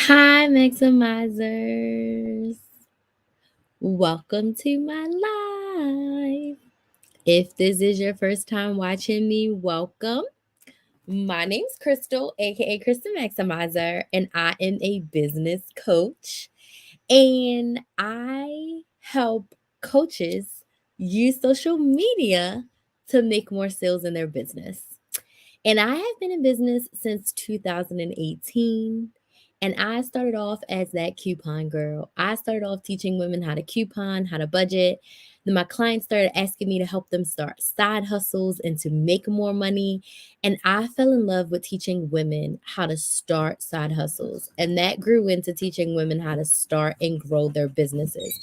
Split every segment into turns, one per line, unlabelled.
Hi, Maximizers. Welcome to my live. If this is your first time watching me, welcome. My name's Crystal, aka Crystal Maximizer, and I am a business coach. And I help coaches use social media to make more sales in their business. And I have been in business since 2018. And I started off as that coupon girl. I started off teaching women how to coupon, how to budget. Then my clients started asking me to help them start side hustles and to make more money. And I fell in love with teaching women how to start side hustles. And that grew into teaching women how to start and grow their businesses.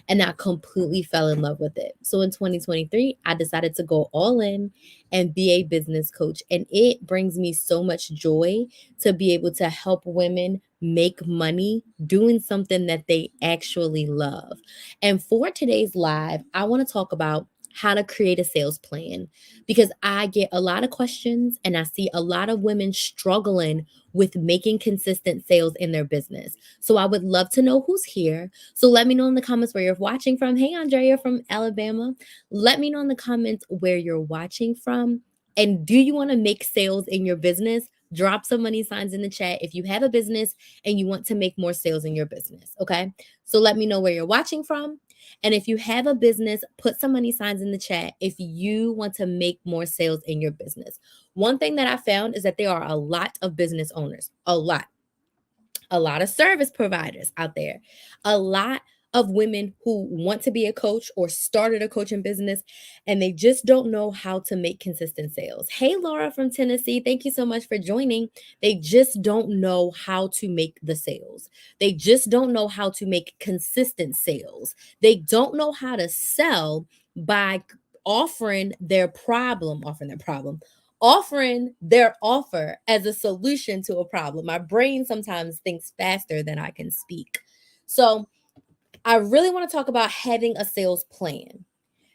And I completely fell in love with it. So in 2023, I decided to go all in and be a business coach. And it brings me so much joy to be able to help women make money doing something that they actually love. And for today's live, I want to talk about how to create a sales plan because I get a lot of questions and I see a lot of women struggling with making consistent sales in their business. So I would love to know who's here. So let me know in the comments where you're watching from. Hey, Andrea from Alabama. Let me know in the comments where you're watching from. And do you want to make sales in your business? Drop some money signs in the chat if you have a business and you want to make more sales in your business. Okay. So let me know where you're watching from. And if you have a business, put some money signs in the chat if you want to make more sales in your business. One thing that I found is that there are a lot of business owners, a lot of service providers out there, a lot of women who want to be a coach or started a coaching business and they just don't know how to make consistent sales. Hey, Laura from Tennessee, thank you so much for joining. They just don't know how to make the sales. They just don't know how to make consistent sales. They don't know how to sell by offering their offer as a solution to a problem. My brain sometimes thinks faster than I can speak. So, I really want to talk about having a sales plan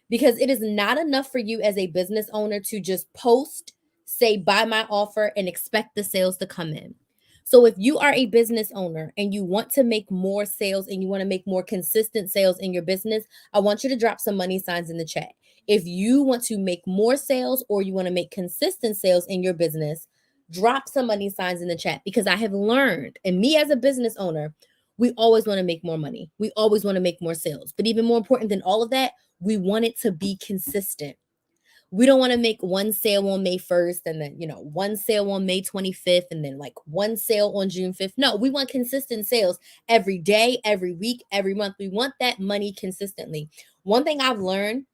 because it is not enough for you as a business owner to just post, say, buy my offer, and expect the sales to come in. So, if you are a business owner and you want to make more sales and you want to make more consistent sales in your business, I want you to drop some money signs in the chat. If you want to make more sales or you want to make consistent sales in your business, drop some money signs in the chat because I have learned, and me as a business owner, we always want to make more money. We always want to make more sales. But even more important than all of that, we want it to be consistent. We don't want to make one sale on May 1st and then, one sale on May 25th and then like one sale on June 5th. No, we want consistent sales every day, every week, every month. We want that money consistently. One thing I've learned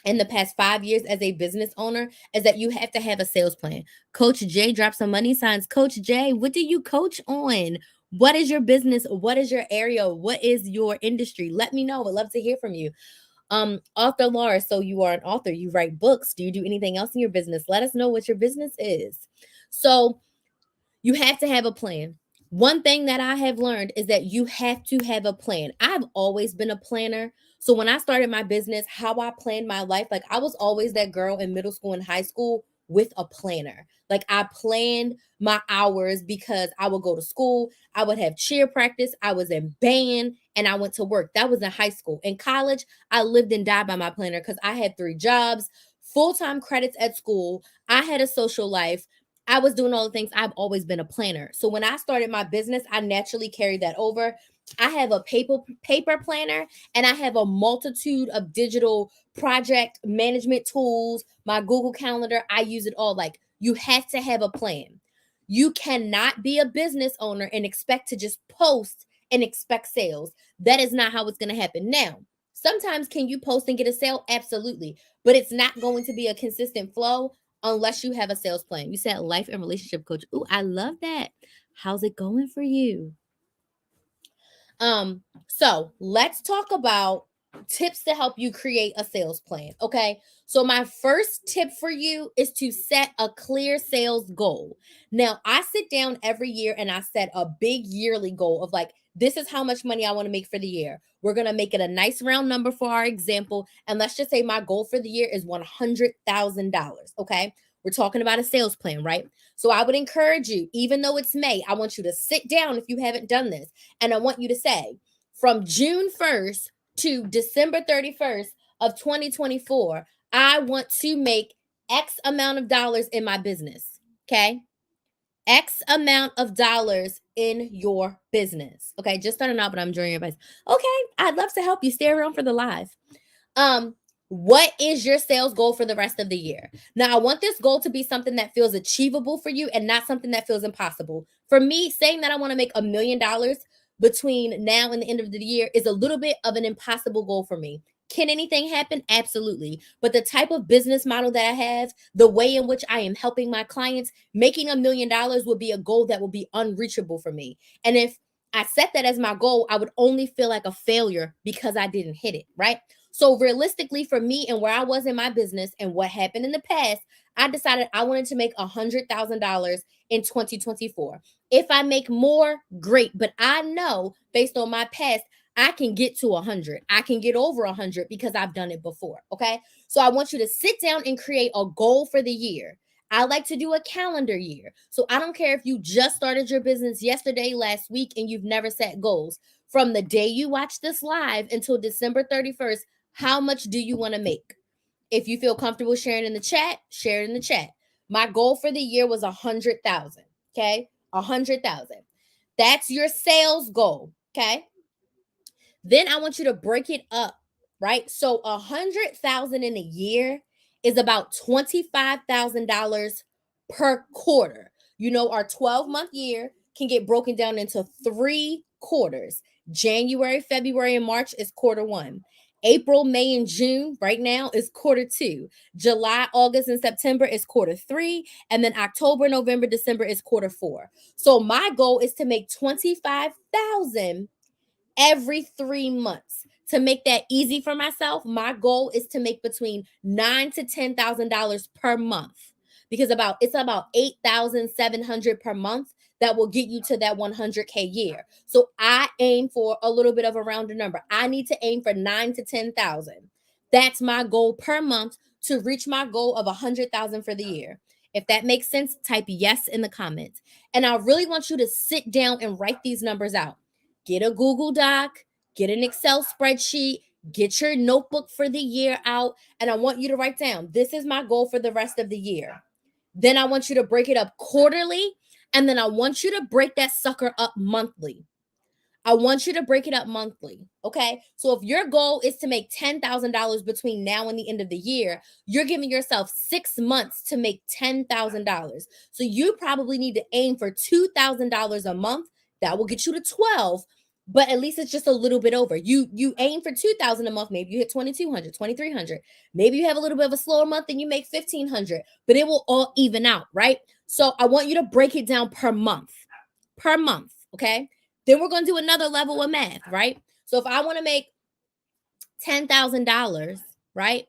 in the past 5 years as a business owner is that you have to have a sales plan. Coach Jay, drop some money signs. Coach Jay, what do you coach on? What is your business? What is your area? What is your industry? Let me know. I'd love to hear from you. Author Laura, so you are an author, you write books. Do you do anything else in your business? Let us know what your business is. So you have to have a plan. One thing that I have learned is that you have to have a plan. I've always been a planner. So when I started my business, how I planned my life, like I was always that girl in middle school and high school with a planner. Like I planned my hours because I would go to school, I would have cheer practice, I was in band, and I went to work. That was in high school. In college, I lived and died by my planner because I had 3 jobs, full-time credits at school. I had a social life. I was doing all the things. I've always been a planner. So when I started my business, I naturally carried that over. I have a paper planner and I have a multitude of digital project management tools, my Google Calendar. I use it all. Like you have to have a plan. You cannot be a business owner and expect to just post and expect sales. That is not how it's going to happen. Now, sometimes can you post and get a sale? Absolutely. But it's not going to be a consistent flow unless you have a sales plan. You said life and relationship coach. Ooh, I love that. How's it going for you? So let's talk about tips to help you create a sales plan. Okay. So my first tip for you is to set a clear sales goal. Now, I sit down every year and I set a big yearly goal of like, this is how much money I want to make for the year. We're going to make it a nice round number for our example. And let's just say my goal for the year is $100,000. Okay. We're talking about a sales plan, right? So I would encourage you, even though it's May, I want you to sit down if you haven't done this. And I want you to say, from June 1st to December 31st of 2024, I want to make X amount of dollars in my business. Okay. X amount of dollars in your business. Okay. Just starting out, but I'm enjoying your advice. Okay. I'd love to help you. Stay around for the live. Um, what is your sales goal for the rest of the year? Now, I want this goal to be something that feels achievable for you and not something that feels impossible. For me, saying that I want to make $1 million between now and the end of the year is a little bit of an impossible goal for me. Can anything happen? Absolutely. But the type of business model that I have, the way in which I am helping my clients, making $1 million would be a goal that will be unreachable for me. And if I set that as my goal, I would only feel like a failure because I didn't hit it, right? So realistically, for me and where I was in my business and what happened in the past, I decided I wanted to make $100,000 in 2024. If I make more, great. But I know based on my past, I can get to 100. I can get over 100 because I've done it before. Okay. So I want you to sit down and create a goal for the year. I like to do a calendar year. So I don't care if you just started your business yesterday, last week, and you've never set goals. From the day you watch this live until December 31st, how much do you want to make? If you feel comfortable sharing in the chat, share it in the chat. My goal for the year was 100,000. Okay. 100,000. That's your sales goal. Okay. Then I want you to break it up, right? So 100,000 in a year is about $25,000 per quarter. You know, our 12-month year can get broken down into 3 quarters. January, February, and March is quarter one. April, May, and June right now is quarter two. July, August, and September is quarter three. And then October, November, December is quarter four. So my goal is to make 25,000 every 3 months. To make that easy for myself, my goal is to make between $9,000 to $10,000 per month, because it's about 8,700 per month that will get you to that 100K year. So I aim for a little bit of a rounded number. I need to aim for 9,000 to 10,000. That's my goal per month to reach my goal of 100,000 for the year. If that makes sense, type yes in the comments. And I really want you to sit down and write these numbers out. Get a Google Doc, get an Excel spreadsheet, get your notebook for the year out, and I want you to write down, this is my goal for the rest of the year. Then I want you to break it up quarterly, and then I want you to break that sucker up monthly. I want you to break it up monthly. Okay. So if your goal is to make $10,000 between now and the end of the year, you're giving yourself 6 months to make $10,000. So you probably need to aim for $2,000 a month. That will get you to 12, but at least it's just a little bit over. You aim for 2,000 a month. Maybe you hit 2,200, 2,300. Maybe you have a little bit of a slower month and you make 1,500, but it will all even out, right? So I want you to break it down per month. Per month. Okay. Then we're going to do another level of math, right? So if I want to make $10,000, right?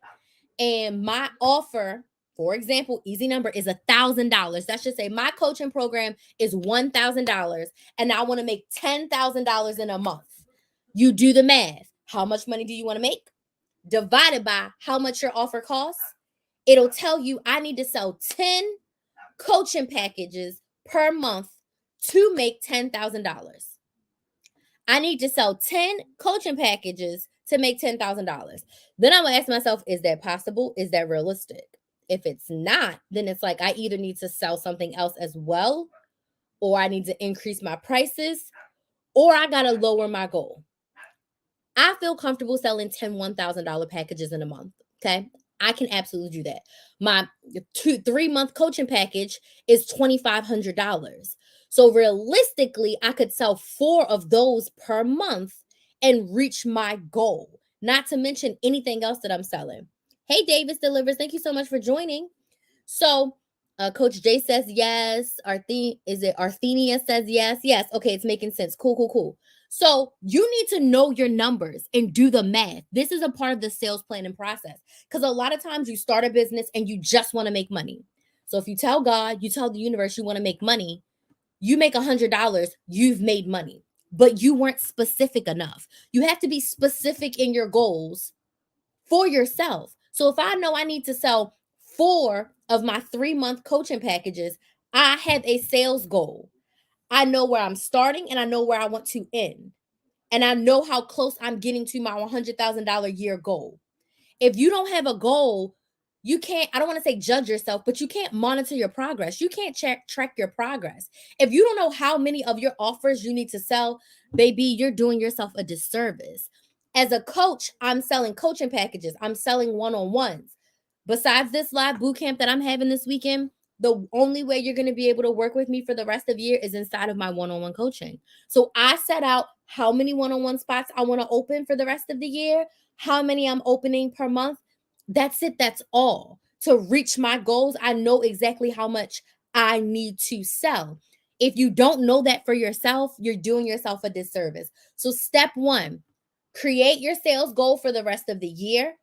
And my offer, for example, easy number is $1,000. That should say my coaching program is $1,000 and I want to make $10,000 in a month. You do the math. How much money do you want to make? Divided by how much your offer costs. It'll tell you I need to sell 10 coaching packages per month to make $10,000. I need to sell 10 coaching packages to make $10,000. Then I'm going to ask myself, is that possible? Is that realistic? If it's not, then it's like I either need to sell something else as well, or I need to increase my prices, or I got to lower my goal. I feel comfortable selling 10 $1,000 packages in a month. Okay. I can absolutely do that. My 3 month coaching package is $2,500. So realistically, I could sell 4 of those per month and reach my goal, not to mention anything else that I'm selling. Hey, Davis Delivers, thank you so much for joining. So, Coach Jay says yes. Arthenia says yes? Yes. Okay, it's making sense. Cool. So you need to know your numbers and do the math. This is a part of the sales planning process, because a lot of times you start a business and you just want to make money. So if you tell God, you tell the universe you want to make money, you make $100, you've made money, but you weren't specific enough. You have to be specific in your goals for yourself. So if I know I need to sell 4 of my 3-month coaching packages, I have a sales goal. I know where I'm starting and I know where I want to end. And I know how close I'm getting to my $100,000 year goal. If you don't have a goal, you can't, I don't want to say judge yourself, but you can't monitor your progress. You can't track your progress. If you don't know how many of your offers you need to sell, baby, you're doing yourself a disservice. As a coach, I'm selling coaching packages, I'm selling one-on-ones. Besides this live boot camp that I'm having this weekend, the only way you're going to be able to work with me for the rest of the year is inside of my one-on-one coaching. So I set out how many one-on-one spots I want to open for the rest of the year, how many I'm opening per month. That's it. That's all. To reach my goals, I know exactly how much I need to sell. If you don't know that for yourself, you're doing yourself a disservice. So step 1, create your sales goal for the rest of the year,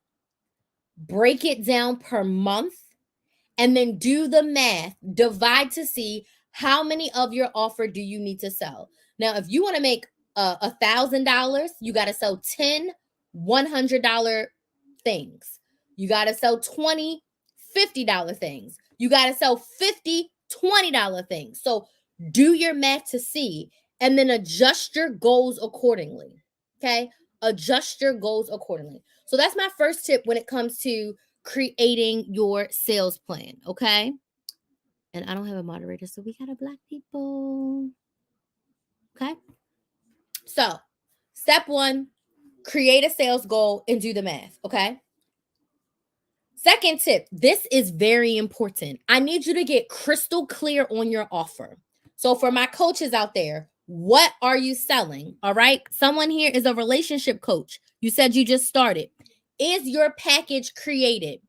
break it down per month, and then do the math, divide to see how many of your offer do you need to sell. Now, if you want to make $1,000, you got to sell 10 $100 things. You got to sell 20 $50 things. You got to sell 50 $20 things. So do your math to see, and then adjust your goals accordingly. Okay? Adjust your goals accordingly. So that's my first tip when it comes to creating your sales plan. Okay? And I don't have a moderator, so we got a black people. Okay? So, step 1, create a sales goal and do the math. Okay? Second tip, this is very important. I need you to get crystal clear on your offer. So for my coaches out there, what are you selling? All right. Someone here is a relationship coach. You said you just started. Is your package created?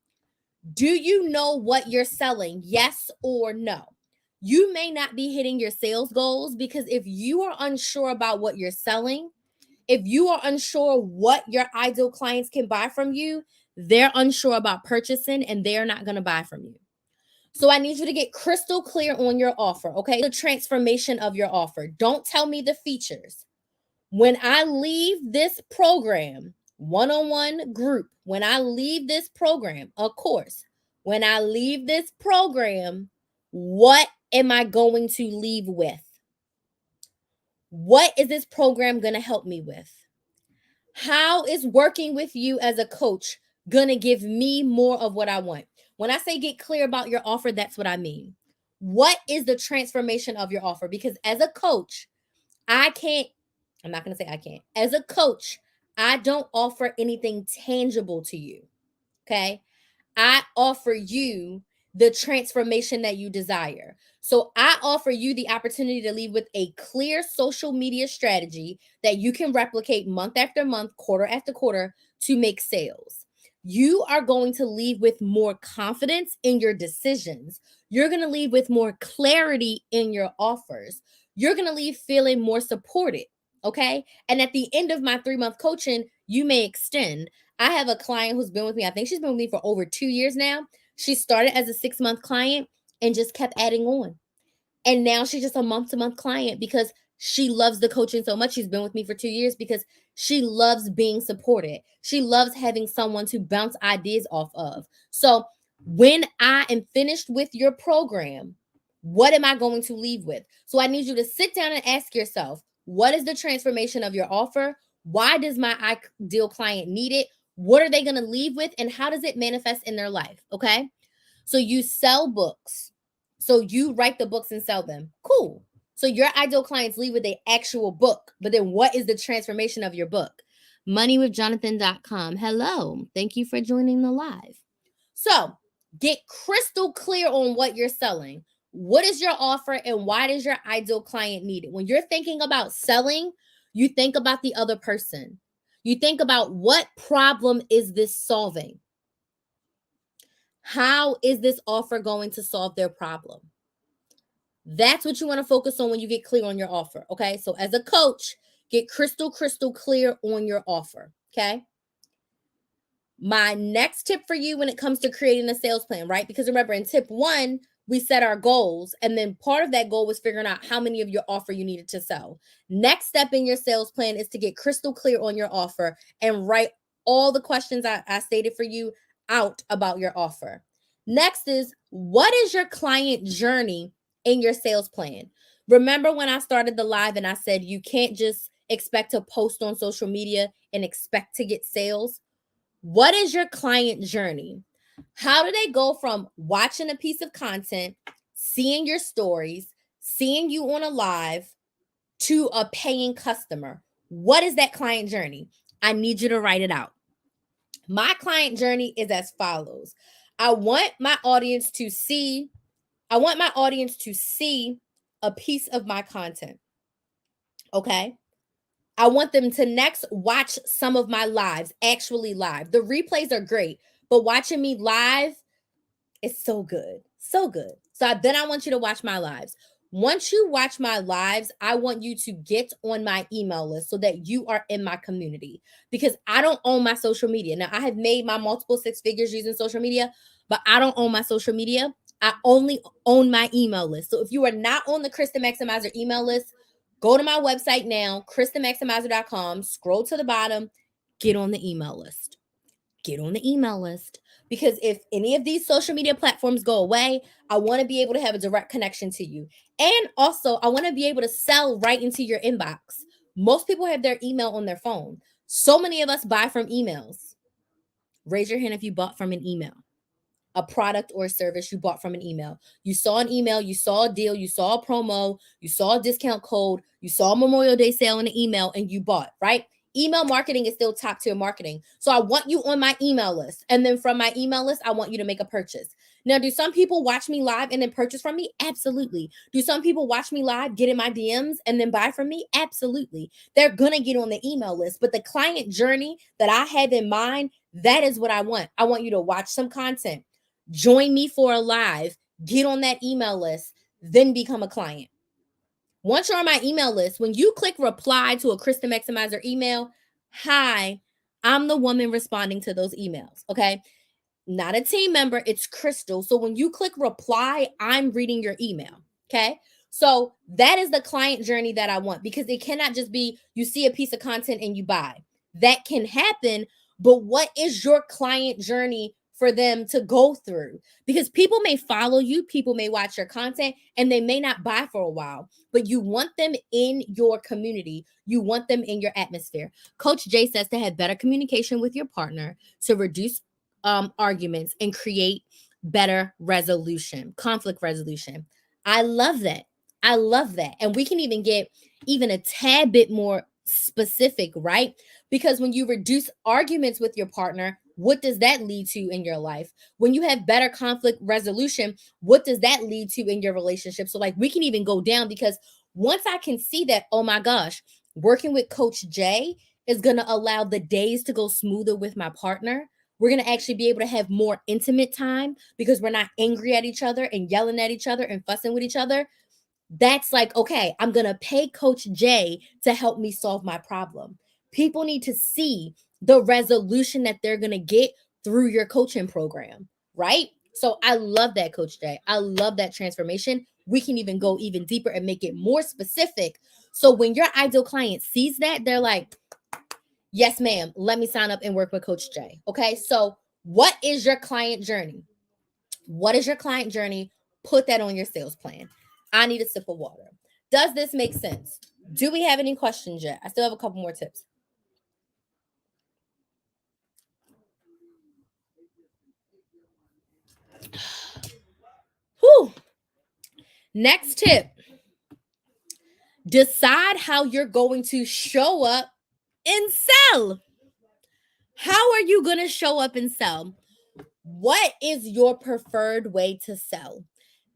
Do you know what you're selling? Yes or no? You may not be hitting your sales goals because if you are unsure about what you're selling, if you are unsure what your ideal clients can buy from you, they're unsure about purchasing and they're not going to buy from you. So I need you to get crystal clear on your offer, okay? The transformation of your offer. Don't tell me the features. When I leave this program, one-on-one group, when I leave this program, of course, when I leave this program, what am I going to leave with? What is this program going to help me with? How is working with you as a coach going to give me more of what I want? When I say get clear about your offer, that's what I mean. What is the transformation of your offer? Because as a coach, I'm not going to say I can't. As a coach, I don't offer anything tangible to you. Okay. I offer you the transformation that you desire. So I offer you the opportunity to leave with a clear social media strategy that you can replicate month after month, quarter after quarter to make sales. You are going to leave with more confidence in your decisions. You're going to leave with more clarity in your offers. You're going to leave feeling more supported. Okay. And at the end of my 3-month coaching, you may extend. I have a client who's been with me. I think she's been with me for over 2 years now. She started as a 6-month client and just kept adding on. And now she's just a month-to-month client because she loves the coaching so much. She's been with me for 2 years because she loves being supported. She loves having someone to bounce ideas off of. So when I am finished with your program, what am I going to leave with? So I need you to sit down and ask yourself, what is the transformation of your offer? Why does my ideal client need it? What are they going to leave with? And how does it manifest in their life? Okay. So you sell books. So you write the books and sell them. Cool. So your ideal clients leave with an actual book. But then what is the transformation of your book? Moneywithjonathan.com. Hello. Thank you for joining the live. So get crystal clear on what you're selling. What is your offer and why does your ideal client need it? When you're thinking about selling, you think about the other person. You think about what problem is this solving? How is this offer going to solve their problem? That's what you want to focus on when you get clear on your offer. Okay. So as a coach, get crystal clear on your offer. Okay. My next tip for you when it comes to creating a sales plan, right? Because remember, in tip 1, we set our goals. And then part of that goal was figuring out how many of your offer you needed to sell. Next step in your sales plan is to get crystal clear on your offer and write all the questions I stated for you out about your offer. Next is, what is your client journey in your sales plan? Remember when I started the live and I said you can't just expect to post on social media and expect to get sales? What is your client journey? How do they go from watching a piece of content, seeing your stories, seeing you on a live, to a paying customer? What is that client journey? I need you to write it out. My client journey is as follows. I want my audience to see I want my audience to see a piece of my content. Okay? I want them to next watch some of my lives, actually live. The replays are great, but watching me live is so good. So good. Then I want you to watch my lives. Once you watch my lives, I want you to get on my email list so that you are in my community, because I don't own my social media. Now, I have made my multiple six figures using social media, but I don't own my social media. I only own my email list. So if you are not on the Kristen Maximizer email list, go to my website now, KristenMaximizer.com, scroll to the bottom, get on the email list. Get on the email list, because if any of these social media platforms go away, I want to be able to have a direct connection to you. And also, I want to be able to sell right into your inbox. Most people have their email on their phone. So many of us buy from emails. Raise your hand if you bought from an email, a product or a service you bought from an email. You saw an email, you saw a deal, you saw a promo, you saw a discount code, you saw a Memorial Day sale in the email, and you bought, right? Email marketing is still top tier marketing. So I want you on my email list. And then from my email list, I want you to make a purchase. Now, do some people watch me live and then purchase from me? Absolutely. Do some people watch me live, get in my DMs, and then buy from me? Absolutely. They're going to get on the email list. But the client journey that I have in mind, that is what I want. I want you to watch some content, join me for a live, get on that email list, then become a client. Once you're on my email list, when you click reply to a Kristen Maximizer email, hi, I'm the woman responding to those emails. Okay. Not a team member, it's Crystal. So when you click reply, I'm reading your email. Okay. So that is the client journey that I want, because it cannot just be you see a piece of content and you buy. That can happen, but what is your client journey for them to go through? Because people may follow you, people may watch your content, and they may not buy for a while, but you want them in your community. You want them in your atmosphere. Coach Jay says to have better communication with your partner to reduce arguments and create better resolution, conflict resolution. I love that. I love that. And we can even get even a tad bit more specific, right? Because when you reduce arguments with your partner, what does that lead to in your life? When you have better conflict resolution, what does that lead to in your relationship? So, like, we can even go down, because once I can see that, oh my gosh, working with Coach Jay is going to allow the days to go smoother with my partner. We're going to actually be able to have more intimate time because we're not angry at each other and yelling at each other and fussing with each other. That's like, okay, I'm going to pay Coach Jay to help me solve my problem. People need to see the resolution that they're going to get through your coaching program, right? So I love that, Coach Jay. I love that transformation. We can even go even deeper and make it more specific. So when your ideal client sees that, they're like, yes, ma'am, let me sign up and work with Coach Jay. Okay. So, what is your client journey? What is your client journey? Put that on your sales plan. I need a sip of water. Does this make sense? Do we have any questions yet? I still have a couple more tips. Whew. Next tip, decide how you're going to show up and sell. How are you going to show up and sell? What is your preferred way to sell?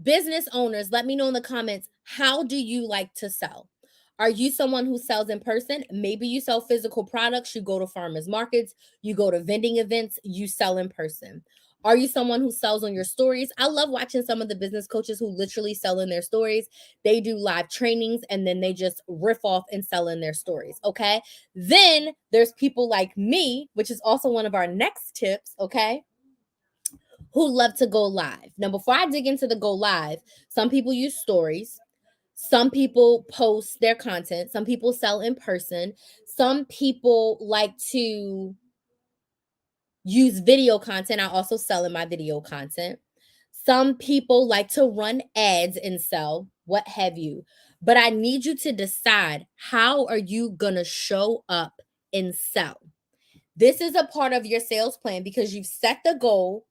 Business owners, let me know in the comments, how do you like to sell? Are you someone who sells in person? Maybe you sell physical products, you go to farmers markets, you go to vending events, you sell in person. Are you someone who sells on your stories? I love watching some of the business coaches who literally sell in their stories. They do live trainings and then they just riff off and sell in their stories. Okay. Then there's people like me, which is also one of our next tips. Okay, who love to go live. Now, before I dig into the go live, some people use stories. Some people post their content. Some people sell in person. Some people like to use video content. I also sell in my video content. Some people like to run ads and sell, what have you. But I need you to decide, how are you going to show up and sell? This is a part of your sales plan because you've set the goal,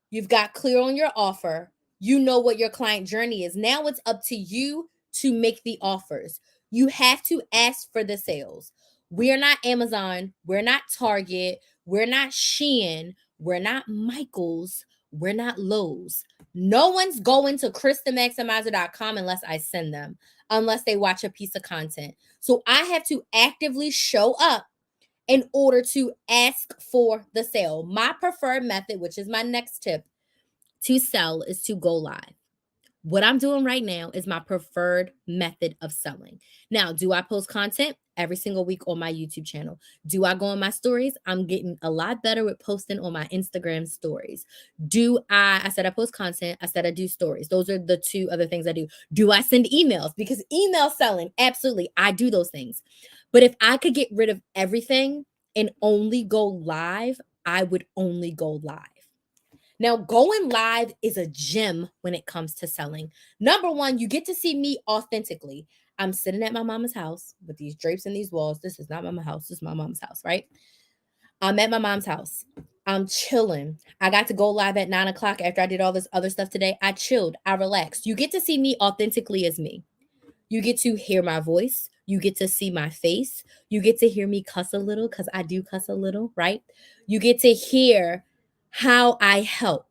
you've got clear on your offer, you know what your client journey is. Now it's up to you to make the offers. You have to ask for the sales. We're not Amazon, we're not Target, we're not Shein, we're not Michaels, we're not Lowe's. No one's going to KristaMaximizer.com unless I send them, unless they watch a piece of content. So I have to actively show up in order to ask for the sale. My preferred method, which is my next tip to sell, is to go live. What I'm doing right now is my preferred method of selling. Now, do I post content every single week on my YouTube channel? Do I go on my stories? I'm getting a lot better with posting on my Instagram stories. I said I post content, I said I do stories. Those are the two other things I do. Do I send emails? Because email selling, absolutely, I do those things. But if I could get rid of everything and only go live, I would only go live. Now, going live is a gem when it comes to selling. Number one, you get to see me authentically. I'm sitting at my mama's house with these drapes and these walls. This is not my house. This is my mom's house, right? I'm at my mom's house. I'm chilling. I got to go live at 9 o'clock after I did all this other stuff today. I chilled. I relaxed. You get to see me authentically as me. You get to hear my voice. You get to see my face. You get to hear me cuss a little because I do cuss a little, right? You get to hear how I help.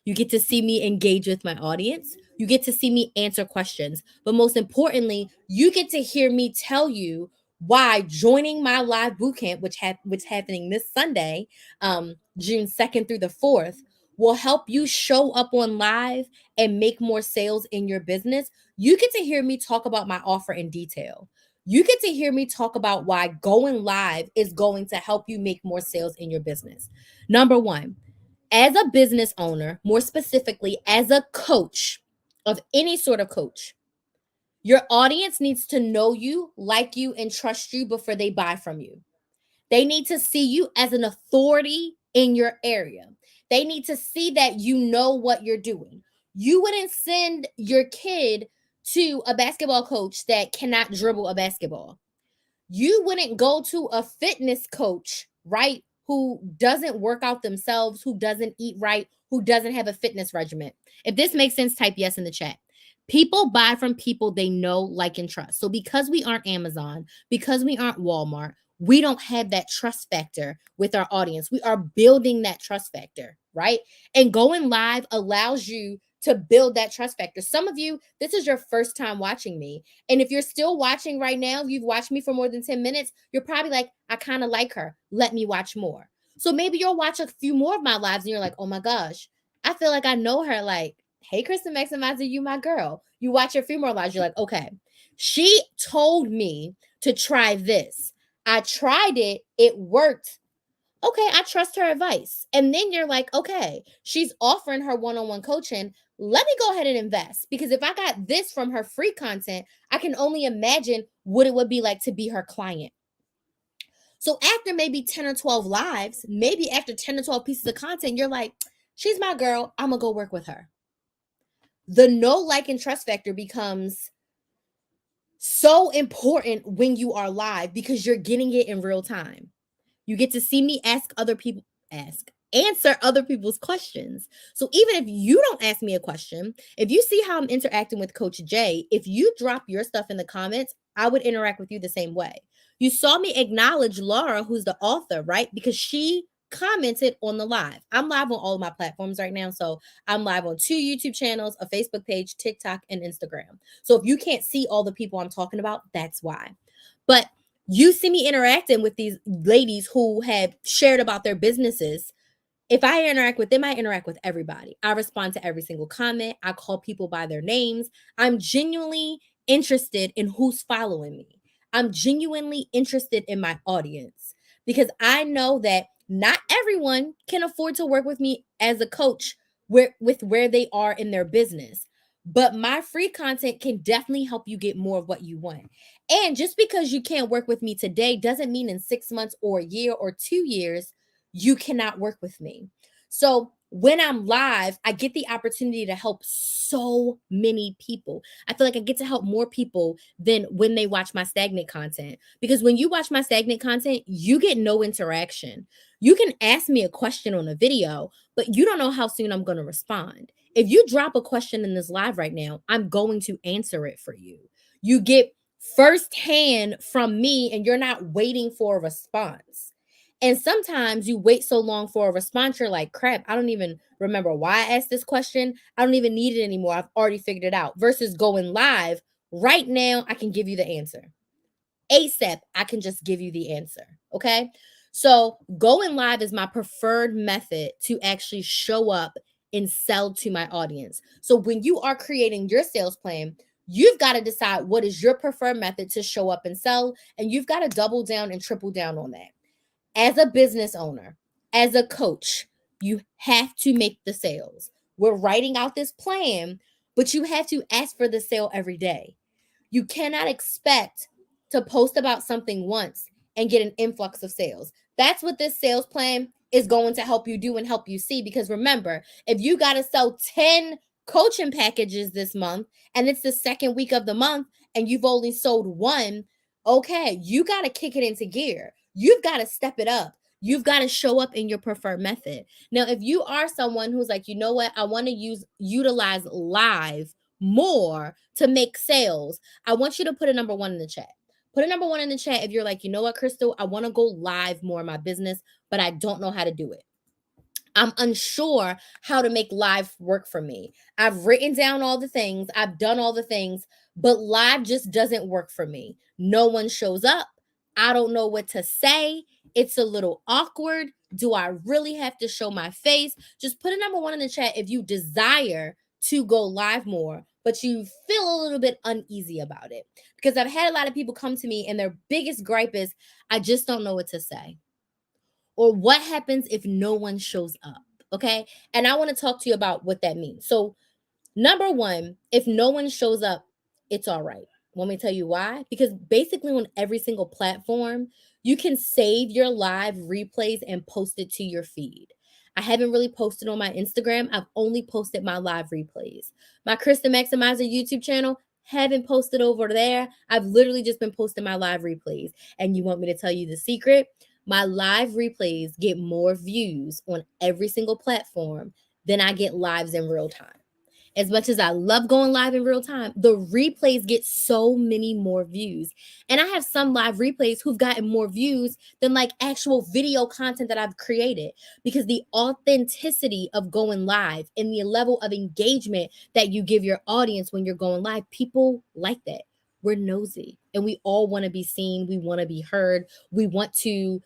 You get to see me engage with my audience. You get to see me answer questions. But most importantly, you get to hear me tell you why joining my live bootcamp, which happening this Sunday, June 2nd through the 4th, will help you show up on live and make more sales in your business. You get to hear me talk about my offer in detail. You get to hear me talk about why going live is going to help you make more sales in your business. Number one, as a business owner, more specifically as a coach of any sort of coach, your audience needs to know you, like you, and trust you before they buy from you. They need to see you as an authority in your area. They need to see that you know what you're doing. You wouldn't send your kid to a basketball coach that cannot dribble a basketball. You wouldn't go to a fitness coach, right, who doesn't work out themselves, who doesn't eat right, who doesn't have a fitness regimen. If this makes sense, type yes in the chat. People buy from people they know, like, and trust. So because we aren't Amazon, because we aren't Walmart, we don't have that trust factor with our audience. We are building that trust factor, right? And going live allows you to build that trust factor. Some of you, this is your first time watching me. And if you're still watching right now, if you've watched me for more than 10 minutes, you're probably like, I kind of like her. Let me watch more. So maybe you'll watch a few more of my lives and you're like, oh my gosh, I feel like I know her. Like, hey, Krista Maximizer, you my girl. You watch a few more lives, you're like, okay, she told me to try this. I tried it. It worked. Okay, I trust her advice. And then you're like, okay, she's offering her one-on-one coaching. Let me go ahead and invest, because if I got this from her free content, I can only imagine what it would be like to be her client. So after maybe 10 or 12 lives, maybe after 10 or 12 pieces of content, you're like, she's my girl. I'm going to go work with her. The know, like, and trust factor becomes so important when you are live because you're getting it in real time. You get to see me answer other people's questions. So even if you don't ask me a question, if you see how I'm interacting with Coach Jay, if you drop your stuff in the comments, I would interact with you the same way. You saw me acknowledge Laura, who's the author, right? Because she commented on the live. I'm live on all of my platforms right now. So I'm live on 2 YouTube channels, a Facebook page, TikTok, and Instagram. So if you can't see all the people I'm talking about, that's why. But you see me interacting with these ladies who have shared about their businesses. If I interact with them, I interact with everybody. I respond to every single comment. I call people by their names. I'm genuinely interested in who's following me. I'm genuinely interested in my audience because I know that not everyone can afford to work with me as a coach with where they are in their business. But my free content can definitely help you get more of what you want. And just because you can't work with me today doesn't mean in 6 months or a year or 2 years, you cannot work with me. So when I'm live, I get the opportunity to help so many people. I feel like I get to help more people than when they watch my stagnant content. Because when you watch my stagnant content, you get no interaction. You can ask me a question on a video, but you don't know how soon I'm going to respond. If you drop a question in this live right now, I'm going to answer it for you. You get firsthand from me, and you're not waiting for a response. And sometimes you wait so long for a response, you're like, crap, I don't even remember why I asked this question. I don't even need it anymore. I've already figured it out. Versus going live right now, I can give you the answer. ASAP, I can just give you the answer. Okay. So going live is my preferred method to actually show up and sell to my audience. So when you are creating your sales plan, you've got to decide what is your preferred method to show up and sell. And you've got to double down and triple down on that. As a business owner, as a coach, you have to make the sales. We're writing out this plan, but you have to ask for the sale every day. You cannot expect to post about something once and get an influx of sales. That's what this sales plan is going to help you do and help you see. Because remember, if you got to sell 10 coaching packages this month and it's the second week of the month and you've only sold one, okay, you got to kick it into gear. You've got to step it up. You've got to show up in your preferred method. Now, if you are someone who's like, you know what, I want to utilize live more to make sales, I want you to put a number one in the chat. Put a number one in the chat if you're like, you know what, Crystal, I want to go live more in my business, but I don't know how to do it. I'm unsure how to make live work for me. I've written down all the things, I've done all the things, but live just doesn't work for me. No one shows up. I don't know what to say. It's a little awkward. Do I really have to show my face? Just put a number one in the chat if you desire to go live more, but you feel a little bit uneasy about it. Because I've had a lot of people come to me and their biggest gripe is, I just don't know what to say. Or what happens if no one shows up? Okay. And I want to talk to you about what that means. So, number one, if no one shows up, it's all right. Want me to tell you why? Because basically, on every single platform, you can save your live replays and post it to your feed. I haven't really posted on my Instagram. I've only posted my live replays. My Krista Maximizer YouTube channel, haven't posted over there. I've literally just been posting my live replays. And you want me to tell you the secret? My live replays get more views on every single platform than I get lives in real time. As much as I love going live in real time, the replays get so many more views. And I have some live replays who've gotten more views than like actual video content that I've created, because the authenticity of going live and the level of engagement that you give your audience when you're going live, people like that. We're nosy and we all want to be seen. We want to be heard. We want to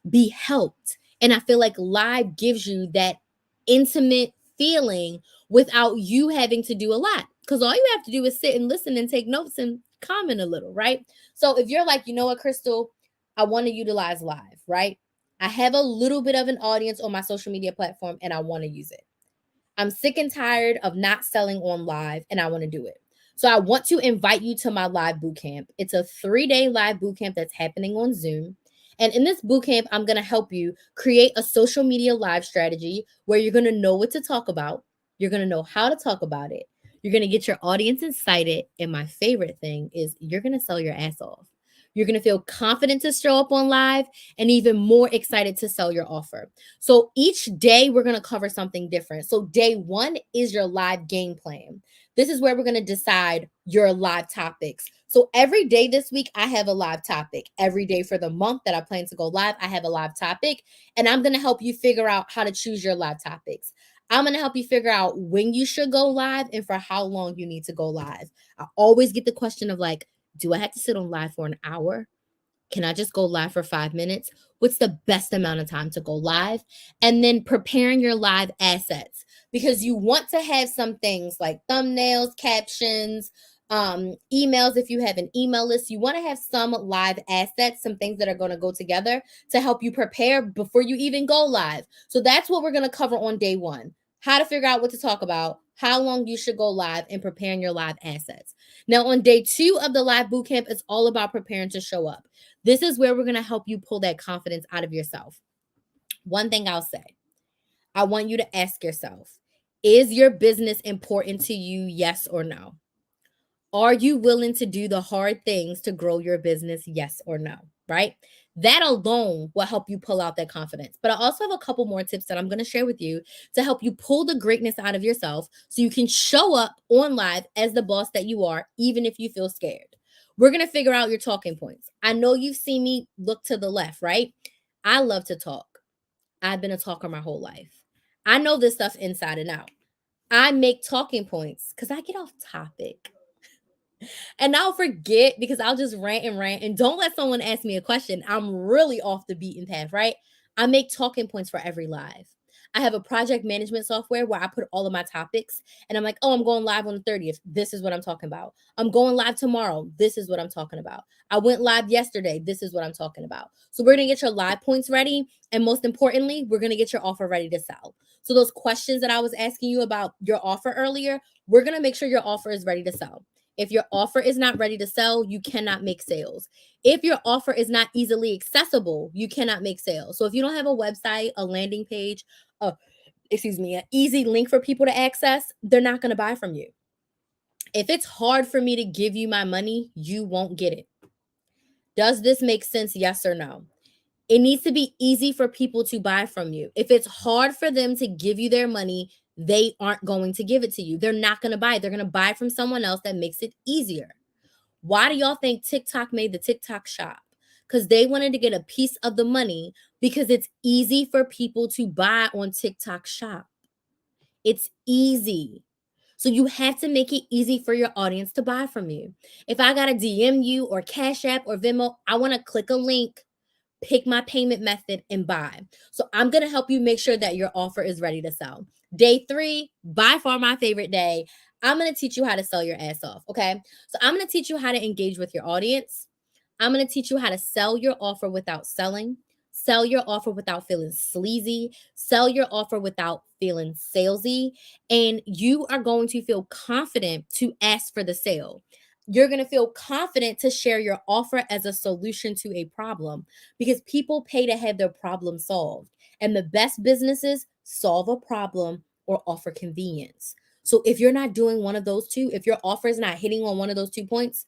be helped. And I feel like live gives you that intimate feeling without you having to do a lot. Because all you have to do is sit and listen and take notes and comment a little, right? So if you're like, you know what, Crystal, I want to utilize live, right? I have a little bit of an audience on my social media platform and I want to use it. I'm sick and tired of not selling on live and I want to do it. So I want to invite you to my live bootcamp. It's a 3-day live bootcamp that's happening on Zoom. And in this bootcamp, I'm going to help you create a social media live strategy where you're going to know what to talk about. You're going to know how to talk about it. You're going to get your audience excited. And my favorite thing is you're going to sell your ass off. You're going to feel confident to show up on live and even more excited to sell your offer. So each day we're going to cover something different. So day one is your live game plan. This is where we're going to decide your live topics. So every day this week, I have a live topic. Every day for the month that I plan to go live, I have a live topic. And I'm going to help you figure out how to choose your live topics. I'm going to help you figure out when you should go live and for how long you need to go live. I always get the question of like, do I have to sit on live for an hour? Can I just go live for 5 minutes? What's the best amount of time to go live? And then preparing your live assets, because you want to have some things like thumbnails, captions, emails. If you have an email list, you want to have some live assets, some things that are going to go together to help you prepare before you even go live. So that's what we're going to cover on day one: how to figure out what to talk about, how long you should go live, and preparing your live assets. Now, on day 2 of the live bootcamp, it's all about preparing to show up. This is where we're going to help you pull that confidence out of yourself. One thing I'll say, I want you to ask yourself, is your business important to you? Yes or no? Are you willing to do the hard things to grow your business? Yes or no? Right? That alone will help you pull out that confidence. But I also have a couple more tips that I'm going to share with you to help you pull the greatness out of yourself so you can show up on live as the boss that you are, even if you feel scared. We're going to figure out your talking points. I know you've seen me look to the left, right? I love to talk. I've been a talker my whole life. I know this stuff inside and out. I make talking points because I get off topic. And I'll forget because I'll just rant and rant. And don't let someone ask me a question. I'm really off the beaten path, right? I make talking points for every live. I have a project management software where I put all of my topics and I'm like, oh, I'm going live on the 30th. This is what I'm talking about. I'm going live tomorrow. This is what I'm talking about. I went live yesterday. This is what I'm talking about. So we're going to get your live points ready. And most importantly, we're going to get your offer ready to sell. So those questions that I was asking you about your offer earlier, we're going to make sure your offer is ready to sell. If your offer is not ready to sell, you cannot make sales. If your offer is not easily accessible, you cannot make sales. So if you don't have a website, a landing page, an easy link for people to access, they're not going to buy from you. If it's hard for me to give you my money, you won't get it. Does this make sense? Yes or no? It needs to be easy for people to buy from you. If it's hard for them to give you their money, they aren't going to give it to you. They're not going to buy it. They're going to buy from someone else that makes it easier. Why do y'all think TikTok made the TikTok shop? Because they wanted to get a piece of the money because it's easy for people to buy on TikTok shop. It's easy. So you have to make it easy for your audience to buy from you. If I got to DM you or Cash App or Venmo, I want to click a link, pick my payment method, and buy. So I'm going to help you make sure that your offer is ready to sell. Day 3, by far my favorite day, I'm going to teach you how to sell your ass off. Okay. So I'm going to teach you how to engage with your audience. I'm going to teach you how to sell your offer without selling, sell your offer without feeling sleazy, sell your offer without feeling salesy, and you are going to feel confident to ask for the sale. You're going to feel confident to share your offer as a solution to a problem because people pay to have their problem solved. And the best businesses solve a problem or offer convenience. So if you're not doing one of those two, if your offer is not hitting on one of those 2 points,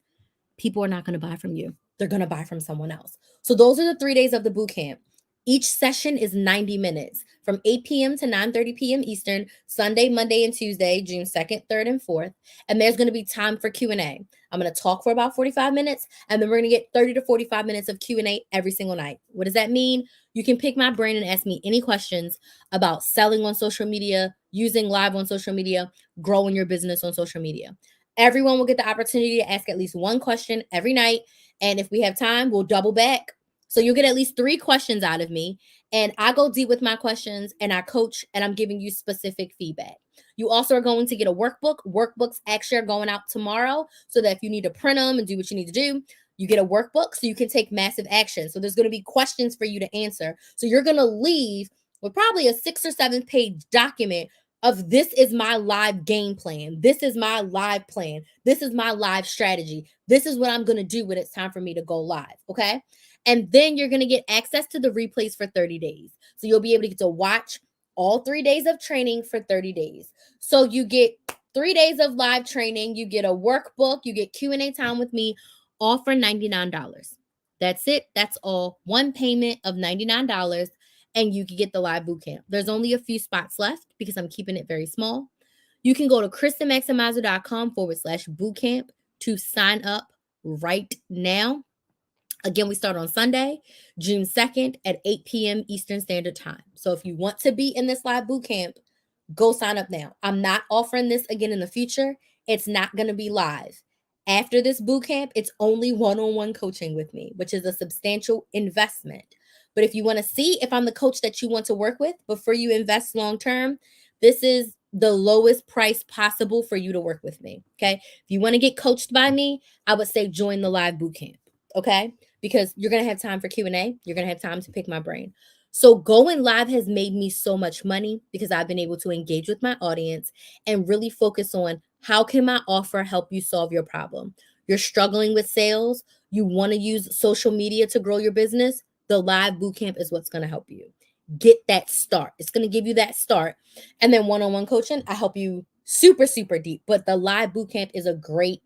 people are not going to buy from you. They're going to buy from someone else. So those are the 3 days of the boot camp. Each session is 90 minutes from 8 p.m. to 9:30 p.m. Eastern, Sunday, Monday, and Tuesday, June 2nd, 3rd, and 4th. And there's going to be time for Q&A. I'm going to talk for about 45 minutes, and then we're going to get 30 to 45 minutes of Q&A every single night. What does that mean? You can pick my brain and ask me any questions about selling on social media, using live on social media, growing your business on social media. Everyone will get the opportunity to ask at least one question every night. And if we have time, we'll double back. So you'll get at least 3 questions out of me. And I go deep with my questions and I coach and I'm giving you specific feedback. You also are going to get a workbook. Workbooks actually are going out tomorrow so that if you need to print them and do what you need to do, you get a workbook so you can take massive action. So there's going to be questions for you to answer. So you're going to leave with probably a 6 or 7 page document of this is my live game plan. This is my live plan. This is my live strategy. This is what I'm going to do when it's time for me to go live. Okay. And then you're going to get access to the replays for 30 days. So you'll be able to get to watch all 3 days of training for 30 days. So you get 3 days of live training. You get a workbook. You get Q&A time with me, all for $99. That's it. That's all. One payment of $99 and you can get the live boot camp. There's only a few spots left because I'm keeping it very small. You can go to kristenmaximizer.com/bootcamp to sign up right now. Again, we start on Sunday, June 2nd at 8 p.m. Eastern Standard Time. So if you want to be in this live boot camp, go sign up now. I'm not offering this again in the future. It's not going to be live. After this boot camp, it's only one-on-one coaching with me, which is a substantial investment. But if you want to see if I'm the coach that you want to work with before you invest long term, this is the lowest price possible for you to work with me. Okay. If you want to get coached by me, I would say join the live boot camp. Okay. Because you're going to have time for Q&A. You're going to have time to pick my brain. So going live has made me so much money because I've been able to engage with my audience and really focus on how can my offer help you solve your problem. You're struggling with sales. You want to use social media to grow your business. The live bootcamp is what's going to help you. get that start. It's going to give you that start. And then one-on-one coaching, I help you super, super deep. But the live bootcamp is a great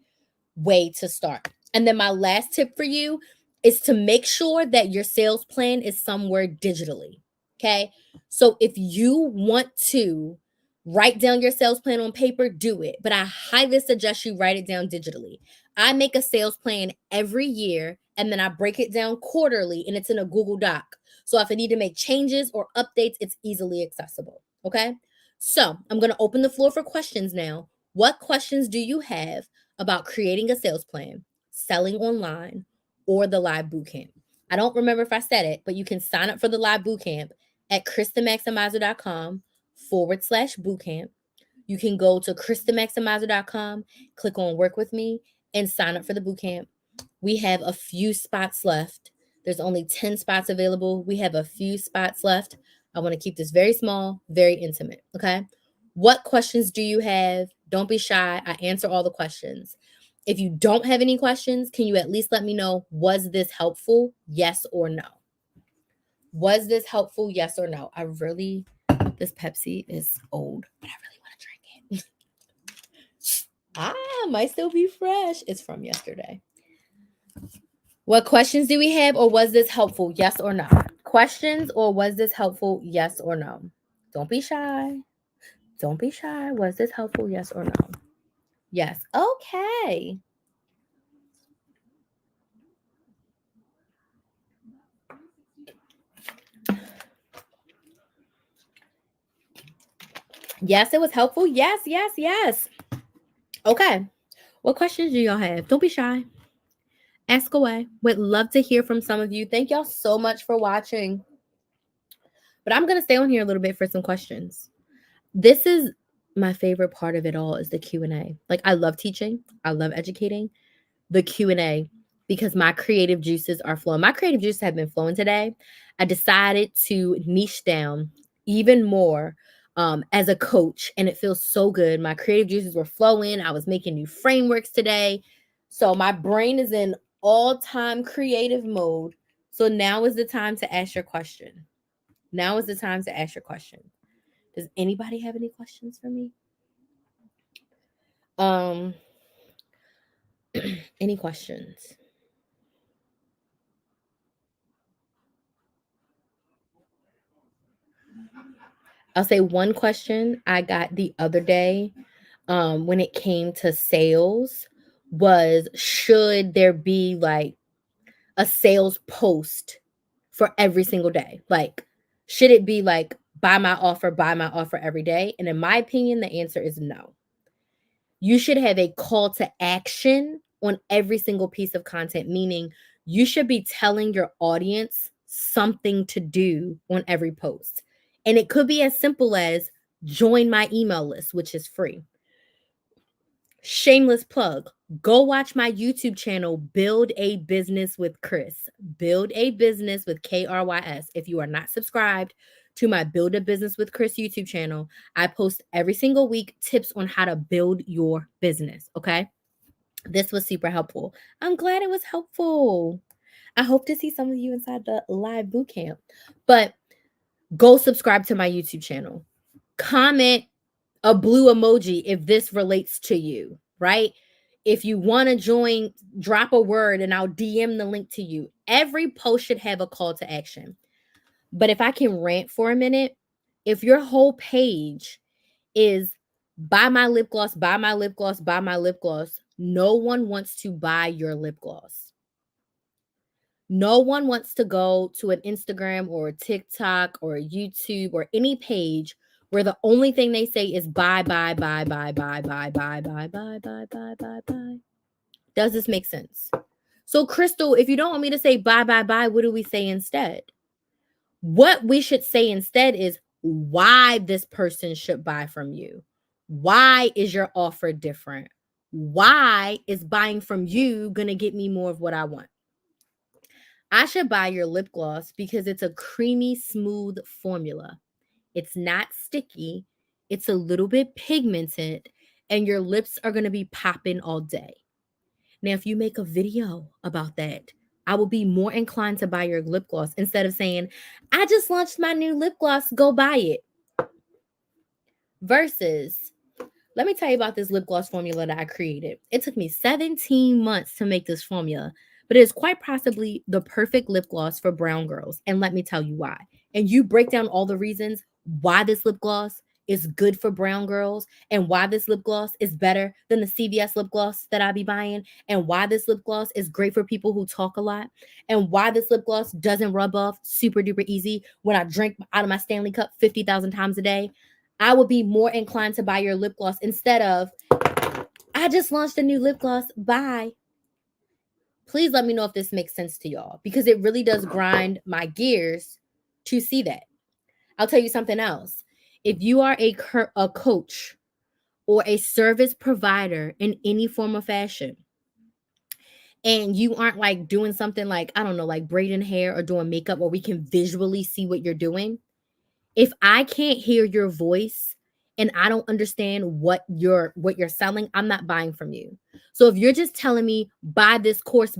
way to start. And then my last tip for you is to make sure that your sales plan is somewhere digitally. Okay. So if you want to write down your sales plan on paper, do it. But I highly suggest you write it down digitally. I make a sales plan every year and then I break it down quarterly and it's in a Google Doc. So if I need to make changes or updates, it's easily accessible. Okay. So I'm going to open the floor for questions now. What questions do you have about creating a sales plan, selling online, or the live bootcamp? I don't remember if I said it, but you can sign up for the live bootcamp at KristenMaximizer.com/bootcamp. You can go to KristenMaximizer.com, click on work with me, and sign up for the bootcamp. We have a few spots left. There's only 10 spots available. We have a few spots left. I want to keep this very small, very intimate. Okay. What questions do you have? Don't be shy. I answer all the questions. If you don't have any questions, can you at least let me know, was this helpful? Yes or no? Was this helpful? Yes or no? This Pepsi is old, but I really want to drink it. Might still be fresh. It's from yesterday. What questions do we have, or was this helpful? Yes or no? Questions, or was this helpful? Yes or no? Don't be shy. Don't be shy. Was this helpful? Yes or no? Yes. Okay. Yes, it was helpful. Yes, yes, yes. Okay. What questions do y'all have? Don't be shy. Ask away. Would love to hear from some of you. Thank y'all so much for watching. But I'm going to stay on here a little bit for some questions. This is my favorite part of it all, is the Q&A. Like, I love teaching. I love educating. The Q&A, because my creative juices are flowing. My creative juices have been flowing today. I decided to niche down even more as a coach, and it feels so good. My creative juices were flowing. I was making new frameworks today. So my brain is in all-time creative mode. So now is the time to ask your question. Now is the time to ask your question. Does anybody have any questions for me? Any questions? I'll say one question I got the other day when it came to sales was, should there be like a sales post for every single day? Like, should it be like buy my offer every day? And in my opinion, the answer is no. You should have a call to action on every single piece of content, meaning you should be telling your audience something to do on every post. And it could be as simple as join my email list, which is free. Shameless plug. Go watch my YouTube channel, Build a Business with Chris. Build a Business with KRYS. If you are not subscribed to my Build a Business with Chris YouTube channel, I post every single week tips on how to build your business. Okay. This was super helpful. I'm glad it was helpful. I hope to see some of you inside the live bootcamp. But go subscribe to my YouTube channel. Comment a blue emoji if this relates to you, right? If you want to join, drop a word and I'll DM the link to you. Every post should have a call to action. But if I can rant for a minute, if your whole page is buy my lip gloss, buy my lip gloss, buy my lip gloss, no one wants to buy your lip gloss. No one wants to go to an Instagram or a TikTok or a YouTube or any page where the only thing they say is buy, buy, buy, buy, buy, buy, buy, buy, buy, buy, buy, buy, buy. Does this make sense? So, Crystal, if you don't want me to say buy, buy, buy, what do we say instead? What we should say instead is why this person should buy from you. Why is your offer different? Why is buying from you going to get me more of what I want? I should buy your lip gloss because it's a creamy, smooth formula. It's not sticky. It's a little bit pigmented, and your lips are going to be popping all day. Now, if you make a video about that, I will be more inclined to buy your lip gloss instead of saying, I just launched my new lip gloss, go buy it. Versus, let me tell you about this lip gloss formula that I created. It took me 17 months to make this formula, but it is quite possibly the perfect lip gloss for brown girls. And let me tell you why. And you break down all the reasons why this lip gloss is good for brown girls and why this lip gloss is better than the CVS lip gloss that I be buying and why this lip gloss is great for people who talk a lot and why this lip gloss doesn't rub off super duper easy when I drink out of my Stanley cup 50,000 times a day. I would be more inclined to buy your lip gloss instead of, I just launched a new lip gloss, bye. Please let me know if this makes sense to y'all because it really does grind my gears to see that. I'll tell you something else. If you are a coach or a service provider in any form of fashion, and you aren't like doing something like, I don't know, like braiding hair or doing makeup where we can visually see what you're doing, if I can't hear your voice and I don't understand what you're selling, I'm not buying from you. So if you're just telling me buy this course,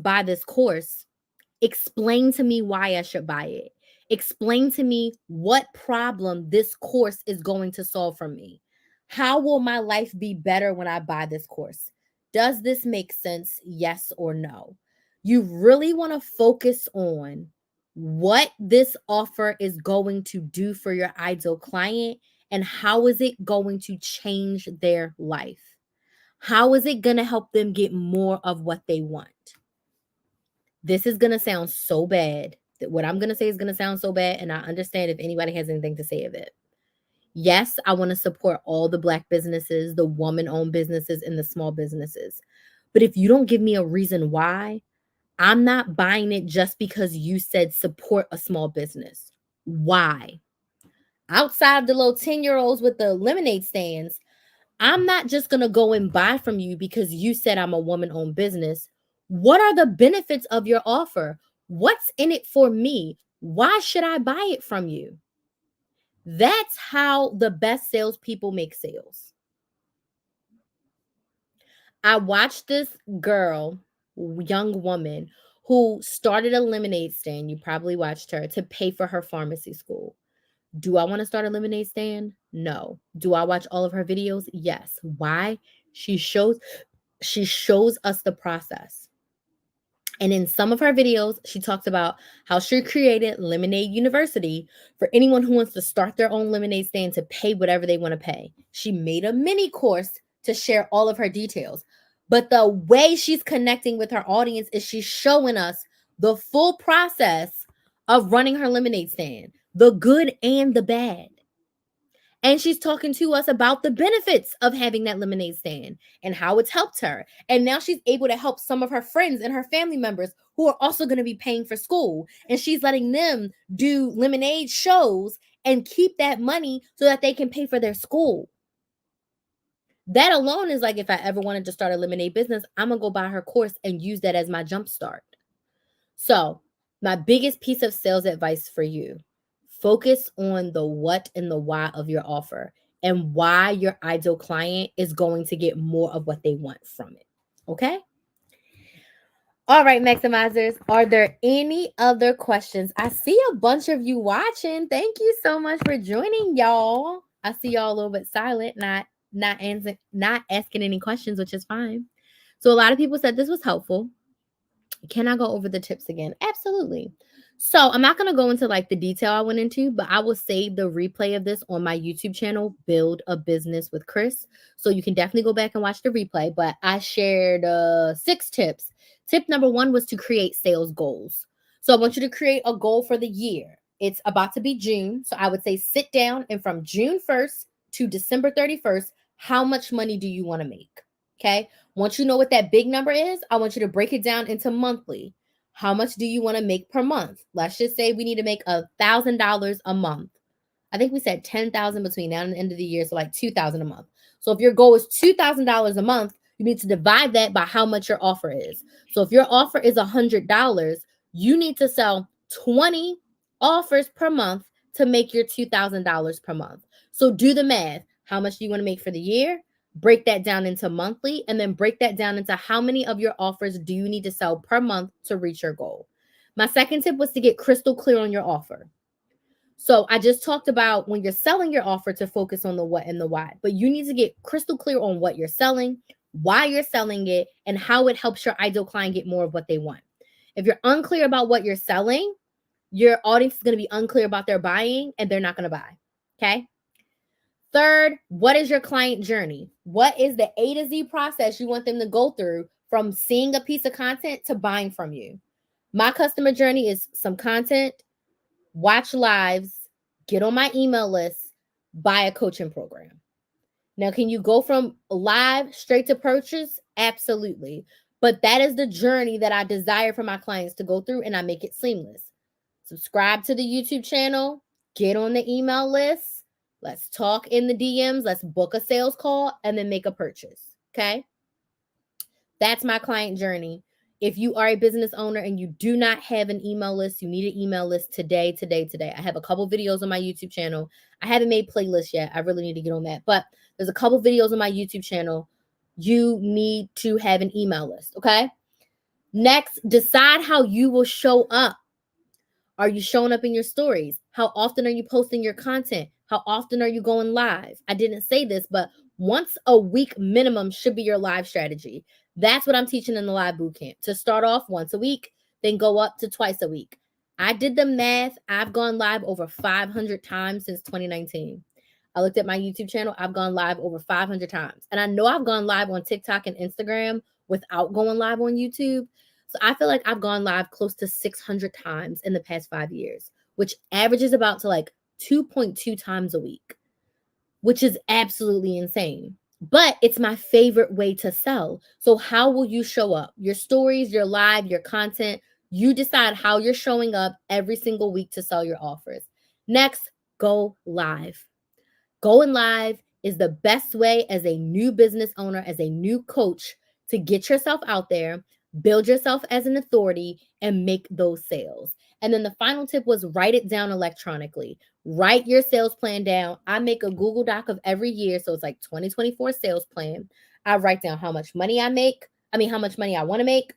explain to me why I should buy it. Explain to me what problem this course is going to solve for me. How will my life be better when I buy this course? Does this make sense? Yes or no? You really want to focus on what this offer is going to do for your ideal client and how is it going to change their life? How is it going to help them get more of what they want? This is going to sound so bad. That what I'm going to say is going to sound so bad, and I understand if anybody has anything to say of it. Yes, I want to support all the Black businesses, the woman-owned businesses, and the small businesses. But if you don't give me a reason why, I'm not buying it just because you said support a small business. Why? Outside of the little 10-year-olds with the lemonade stands, I'm not just going to go and buy from you because you said I'm a woman owned business. What are the benefits of your offer? What's in it for me? Why should I buy it from you? That's how the best salespeople make sales. I watched this girl, young woman, who started a lemonade stand. You probably watched her to pay for her pharmacy school. Do I want to start a lemonade stand? No. Do I watch all of her videos? Yes. Why? She shows us the process. And in some of her videos, she talks about how she created Lemonade University for anyone who wants to start their own lemonade stand to pay whatever they want to pay. She made a mini course to share all of her details. But the way she's connecting with her audience is she's showing us the full process of running her lemonade stand, the good and the bad. And she's talking to us about the benefits of having that lemonade stand and how it's helped her. And now she's able to help some of her friends and her family members who are also going to be paying for school. And she's letting them do lemonade shows and keep that money so that they can pay for their school. That alone is like, if I ever wanted to start a lemonade business, I'm going to go buy her course and use that as my jump start. So, my biggest piece of sales advice for you: focus on the what and the why of your offer and why your ideal client is going to get more of what they want from it. Okay? All right, maximizers. Are there any other questions? I see a bunch of you watching. Thank you so much for joining, y'all. I see y'all a little bit silent, not asking any questions, which is fine. So a lot of people said this was helpful. Can I go over the tips again? Absolutely. So I'm not going to go into like the detail I went into, but I will save the replay of this on my YouTube channel, Build a Business with Chris. So you can definitely go back and watch the replay. But I shared 6 tips. Tip number 1 was to create sales goals. So I want you to create a goal for the year. It's about to be June. So I would say sit down and from June 1st to December 31st, how much money do you want to make? Okay. Once you know what that big number is, I want you to break it down into monthly. How much do you want to make per month? Let's just say we need to make $1,000 a month. I think we said 10,000 between now and the end of the year, so like 2,000 a month. So if your goal is $2,000 a month, you need to divide that by how much your offer is. So if your offer is $100, you need to sell 20 offers per month to make your $2,000 per month. So do the math. How much do you want to make for the year? Break that down into monthly, and then break that down into how many of your offers do you need to sell per month to reach your goal. My second tip was to get crystal clear on your offer. So I just talked about when you're selling your offer to focus on the what and the why, but you need to get crystal clear on what you're selling, why you're selling it, and how it helps your ideal client get more of what they want. If you're unclear about what you're selling, your audience is going to be unclear about their buying and they're not going to buy. Okay. Third, what is your client journey? What is the A to Z process you want them to go through from seeing a piece of content to buying from you? My customer journey is some content, watch lives, get on my email list, buy a coaching program. Now, can you go from live straight to purchase? Absolutely. But that is the journey that I desire for my clients to go through, and I make it seamless. Subscribe to the YouTube channel, get on the email list. Let's talk in the DMs. Let's book a sales call and then make a purchase. Okay. That's my client journey. If you are a business owner and you do not have an email list, you need an email list today. I have a couple videos on my YouTube channel. I haven't made playlists yet. I really need to get on that. But there's a couple videos on my YouTube channel. You need to have an email list. Okay. Next, decide how you will show up. Are you showing up in your stories? How often are you posting your content? How often are you going live? I didn't say this, but once a week minimum should be your live strategy. That's what I'm teaching in the live bootcamp. To start off once a week, then go up to twice a week. I did the math. I've gone live over 500 times since 2019. I looked at my YouTube channel. I've gone live over 500 times. And I know I've gone live on TikTok and Instagram without going live on YouTube. So I feel like I've gone live close to 600 times in the past 5 years, which averages about to like 2.2 times a week, which is absolutely insane. But it's my favorite way to sell. So how will you show up? Your stories, your live, your content, you decide how you're showing up every single week to sell your offers. Next, go live. Going live is the best way as a new business owner, as a new coach, to get yourself out there, build yourself as an authority, and make those sales. And then the final tip was write it down electronically. Write your sales plan down. I make a Google Doc of every year. So it's like 2024 sales plan. I write down how much money how much money I want to make.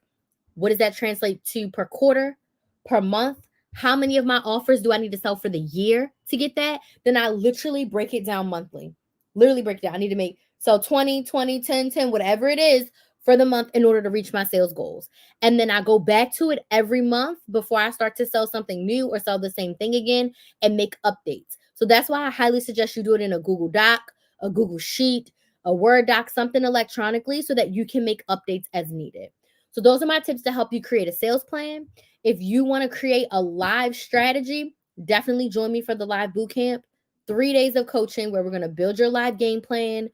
What does that translate to per quarter, per month? How many of my offers do I need to sell for the year to get that? Then I literally break it down monthly. Literally break it down. I need to make sell 20, 20, 10, 10, whatever it is for the month in order to reach my sales goals. And then I go back to it every month before I start to sell something new or sell the same thing again and make updates. So that's why I highly suggest you do it in a Google Doc, a Google Sheet, a Word doc, something electronically so that you can make updates as needed. So those are my tips to help you create a sales plan. If you want to create a live strategy, definitely join me for the live bootcamp. 3 days of coaching where we're going to build your live game plan,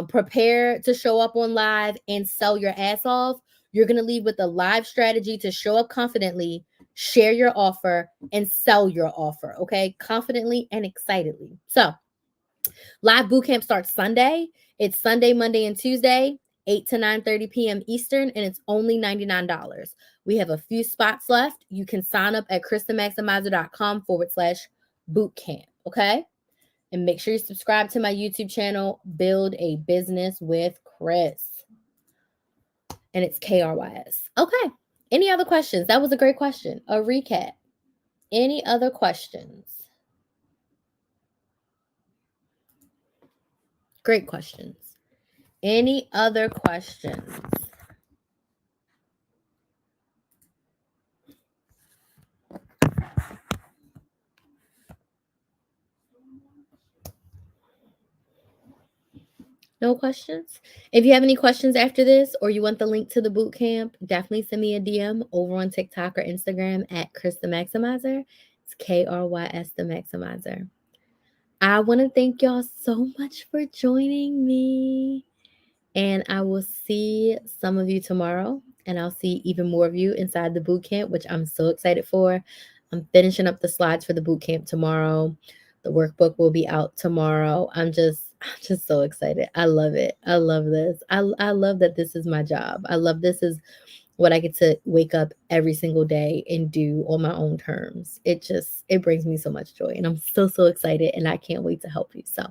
prepare to show up on live and sell your ass off. You're going to leave with a live strategy to show up confidently, share your offer, and sell your offer, okay? Confidently and excitedly. So live bootcamp starts Sunday. It's Sunday, Monday, and Tuesday, 8 to 9:30 p.m. Eastern, and it's only $99. We have a few spots left. You can sign up at KristaMaximizer.com/bootcamp, okay? And make sure you subscribe to my YouTube channel, Build a Business with Chris. And it's KRYS. Okay. Any other questions? That was a great question. A recap. Any other questions? Great questions. Any other questions? No questions? If you have any questions after this or you want the link to the boot camp, definitely send me a DM over on TikTok or Instagram at Chris the Maximizer. It's KRYS the Maximizer. I want to thank y'all so much for joining me. And I will see some of you tomorrow. And I'll see even more of you inside the boot camp, which I'm so excited for. I'm finishing up the slides for the boot camp tomorrow. The workbook will be out tomorrow. I'm just so excited. I love it. I love this. I love that this is my job. I love this is what I get to wake up every single day and do on my own terms. It brings me so much joy. And I'm so excited. And I can't wait to help you. So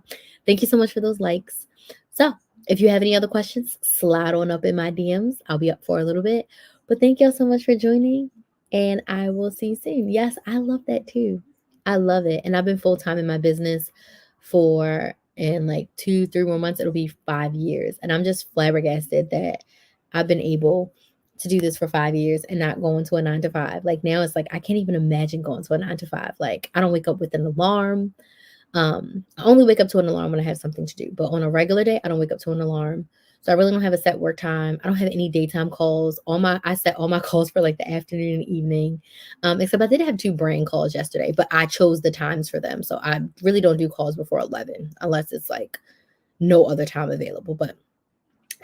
thank you so much for those likes. So if you have any other questions, slide on up in my DMs. I'll be up for a little bit. But thank y'all so much for joining. And I will see you soon. Yes, I love that too. I love it. And I've been full time in my business for in like 2, 3 more months, it'll be 5 years. And I'm just flabbergasted that I've been able to do this for 5 years and not going to a 9 to 5. Like now it's like I can't even imagine going to a 9 to 5. Like I don't wake up with an alarm. I only wake up to an alarm when I have something to do, but on a regular day, I don't wake up to an alarm. So I really don't have a set work time. I don't have any daytime calls. I set all my calls for like the afternoon and evening. Except I did have 2 brand calls yesterday, but I chose the times for them. So I really don't do calls before 11 unless it's like no other time available. But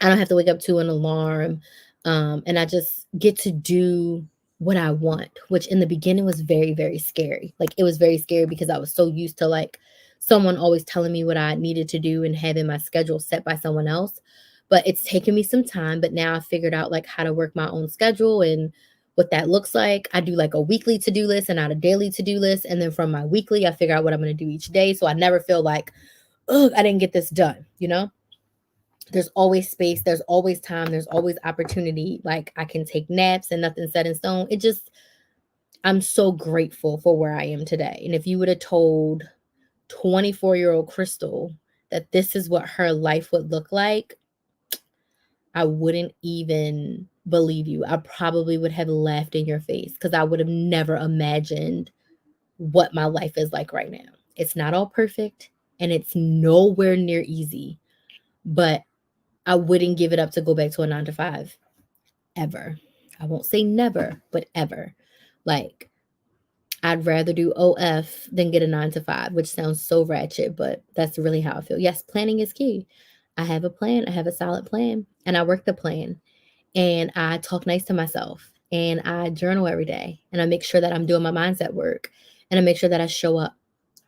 I don't have to wake up to an alarm. And I just get to do what I want, which in the beginning was very, very scary. Like it was very scary because I was so used to like someone always telling me what I needed to do and having my schedule set by someone else. But it's taken me some time. But now I figured out like how to work my own schedule and what that looks like. I do like a weekly to do list and not a daily to do list. And then from my weekly, I figure out what I'm going to do each day. So I never feel like, oh, I didn't get this done, you know? There's always space, there's always time, there's always opportunity. Like I can take naps and nothing's set in stone. It just, I'm so grateful for where I am today. And if you would have told 24-year-old Crystal that this is what her life would look like, I wouldn't even believe you. I probably would have laughed in your face because I would have never imagined what my life is like right now. It's not all perfect and it's nowhere near easy, but I wouldn't give it up to go back to a 9 to 5 ever. I won't say never, but ever. Like, I'd rather do OF than get a 9 to 5, which sounds so ratchet, but that's really how I feel. Yes, planning is key. I have a plan, I have a solid plan, and I work the plan. And I talk nice to myself, and I journal every day, and I make sure that I'm doing my mindset work, and I make sure that I show up.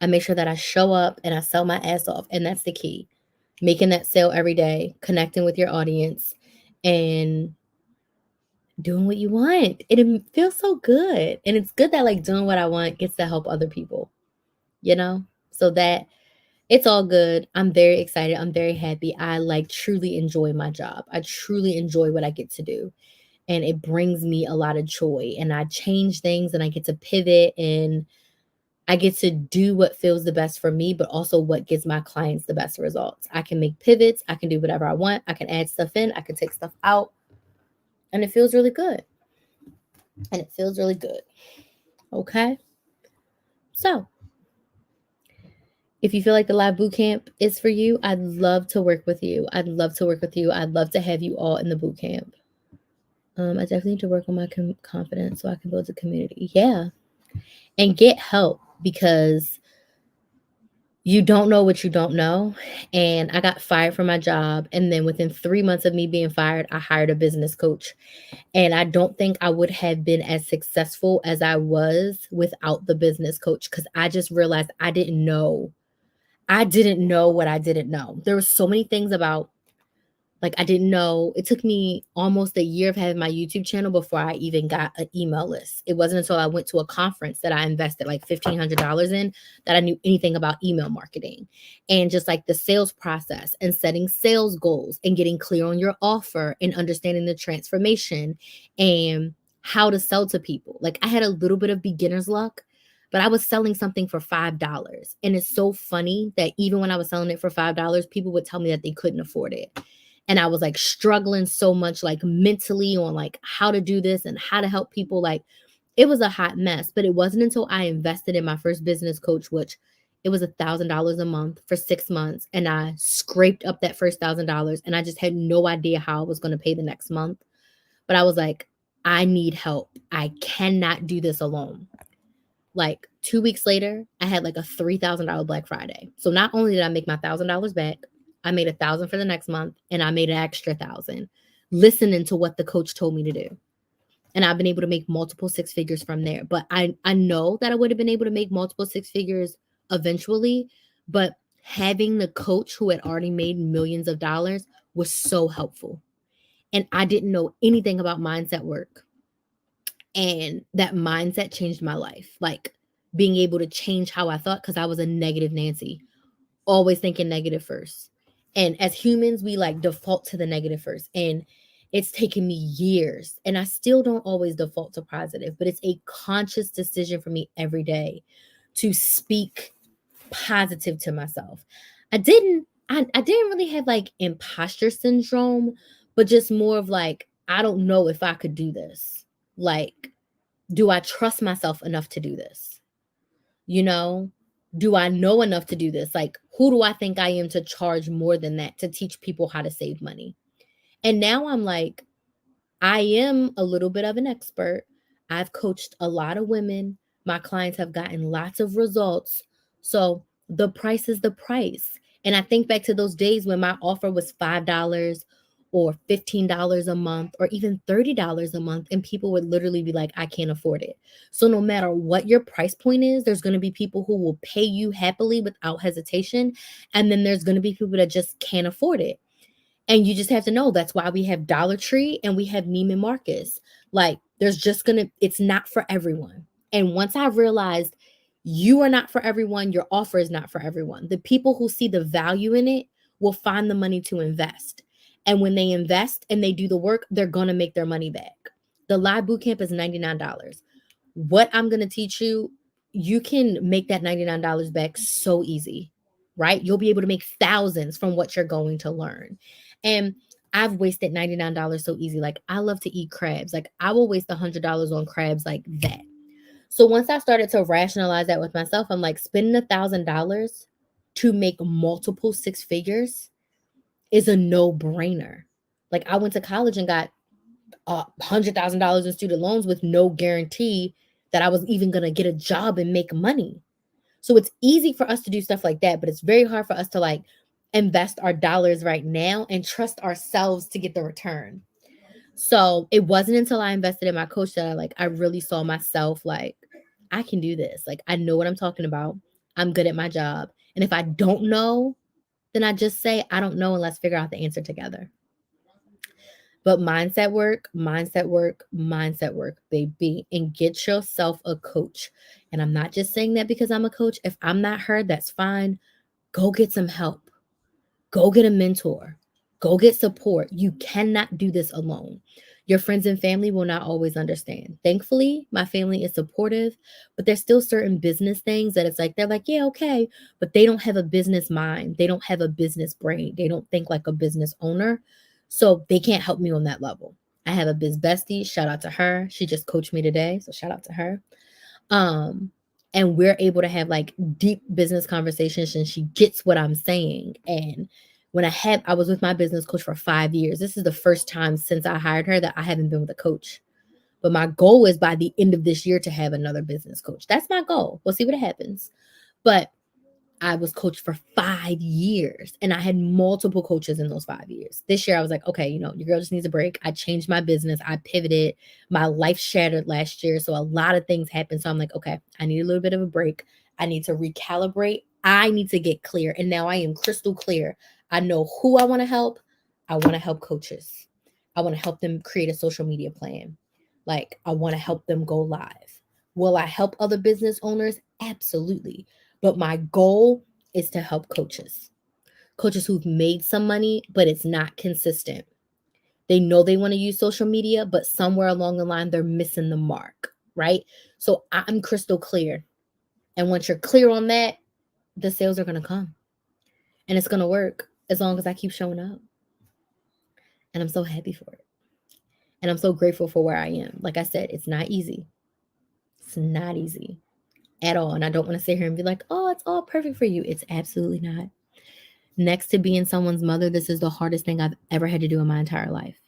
I make sure that I show up and I sell my ass off, and that's the key. Making that sale every day, connecting with your audience, and doing what you want. It feels so good. And it's good that like doing what I want gets to help other people, you know? So that it's all good. I'm very excited. I'm very happy. I like truly enjoy my job. I truly enjoy what I get to do. And it brings me a lot of joy. And I change things and I get to pivot and I get to do what feels the best for me, but also what gives my clients the best results. I can make pivots. I can do whatever I want. I can add stuff in. I can take stuff out. And it feels really good. And it feels really good. Okay. So if you feel like the live boot camp is for you, I'd love to work with you. I'd love to work with you. I'd love to have you all in the boot camp. I definitely need to work on my confidence so I can build a community. Yeah. And get help because you don't know what you don't know. And I got fired from my job. And then within 3 months of me being fired, I hired a business coach. And I don't think I would have been as successful as I was without the business coach because I just realized I didn't know. I didn't know what I didn't know. There were so many things about like I didn't know. It took me almost a year of having my YouTube channel before I even got an email list. It wasn't until I went to a conference that I invested like $1,500 in that I knew anything about email marketing and just like the sales process and setting sales goals and getting clear on your offer and understanding the transformation and how to sell to people. Like I had a little bit of beginner's luck, but I was selling something for $5. And it's so funny that even when I was selling it for $5, people would tell me that they couldn't afford it. And I was like struggling so much like mentally on like how to do this and how to help people. Like it was a hot mess, but it wasn't until I invested in my first business coach, which it was $1,000 a month for 6 months. And I scraped up that first $1,000 and I just had no idea how I was going to pay the next month. But I was like, I need help. I cannot do this alone. Like 2 weeks later, I had like a $3,000 Black Friday. So not only did I make my $1,000 back, I made $1,000 for the next month and I made an extra $1,000 listening to what the coach told me to do. And I've been able to make multiple 6 figures from there. But I know that I would have been able to make multiple 6 figures eventually. But having the coach who had already made millions of dollars was so helpful. And I didn't know anything about mindset work. And that mindset changed my life. Like being able to change how I thought because I was a negative Nancy, always thinking negative first. And as humans, we like default to the negative first. And It's taken me years, and I still don't always default to positive, but it's a conscious decision for me every day to speak positive to myself. I didn't really have like imposter syndrome, but just more of like, I don't know if I could do this. Like, do I trust myself enough to do this? You know, do I know enough to do this? Like, who do I think I am to charge more than that to teach people how to save money? And now I'm like, I am a little bit of an expert. I've coached a lot of women. My clients have gotten lots of results. So the price is the price. And I think back to those days when my offer was $5 or $15 a month or even $30 a month. And people would literally be like, I can't afford it. So no matter what your price point is, there's going to be people who will pay you happily without hesitation. And then there's going to be people that just can't afford it. And you just have to know that's why we have Dollar Tree and we have Neiman Marcus. Like, it's not for everyone. And once I realized you are not for everyone, your offer is not for everyone. The people who see the value in it will find the money to invest. And when they invest and they do the work, they're going to make their money back. The live bootcamp is $99. What I'm going to teach you, you can make that $99 back so easy, right? You'll be able to make thousands from what you're going to learn. And I've wasted $99 so easy. Like, I love to eat crabs. Like, I will waste $100 on crabs like that. So once I started to rationalize that with myself, I'm like, spending $1,000 to make multiple six figures is a no-brainer. Like, I went to college and got $100,000 in student loans with no guarantee that I was even going to get a job and make money. So it's easy for us to do stuff like that, but it's very hard for us to like invest our dollars right now and trust ourselves to get the return. So it wasn't until I invested in my coach that I really saw myself like, I can do this. Like, I know what I'm talking about. I'm good at my job. And if I don't know, then I just say, I don't know, and let's figure out the answer together. But mindset work, mindset work, mindset work, baby, and get yourself a coach. And I'm not just saying that because I'm a coach. If I'm not heard, that's fine. Go get some help. Go get a mentor. Go get support. You cannot do this alone. Your friends and family will not always understand. Thankfully, my family is supportive, but there's still certain business things that it's like, they're like, yeah, okay, but they don't have a business mind. They don't have a business brain. They don't think like a business owner. So they can't help me on that level. I have a biz bestie. Shout out to her. She just coached me today. So shout out to her. Um, and we're able to have like deep business conversations and she gets what I'm saying. And I was with my business coach for 5 years. This is the first time since I hired her that I haven't been with a coach. But my goal is by the end of this year to have another business coach. That's my goal. We'll see what happens. But I was coached for 5 years and I had multiple coaches in those 5 years. This year I was like, okay, your girl just needs a break. I changed my business. I pivoted. My life shattered last year. So a lot of things happened. So I'm like, okay, I need a little bit of a break. I need to recalibrate. I need to get clear. And now I am crystal clear. I know who I want to help. I want to help coaches. I want to help them create a social media plan. Like, I want to help them go live. Will I help other business owners? Absolutely. But my goal is to help coaches who've made some money, but it's not consistent. They know they want to use social media, but somewhere along the line, they're missing the mark, right? So I'm crystal clear. And once you're clear on that, the sales are going to come and it's going to work as long as I keep showing up. And I'm so happy for it. And I'm so grateful for where I am. Like I said, it's not easy. It's not easy at all. And I don't want to sit here and be like, oh, it's all perfect for you. It's absolutely not. Next to being someone's mother, this is the hardest thing I've ever had to do in my entire life.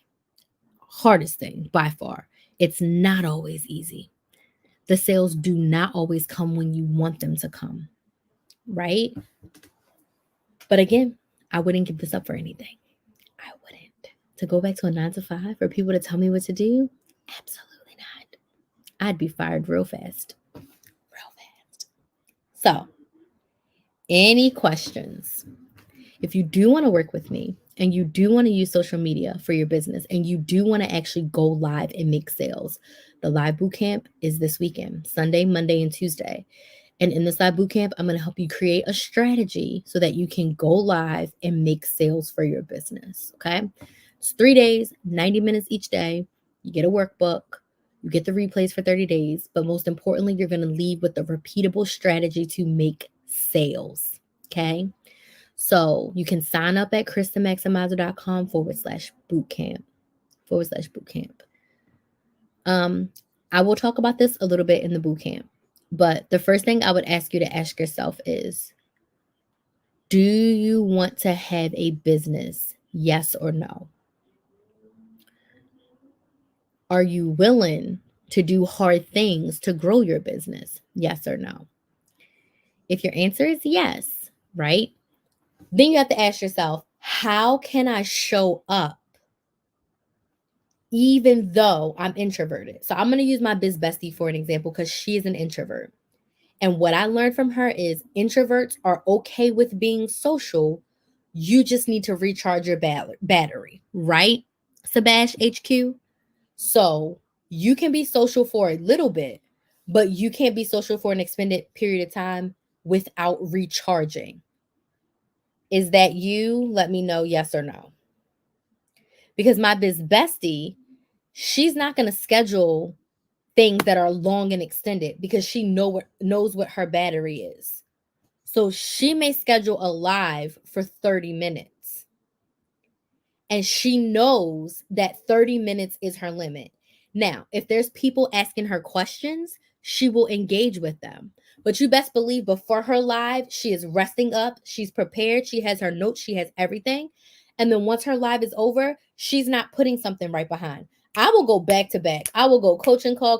Hardest thing by far. It's not always easy. The sales do not always come when you want them to come, right? But again, I wouldn't give this up for anything. I wouldn't. To go back to a 9 to 5 for people to tell me what to do? Absolutely not. I'd be fired real fast. So, any questions? If you do want to work with me and you do want to use social media for your business and you do want to actually go live and make sales, the live bootcamp is this weekend, Sunday, Monday, and Tuesday. And in this live bootcamp, I'm going to help you create a strategy so that you can go live and make sales for your business. Okay. It's 3 days, 90 minutes each day. You get a workbook, you get the replays for 30 days, but most importantly, you're going to leave with a repeatable strategy to make sales. Okay. So you can sign up at KristenMaximizer.com/bootcamp /bootcamp. I will talk about this a little bit in the bootcamp, but the first thing I would ask you to ask yourself is, do you want to have a business? Yes or no? Are you willing to do hard things to grow your business? Yes or no? If your answer is yes, right? Then you have to ask yourself, how can I show up even though I'm introverted? So I'm going to use my biz bestie for an example because she is an introvert. And what I learned from her is introverts are okay with being social. You just need to recharge your battery, right? Sebastian HQ. So you can be social for a little bit, but you can't be social for an extended period of time without recharging. Is that you? Let me know, yes or no. Because my biz bestie, she's not going to schedule things that are long and extended because she knows what her battery is. So she may schedule a live for 30 minutes. And she knows that 30 minutes is her limit. Now, if there's people asking her questions, she will engage with them. But you best believe before her live, she is resting up, she's prepared, she has her notes, she has everything. And then once her live is over, she's not putting something right behind. I will go back to back. I will go coaching call,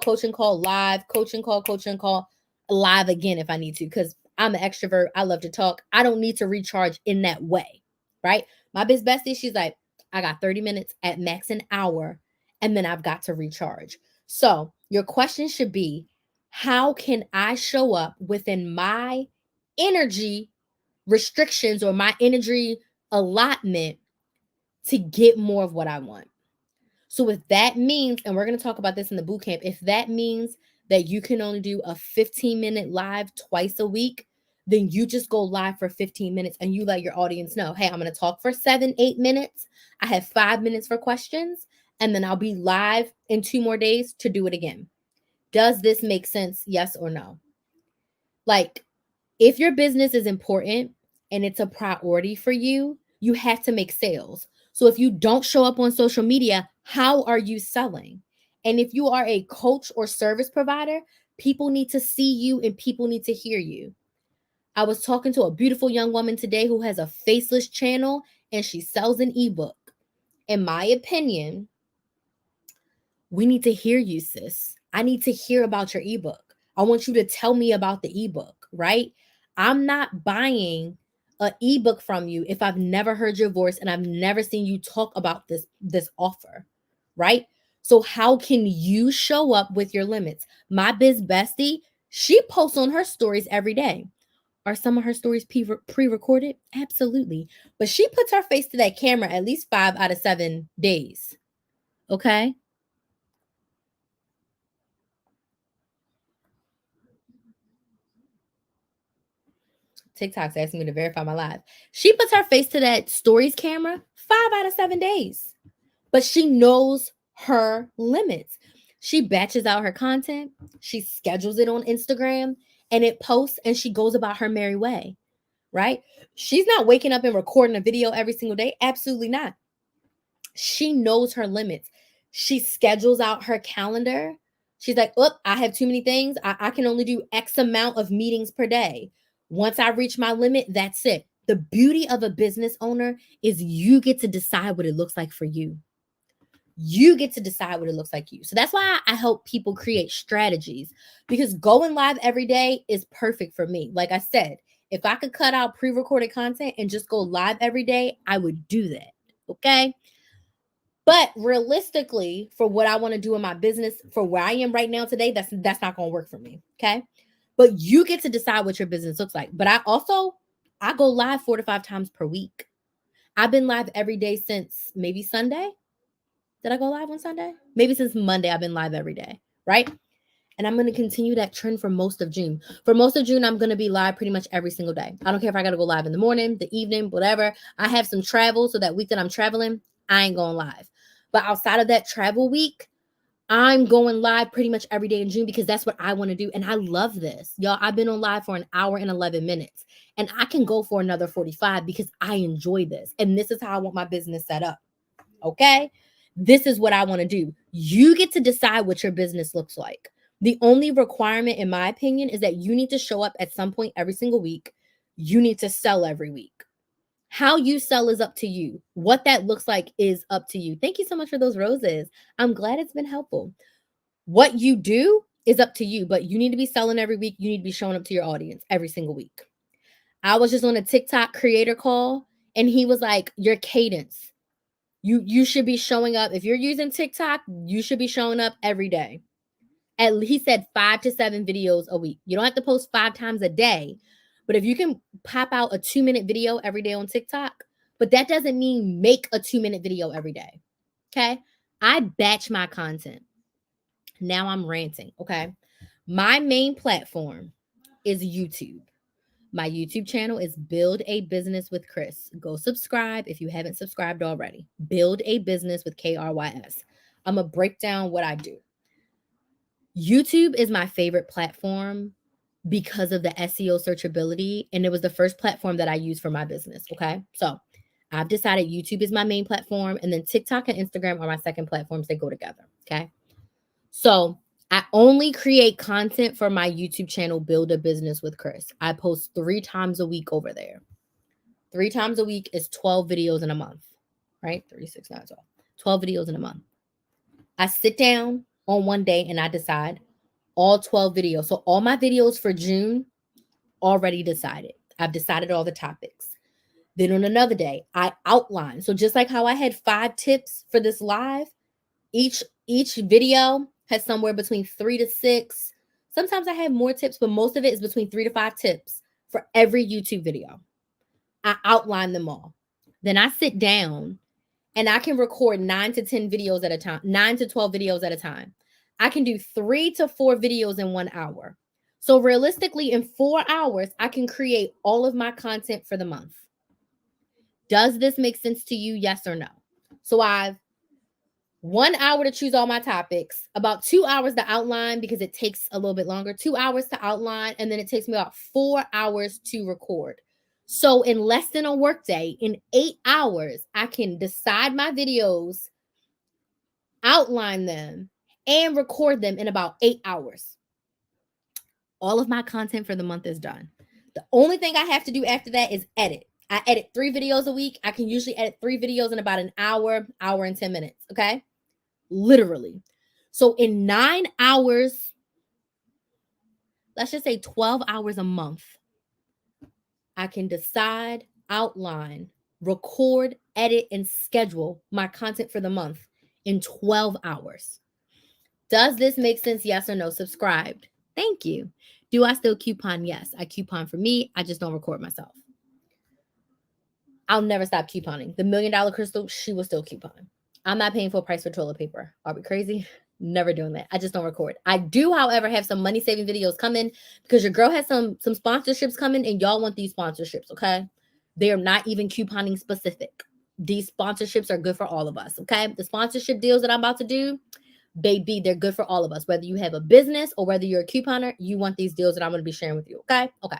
live, coaching call, live again if I need to, because I'm an extrovert. I love to talk. I don't need to recharge in that way, right? My biz bestie, she's like, I got 30 minutes at max an hour, and then I've got to recharge. So your question should be, how can I show up within my energy restrictions or my energy allotment to get more of what I want? So if that means, and we're going to talk about this in the bootcamp, if that means that you can only do a 15-minute live twice a week, then you just go live for 15 minutes and you let your audience know, hey, I'm going to talk for 7-8 minutes. I have 5 minutes for questions, and then I'll be live in 2 more days to do it again. Does this make sense? Yes or no? Like, if your business is important and it's a priority for you, you have to make sales. So if you don't show up on social media, how are you selling? And if you are a coach or service provider, people need to see you and people need to hear you. I was talking to a beautiful young woman today who has a faceless channel and she sells an ebook. In my opinion, we need to hear you, sis. I need to hear about your ebook. I want you to tell me about the ebook, right? I'm not buying an ebook from you if I've never heard your voice and I've never seen you talk about this offer, right? So how can you show up with your limits? My biz bestie, she posts on her stories every day. Are some of her stories pre-recorded? Absolutely. But she puts her face to that camera at least 5 out of 7 days. Okay? TikTok's asking me to verify my live. She puts her face to that stories camera 5 out of 7 days. But she knows her limits. She batches out her content, she schedules it on Instagram, and it posts, and she goes about her merry way, right? She's not waking up and recording a video every single day. Absolutely not. She knows her limits. She schedules out her calendar. She's like, oh, I have too many things. I can only do X amount of meetings per day. Once I reach my limit, that's it. The beauty of a business owner is you get to decide what it looks like for you. You get to decide what it looks like you. So that's why I help people create strategies, because going live every day is perfect for me. Like I said, if I could cut out pre-recorded content and just go live every day, I would do that. Okay. But realistically, for what I want to do in my business, for where I am right now today, that's not going to work for me. Okay. But you get to decide what your business looks like. But I go live 4 to 5 times per week. I've been live every day since maybe Sunday. Did I go live on Sunday? Maybe since Monday, I've been live every day. Right. And I'm going to continue that trend for most of June. For most of June, I'm going to be live pretty much every single day. I don't care if I got to go live in the morning, the evening, whatever. I have some travel. So that week that I'm traveling, I ain't going live. But outside of that travel week, I'm going live pretty much every day in June because that's what I want to do. And I love this. Y'all, I've been on live for an hour and 11 minutes. And I can go for another 45 because I enjoy this. And this is how I want my business set up. Okay? This is what I want to do. You get to decide what your business looks like. The only requirement, in my opinion, is that you need to show up at some point every single week. You need to sell every week. How you sell is up to you. What that looks like is up to you. Thank you so much for those roses. I'm glad it's been helpful. What you do is up to you, but you need to be selling every week. You need to be showing up to your audience every single week. I was just on a TikTok creator call, and he was like, your cadence. You should be showing up. If you're using TikTok, you should be showing up every day. He said 5 to 7 videos a week. You don't have to post 5 times a day, but if you can pop out a 2-minute video every day on TikTok, but that doesn't mean make a 2-minute video every day. Okay? I batch my content. Now I'm ranting. Okay? My main platform is YouTube. My YouTube channel is Build a Business with Chris. Go subscribe if you haven't subscribed already. Build a Business with KRYS. I'm going to break down what I do. YouTube is my favorite platform because of the SEO searchability, and it was the first platform that I used for my business. Okay. So I've decided YouTube is my main platform, and then TikTok and Instagram are my second platforms. They go together. Okay. So I only create content for my YouTube channel, Build a Business with Chris. I post 3 times a week over there. 3 times a week is 12 videos in a month, right? 3, 6, 9, 12. 12 videos in a month. I sit down on one day and I decide all 12 videos. So all my videos for June already decided. I've decided all the topics. Then on another day, I outline. So just like how I had 5 tips for this live, each video has somewhere between 3 to 6. Sometimes I have more tips, but most of it is between 3 to 5 tips for every YouTube video. I outline them all. Then I sit down and I can record 9 to 10 videos at a time, 9 to 12 videos at a time. I can do 3 to 4 videos in 1 hour. So realistically, in 4 hours, I can create all of my content for the month. Does this make sense to you? Yes or no? So I've 1 hour to choose all my topics, about 2 hours to outline because it takes a little bit longer, 2 hours to outline, and then it takes me about 4 hours to record. So in less than a workday, in 8 hours, I can decide my videos, outline them, and record them in about 8 hours. All of my content for the month is done. The only thing I have to do after that is edit. I edit 3 videos a week. I can usually edit 3 videos in about an hour, hour and 10 minutes, okay? Literally. So in 9 hours, let's just say 12 hours a month, I can decide, outline, record, edit, and schedule my content for the month in 12 hours. Does this make sense? Yes or no? Subscribed. Thank you. Do I still coupon? Yes, I coupon for me. I just don't record myself. I'll never stop couponing. The $1 Million Crystal, she will still coupon. I'm not paying full price for toilet paper. Are we crazy? Never doing that. I just don't record. I do, however, have some money-saving videos coming because your girl has some sponsorships coming and y'all want these sponsorships, okay? They are not even couponing specific. These sponsorships are good for all of us, okay? The sponsorship deals that I'm about to do, baby, they're good for all of us. Whether you have a business or whether you're a couponer, you want these deals that I'm going to be sharing with you, okay? Okay.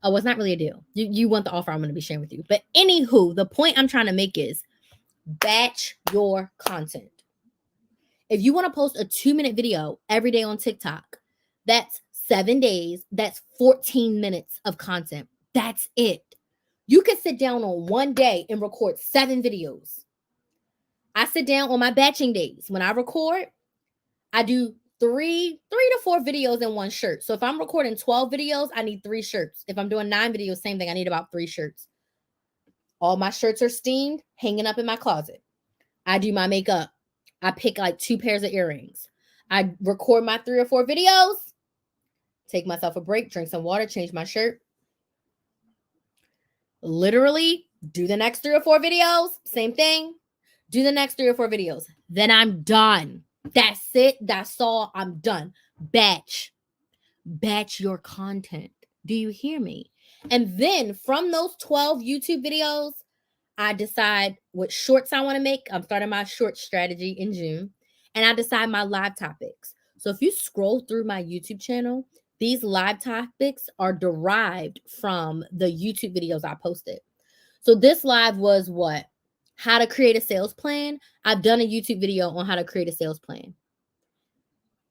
Oh, it's not really a deal. You want the offer I'm going to be sharing with you. But anywho, the point I'm trying to make is batch your content. If you want to post a 2-minute video every day on TikTok, that's 7 days. That's 14 minutes of content. That's it. You can sit down on one day and record 7 videos. I sit down on my batching days. When I record, I do 3 to 4 videos in one shirt. So if I'm recording 12 videos, I need 3 shirts. If I'm doing 9 videos, same thing. I need about 3 shirts. All my shirts are steamed, hanging up in my closet. I do my makeup. I pick like 2 pairs of earrings. I record my 3 or 4 videos, take myself a break, drink some water, change my shirt. Literally do the next 3 or 4 videos. Same thing. Do the next 3 or 4 videos. Then I'm done. That's it. That's all. I'm done. Batch your content. Do you hear me? And then from those 12 YouTube videos, I decide what shorts I want to make. I'm starting my short strategy in June, and I decide my live topics. So if you scroll through my YouTube channel, these live topics are derived from the YouTube videos I posted. So this live was what? How to create a sales plan. I've done a YouTube video on how to create a sales plan.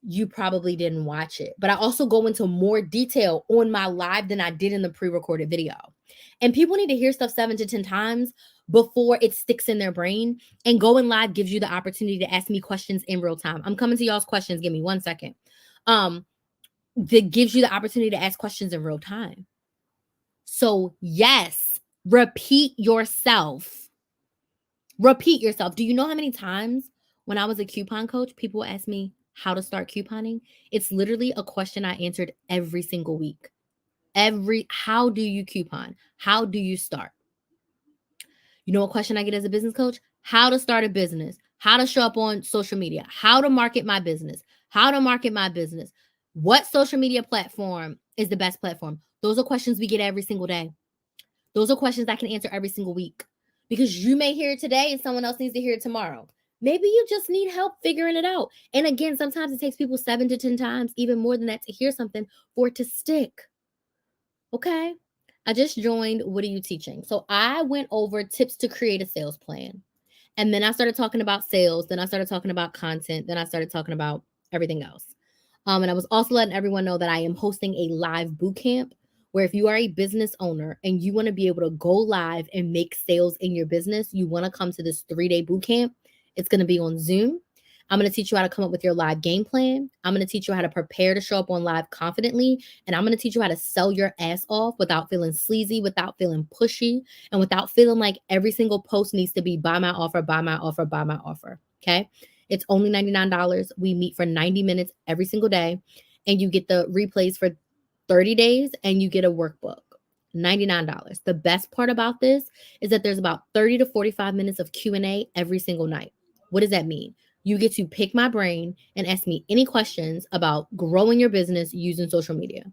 You probably didn't watch it, but I also go into more detail on my live than I did in the pre-recorded video. And people need to hear stuff 7 to 10 times before it sticks in their brain. And going live gives you the opportunity to ask me questions in real time. I'm coming to y'all's questions. Give me 1 second. That gives you the opportunity to ask questions in real time. So yes, repeat yourself. Repeat yourself. Do you know how many times when I was a coupon coach, people ask me how to start couponing? It's literally a question I answered every single week. How do you coupon? How do you start? You know what question I get as a business coach? How to start a business, how to show up on social media, how to market my business, what social media platform is the best platform? Those are questions we get every single day. Those are questions I can answer every single week, because you may hear it today and someone else needs to hear it tomorrow. Maybe you just need help figuring it out. And again, sometimes it takes people 7 to 10 times, even more than that, to hear something for it to stick. Okay. I just joined What Are You Teaching? So I went over tips to create a sales plan. And then I started talking about sales. Then I started talking about content. Then I started talking about everything else. And I was also letting everyone know that I am hosting a live bootcamp where if you are a business owner and you want to be able to go live and make sales in your business, you want to come to this 3-day bootcamp. It's going to be on Zoom. I'm going to teach you how to come up with your live game plan. I'm going to teach you how to prepare to show up on live confidently. And I'm going to teach you how to sell your ass off without feeling sleazy, without feeling pushy, and without feeling like every single post needs to be buy my offer, buy my offer, buy my offer. Okay. It's only $99. We meet for 90 minutes every single day, and you get the replays for 30 days and you get a workbook. $99. The best part about this is that there's about 30 to 45 minutes of Q&A every single night. What does that mean? You get to pick my brain and ask me any questions about growing your business using social media.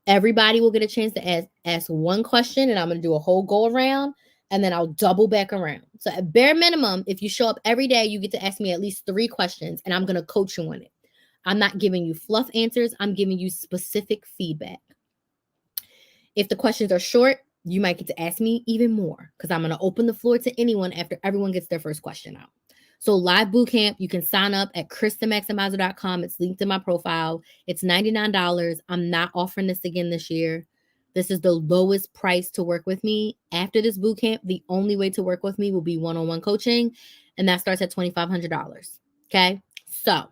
Everybody will get a chance to ask one question, and I'm going to do a whole go around, and then I'll double back around. So at bare minimum, if you show up every day, you get to ask me at least 3 questions, and I'm going to coach you on it. I'm not giving you fluff answers. I'm giving you specific feedback. If the questions are short, you might get to ask me even more, because I'm going to open the floor to anyone after everyone gets their first question out. So live bootcamp, you can sign up at KristenMaximizer.com. It's linked in my profile. It's $99. I'm not offering this again this year. This is the lowest price to work with me. After this bootcamp, the only way to work with me will be one-on-one coaching, and that starts at $2,500. Okay? So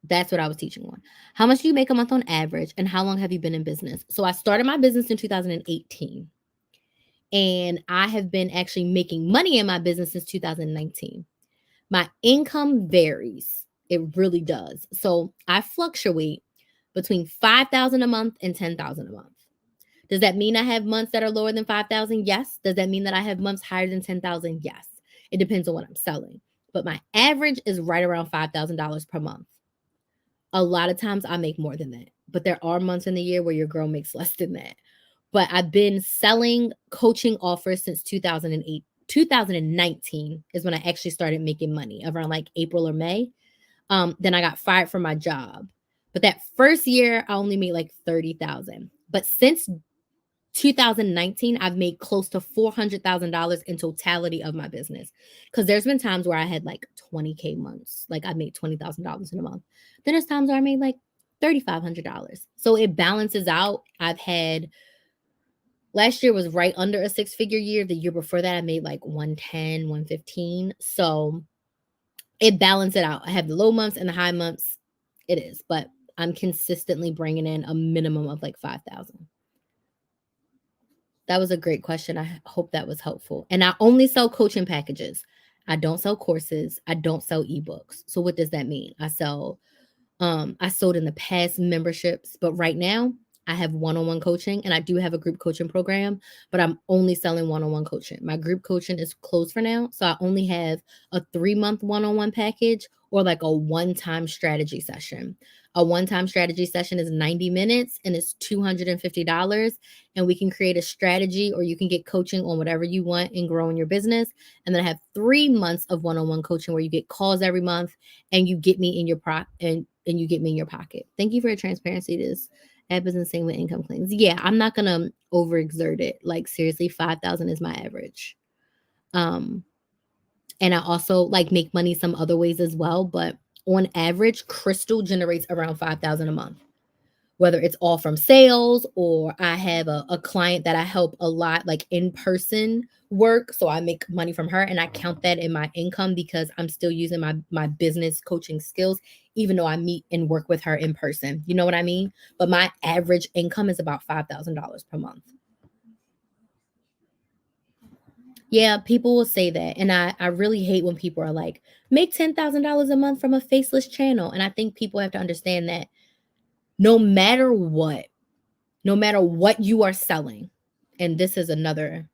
that's what I was teaching on. How much do you make a month on average, and how long have you been in business? So I started my business in 2018. And I have been actually making money in my business since 2019. My income varies. It really does. So I fluctuate between $5,000 a month and $10,000 a month. Does that mean I have months that are lower than $5,000? Yes. Does that mean that I have months higher than $10,000? Yes. It depends on what I'm selling. But my average is right around $5,000 per month. A lot of times I make more than that. But there are months in the year where your girl makes less than that. But I've been selling coaching offers since 2008. 2019 is when I actually started making money, around like April or May. Then I got fired from my job. But that first year, I only made like $30,000. But since 2019, I've made close to $400,000 in totality of my business. Because there's been times where I had like 20K months. Like I made $20,000 in a month. Then there's times where I made like $3,500. So it balances out. I've had... Last year was right under a 6-figure year. The year before that, I made like 110, 115. So it balanced it out. I have the low months and the high months. It is, but I'm consistently bringing in a minimum of like 5,000. That was a great question. I hope that was helpful. And I only sell coaching packages. I don't sell courses. I don't sell ebooks. So what does that mean? I sold in the past memberships, but right now I have one-on-one coaching, and I do have a group coaching program, but I'm only selling one-on-one coaching. My group coaching is closed for now. So I only have a 3-month one-on-one package or like a one-time strategy session. A one-time strategy session is 90 minutes and it's $250. And we can create a strategy, or you can get coaching on whatever you want in growing your business. And then I have 3 months of one-on-one coaching where you get calls every month and you get me in your and you get me in your pocket. Thank you for your transparency. This app is insane with income claims. Yeah, I'm not gonna overexert it. Like seriously, 5,000 is my average. And I also like make money some other ways as well, but on average, Crystal generates around 5,000 a month. Whether it's all from sales, or I have a client that I help a lot, like in person work. So I make money from her and I count that in my income because I'm still using my business coaching skills, even though I meet and work with her in person. You know what I mean? But my average income is about $5,000 per month. Yeah, people will say that. And I really hate when people are like, make $10,000 a month from a faceless channel. And I think people have to understand that no matter what, no matter what you are selling, and this is another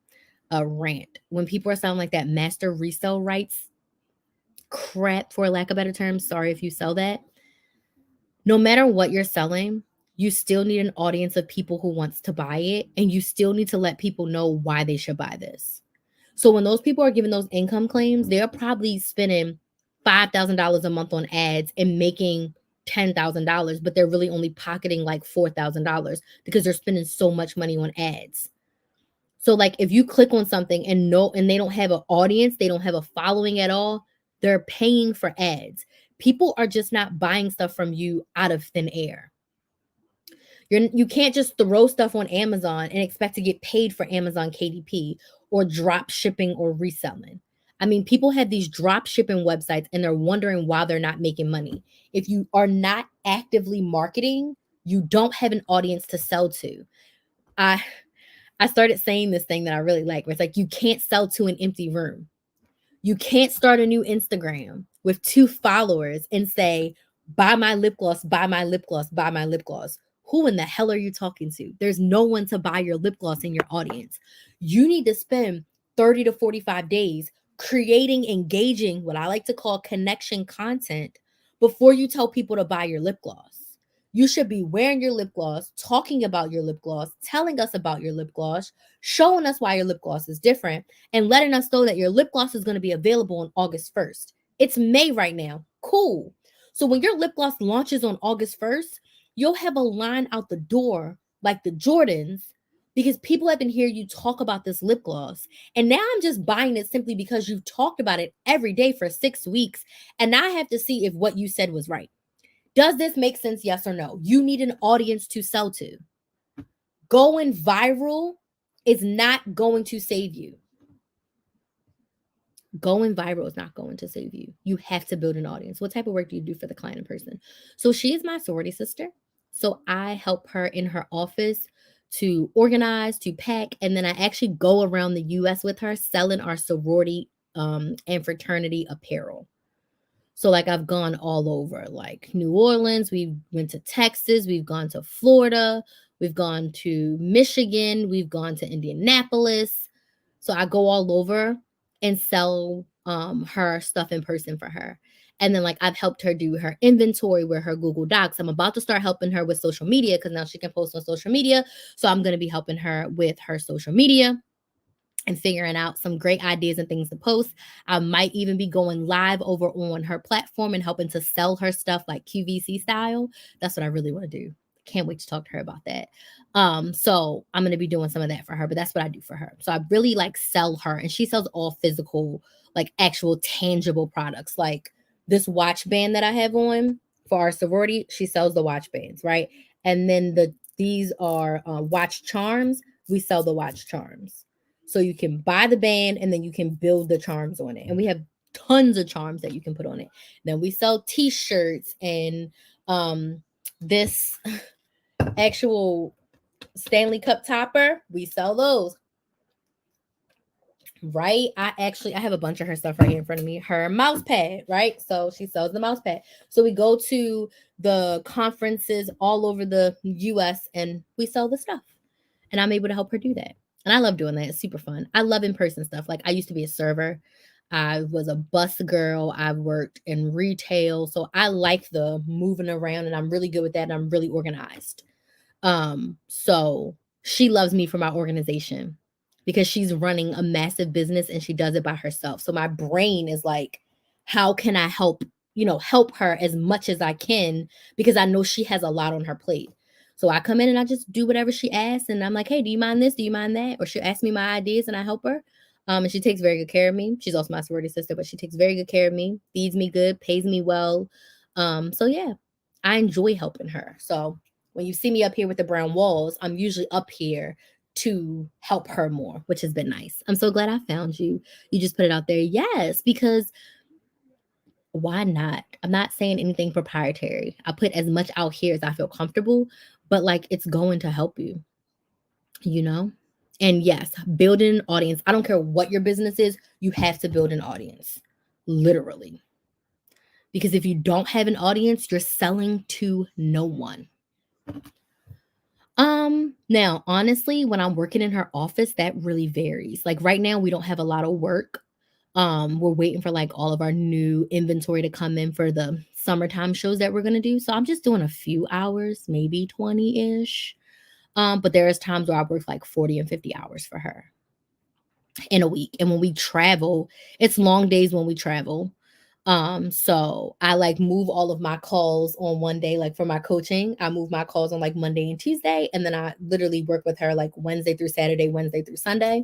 rant, when people are selling like that master resale rights crap, for lack of better terms, sorry if you sell that, no matter what you're selling, you still need an audience of people who wants to buy it, and you still need to let people know why they should buy this. So when those people are giving those income claims, they're probably spending $5,000 a month on ads and making $10,000, but they're really only pocketing like $4,000 because they're spending so much money on ads. So like if you click on something and they don't have an audience, they don't have a following at all, they're paying for ads. People are just not buying stuff from you out of thin air. You can't just throw stuff on Amazon and expect to get paid for Amazon KDP or drop shipping or reselling. I mean, people have these drop shipping websites and they're wondering why they're not making money. If you are not actively marketing, you don't have an audience to sell to. I started saying this thing that I really like, where it's like you can't sell to an empty room. You can't start a new Instagram with 2 followers and say, buy my lip gloss, buy my lip gloss, buy my lip gloss. Who in the hell are you talking to? There's no one to buy your lip gloss in your audience. You need to spend 30 to 45 days creating engaging, what I like to call connection content, before you tell people to buy your lip gloss. You should be wearing your lip gloss, talking about your lip gloss, telling us about your lip gloss, showing us why your lip gloss is different, and letting us know that your lip gloss is going to be available on August 1st. It's May right now. Cool. So when your lip gloss launches on August 1st, you'll have a line out the door like the Jordans, because people have been hearing you talk about this lip gloss. And now I'm just buying it simply because you've talked about it every day for 6 weeks. And now I have to see if what you said was right. Does this make sense? Yes or no? You need an audience to sell to. Going viral is not going to save you. Going viral is not going to save you. You have to build an audience. What type of work do you do for the client in person? So she is my sorority sister. So I help her in her office to organize, to pack, and then I actually go around the US with her selling our sorority and fraternity apparel. So like I've gone all over, like New Orleans, we went to Texas, we've gone to Florida, we've gone to Michigan, we've gone to Indianapolis. So I go all over and sell her stuff in person for her. And then like I've helped her do her inventory with her Google Docs. I'm about to start helping her with social media because now she can post on social media. So I'm going to be helping her with her social media and figuring out some great ideas and things to post. I might even be going live over on her platform and helping to sell her stuff like QVC style. That's what I really want to do. Can't wait to talk to her about that. So I'm going to be doing some of that for her, but that's what I do for her. So I really like sell her, and she sells all physical, like actual tangible products. Like this watch band that I have on for our sorority, she sells the watch bands, right? And then these are watch charms. We sell the watch charms. So you can buy the band and then you can build the charms on it. And we have tons of charms that you can put on it. Then we sell t-shirts and this actual Stanley Cup topper. We sell those. Right? I have a bunch of her stuff right here in front of me. Her mouse pad, right? So she sells the mouse pad. So we go to the conferences all over the US and we sell the stuff. And I'm able to help her do that. And I love doing that. It's super fun. I love in-person stuff. Like I used to be a server. I was a bus girl. I've worked in retail. So I like the moving around and I'm really good with that. And I'm really organized. So she loves me for my organization because she's running a massive business and she does it by herself. So my brain is like, how can I help her as much as I can because I know she has a lot on her plate. So I come in and I just do whatever she asks and I'm like, "Hey, do you mind this? Do you mind that?" Or she'll ask me my ideas and I help her. And she takes very good care of me. She's also my sorority sister, but she takes very good care of me, feeds me good, pays me well. So yeah, I enjoy helping her. So when you see me up here with the brown walls, I'm usually up here to help her more, which has been nice. I'm so glad I found you. You just put it out there. Yes, because why not? I'm not saying anything proprietary. I put as much out here as I feel comfortable, but like it's going to help you, you know? And yes, building an audience. I don't care what your business is, you have to build an audience. Literally. Because if you don't have an audience, you're selling to no one. Now, honestly, when I'm working in her office, that really varies. Like right now, we don't have a lot of work. We're waiting for like all of our new inventory to come in for the summertime shows that we're gonna do. So I'm just doing a few hours, maybe 20-ish. But there is times where I work like 40 and 50 hours for her in a week. And when we travel, it's long days when we travel. So I like move all of my calls on one day, like for my coaching, I move my calls on like Monday and Tuesday. And then I literally work with her like Wednesday through Saturday, Wednesday through Sunday,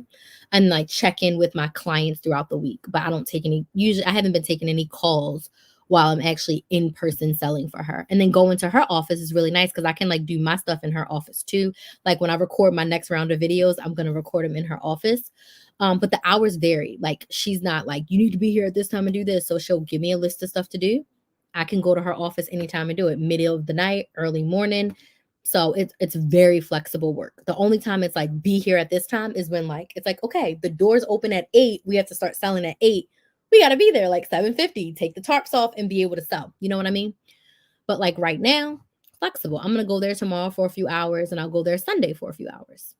and like check in with my clients throughout the week. But I don't take any, usually, I haven't been taking any calls while I'm actually in person selling for her. And then going to her office is really nice because I can like do my stuff in her office too. Like when I record my next round of videos, I'm going to record them in her office. But the hours vary. Like she's not like, you need to be here at this time and do this. So she'll give me a list of stuff to do. I can go to her office anytime and do it, middle of the night, early morning. So it's very flexible work. The only time it's like be here at this time is when like it's like, okay, the doors open at 8. We have to start selling at 8. We gotta be there like 7:50, take the tarps off and be able to sell. You know what I mean? But like right now, flexible. I'm gonna go there tomorrow for a few hours and I'll go there Sunday for a few hours.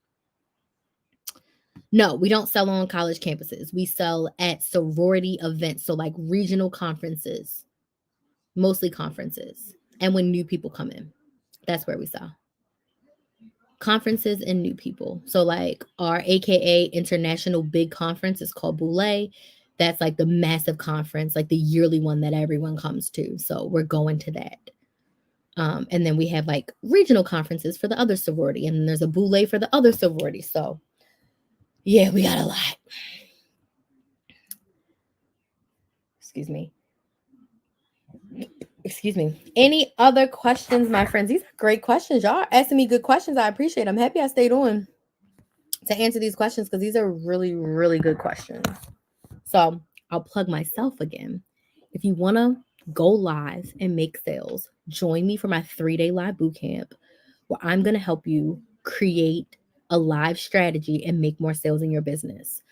No, we don't sell on college campuses. We sell at sorority events, so like regional conferences, mostly conferences. And when new people come in, that's where we sell. Conferences and new people. So like our AKA international big conference is called Boule. That's like the massive conference, like the yearly one that everyone comes to. So we're going to that. And then we have like regional conferences for the other sorority, and then there's a Boule for the other sorority. So yeah, we got a lot. Excuse me. Excuse me. Any other questions, my friends? These are great questions. Y'all are asking me good questions. I appreciate it. I'm happy I stayed on to answer these questions because these are really, really good questions. So I'll plug myself again. If you want to go live and make sales, join me for my 3-day live bootcamp where I'm going to help you create a live strategy and make more sales in your business.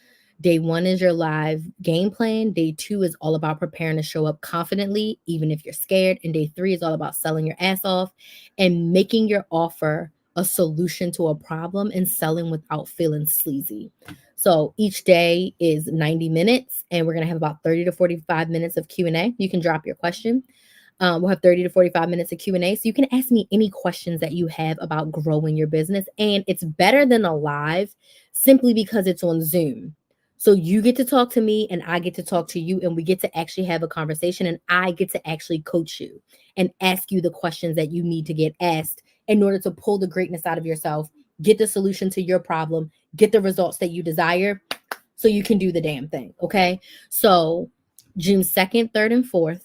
Day 1 is your live game plan. Day 2 is all about preparing to show up confidently, even if you're scared. And day 3 is all about selling your ass off and making your offer a solution to a problem and selling without feeling sleazy. So each day is 90 minutes and we're going to have about 30 to 45 minutes of Q&A. You can drop your question. We'll have 30 to 45 minutes of Q&A. So you can ask me any questions that you have about growing your business. And it's better than a live simply because it's on Zoom. So you get to talk to me and I get to talk to you and we get to actually have a conversation and I get to actually coach you and ask you the questions that you need to get asked in order to pull the greatness out of yourself, get the solution to your problem, get the results that you desire so you can do the damn thing. Okay. So June 2nd, 3rd, and 4th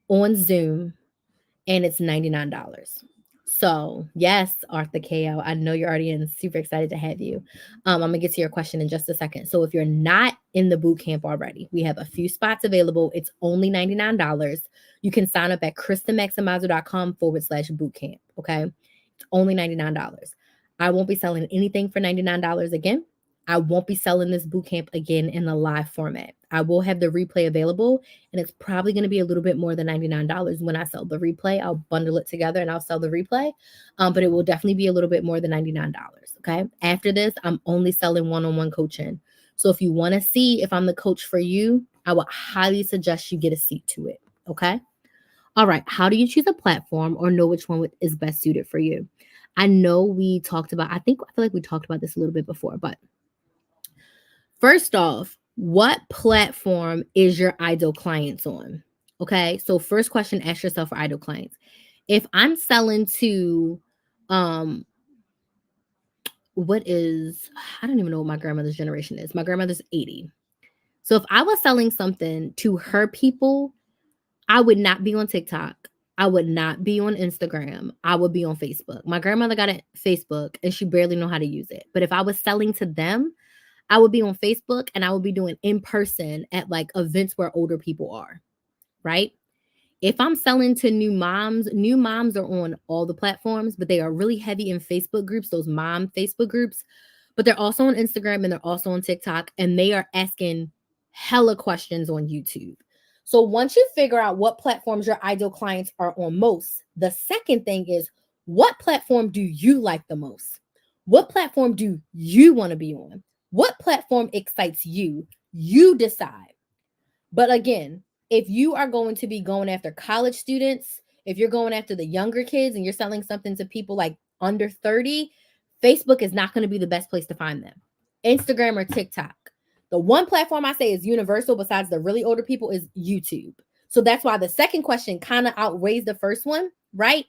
on Zoom, and it's $99. So yes, Arthur KO, I know you're already in. Super excited to have you. I'm gonna get to your question in just a second. So if you're not in the boot camp already, we have a few spots available. It's only $99. You can sign up at KristenMaximizer.com/bootcamp. Okay, it's only $99. I won't be selling anything for $99 again. I won't be selling this bootcamp again in the live format. I will have the replay available, and it's probably going to be a little bit more than $99 when I sell the replay. I'll bundle it together and I'll sell the replay, but it will definitely be a little bit more than $99. Okay. After this, I'm only selling one-on-one coaching. So if you want to see if I'm the coach for you, I would highly suggest you get a seat to it. Okay. All right. How do you choose a platform or know which one is best suited for you? I know we talked about, I feel like we talked about this a little bit before, but first off, what platform is your ideal clients on? Okay. So first question, ask yourself for ideal clients. If I'm selling to, what is, I don't even know what my grandmother's generation is. My grandmother's 80. So if I was selling something to her people, I would not be on TikTok. I would not be on Instagram. I would be on Facebook. My grandmother got a Facebook and she barely know how to use it. But if I was selling to them, I would be on Facebook and I would be doing in person at like events where older people are, right? If I'm selling to new moms are on all the platforms, but they are really heavy in Facebook groups, those mom Facebook groups, but they're also on Instagram and they're also on TikTok, and they are asking hella questions on YouTube. So once you figure out what platforms your ideal clients are on most, the second thing is, what platform do you like the most? What platform do you want to be on? What platform excites you? You decide. But again, if you are going to be going after college students, if you're going after the younger kids and you're selling something to people like under 30, Facebook is not going to be the best place to find them. Instagram or TikTok. The one platform I say is universal besides the really older people is YouTube. So that's why the second question kind of outweighs the first one, right?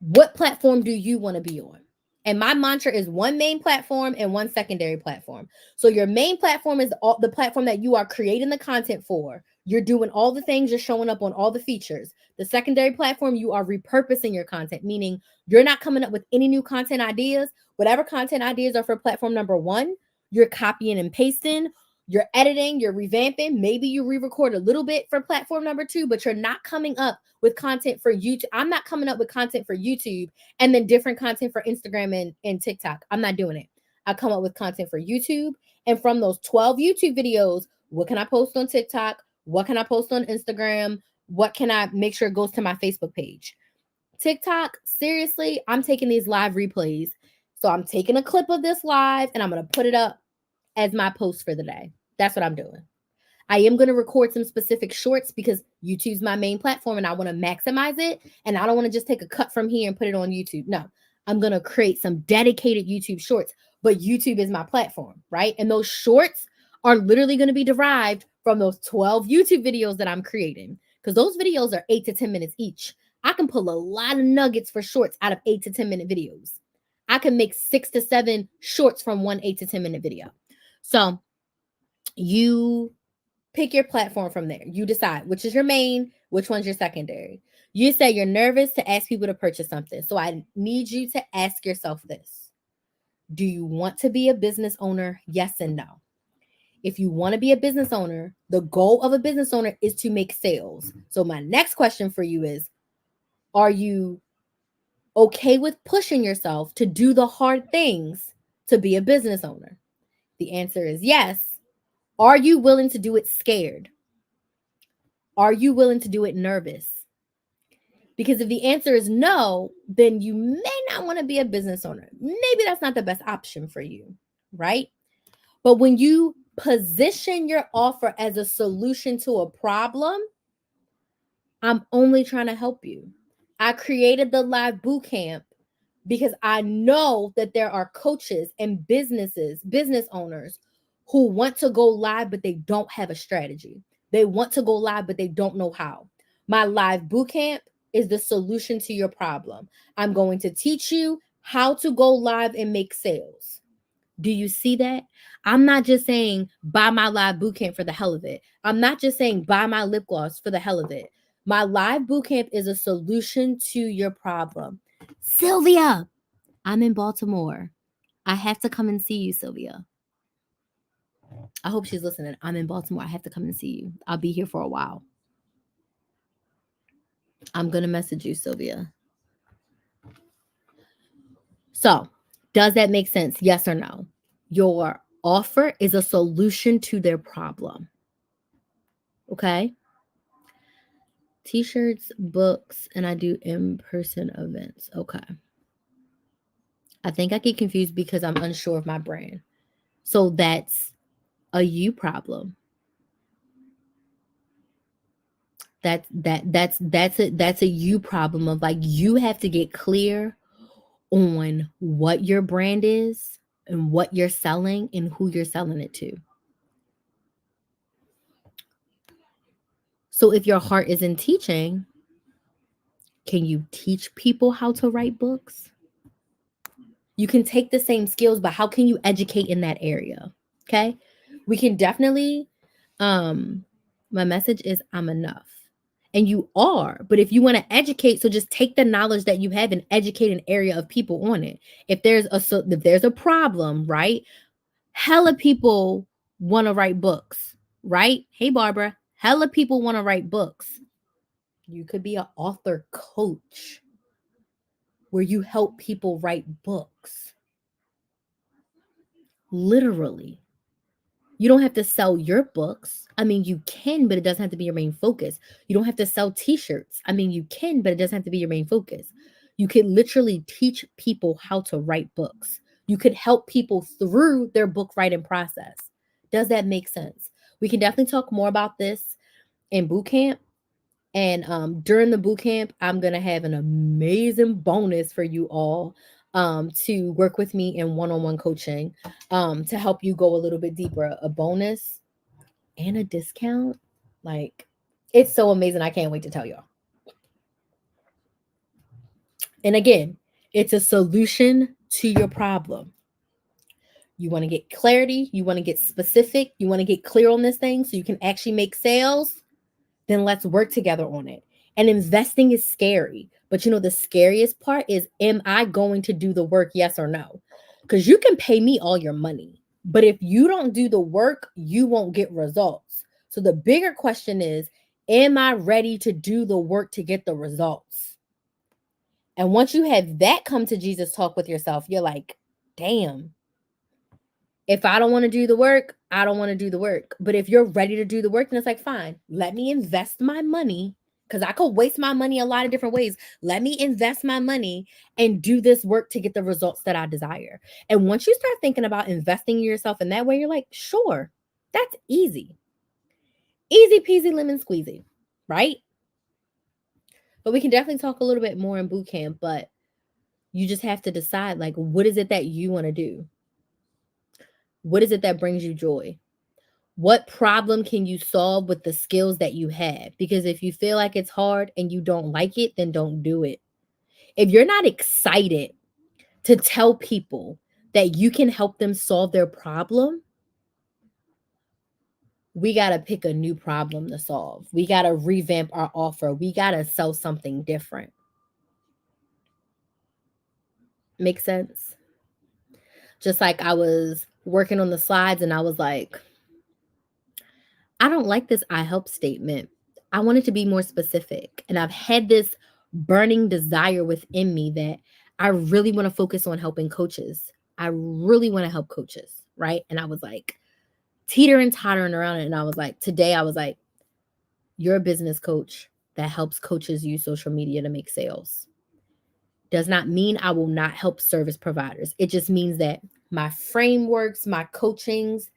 What platform do you want to be on? And my mantra is one main platform and one secondary platform. So your main platform is the platform that you are creating the content for. You're doing all the things, you're showing up on all the features. The secondary platform, you are repurposing your content, meaning you're not coming up with any new content ideas. Whatever content ideas are for platform number one, you're copying and pasting, you're editing, you're revamping. Maybe you re-record a little bit for platform number two, but you're not coming up with content for YouTube. I'm not coming up with content for YouTube and then different content for Instagram and TikTok. I'm not doing it. I come up with content for YouTube. And from those 12 YouTube videos, what can I post on TikTok? What can I post on Instagram? What can I make sure it goes to my Facebook page? TikTok, seriously, I'm taking these live replays. So I'm taking a clip of this live and I'm going to put it up as my post for the day. That's what I'm doing. I am going to record some specific shorts because YouTube's my main platform and I want to maximize it. And I don't want to just take a cut from here and put it on YouTube. No, I'm going to create some dedicated YouTube shorts, but YouTube is my platform, right? And those shorts are literally going to be derived from those 12 YouTube videos that I'm creating because those videos are 8 to 10 minutes each. I can pull a lot of nuggets for shorts out of 8 to 10 minute videos. I can make 6 to 7 shorts from one 8 to 10 minute video. So you pick your platform from there. You decide which is your main, which one's your secondary. You say you're nervous to ask people to purchase something. So I need you to ask yourself this. Do you want to be a business owner? Yes and no. If you want to be a business owner, the goal of a business owner is to make sales. So my next question for you is, are you okay with pushing yourself to do the hard things to be a business owner? The answer is yes. Are you willing to do it scared? Are you willing to do it nervous? Because if the answer is no, then you may not want to be a business owner. Maybe that's not the best option for you, right? But when you position your offer as a solution to a problem, I'm only trying to help you. I created the live boot camp because I know that there are coaches and business owners who want to go live, but they don't have a strategy. They want to go live, but they don't know how. My live bootcamp is the solution to your problem. I'm going to teach you how to go live and make sales. Do you see that? I'm not just saying buy my live bootcamp for the hell of it. I'm not just saying buy my lip gloss for the hell of it. My live bootcamp is a solution to your problem. Sylvia, I'm in Baltimore. I have to come and see you, Sylvia. I hope she's listening. I'm in Baltimore. I have to come and see you. I'll be here for a while. I'm going to message you, Sylvia. So, does that make sense? Yes or no? Your offer is a solution to their problem. Okay? T-shirts, books, and I do in-person events. Okay. I think I get confused because I'm unsure of my brand. So that's a you problem. That's a you problem of like you have to get clear on what your brand is and what you're selling and who you're selling it to. So if your heart is in teaching, can you teach people how to write books? You can take the same skills, but how can you educate in that area? Okay? We can definitely my message is I'm enough. And you are, but if you want to educate, so just take the knowledge that you have and educate an area of people on it. If there's a problem, right? Hella people want to write books, right? Hey Barbara, hella people want to write books. You could be an author coach where you help people write books. Literally. You don't have to sell your books. I mean, you can, but it doesn't have to be your main focus. You don't have to sell t-shirts. I mean, you can, but it doesn't have to be your main focus. You could literally teach people how to write books. You could help people through their book writing process. Does that make sense? We can definitely talk more about this in boot camp. And during the boot camp, I'm going to have an amazing bonus for you all to work with me in one-on-one coaching to help you go a little bit deeper. A bonus and a discount. Like, it's so amazing. I can't wait to tell y'all. And again, it's a solution to your problem. You want to get clarity. You want to get specific. You want to get clear on this thing so you can actually make sales. Then let's work together on it. And investing is scary. But you know, the scariest part is, am I going to do the work? Yes or no? Because you can pay me all your money. But if you don't do the work, you won't get results. So the bigger question is, am I ready to do the work to get the results? And once you have that come to Jesus talk with yourself, you're like, damn, if I don't want to do the work, I don't want to do the work. But if you're ready to do the work, then it's like, fine, let me invest my money because I could waste my money a lot of different ways. Let me invest my money and do this work to get the results that I desire. And once you start thinking about investing in yourself in that way, you're like, sure, that's easy. Easy peasy lemon squeezy, right? But we can definitely talk a little bit more in boot camp, but you just have to decide, like, what is it that you want to do? What is it that brings you joy? What problem can you solve with the skills that you have? Because if you feel like it's hard and you don't like it, then don't do it. If you're not excited to tell people that you can help them solve their problem, we got to pick a new problem to solve. We got to revamp our offer. We got to sell something different. Make sense? Just like I was working on the slides and I was like, I don't like this I help statement. I want it to be more specific. And I've had this burning desire within me that I really want to focus on helping coaches. I really want to help coaches, right? And I was like teetering, tottering around it. And I was like, today I was like, you're a business coach that helps coaches use social media to make sales. Does not mean I will not help service providers. It just means that my frameworks, my coachings,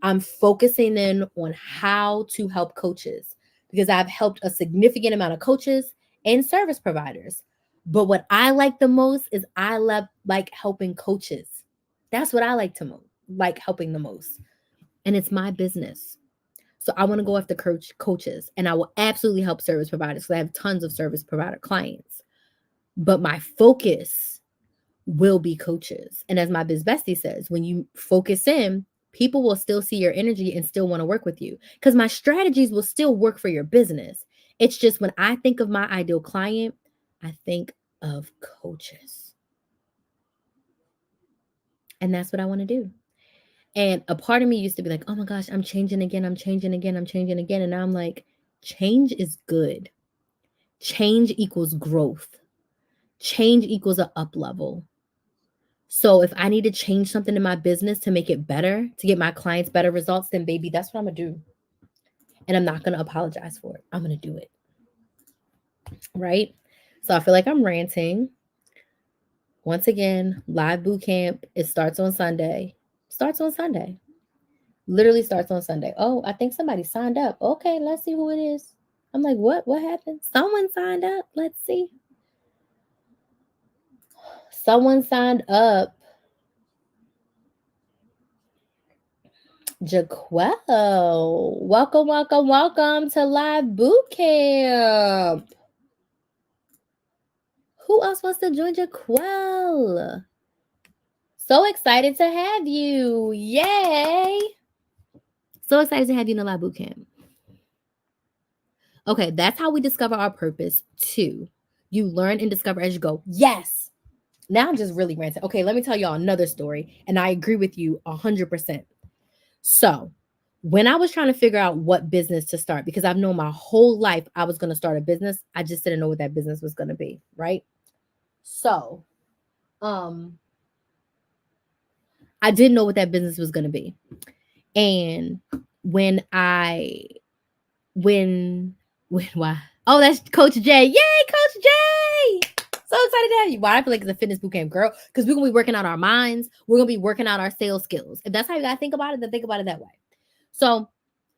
I'm focusing in on how to help coaches because I've helped a significant amount of coaches and service providers. But what I like the most is I love like helping coaches. That's what I like helping the most. And it's my business. So I want to go after coaches and I will absolutely help service providers because I have tons of service provider clients. But my focus will be coaches. And as my biz bestie says, when you focus in, people will still see your energy and still want to work with you because my strategies will still work for your business. It's just when I think of my ideal client, I think of coaches. And that's what I want to do. And a part of me used to be like, oh my gosh, I'm changing again. I'm changing again. I'm changing again. And now I'm like, change is good. Change equals growth. Change equals an up level. So if I need to change something in my business to make it better, to get my clients better results, then baby, that's what I'm going to do. And I'm not going to apologize for it. I'm going to do it. Right? So I feel like I'm ranting. Once again, live boot camp. It starts on Sunday. Starts on Sunday. Literally starts on Sunday. Oh, I think somebody signed up. Okay, let's see who it is. I'm like, what? What happened? Someone signed up. Let's see. Someone signed up. Jaquel. Welcome, welcome, welcome to Live Boot Camp. Who else wants to join Jaquel? So excited to have you. Yay. So excited to have you in the Live Boot Camp. Okay, that's how we discover our purpose. 2, you learn and discover as you go. Yes. Now I'm just really ranting. Okay, let me tell y'all another story. And I agree with you 100%. So when I was trying to figure out what business to start, because I've known my whole life I was going to start a business, I just didn't know what that business was going to be, right? So, I didn't know what that business was going to be. And when why? Oh, that's Coach J. Yay, Coach J! So excited to have you. Why I feel like it's a fitness bootcamp, girl, because we're going to be working out our minds. We're going to be working out our sales skills. If that's how you got to think about it, then think about it that way. So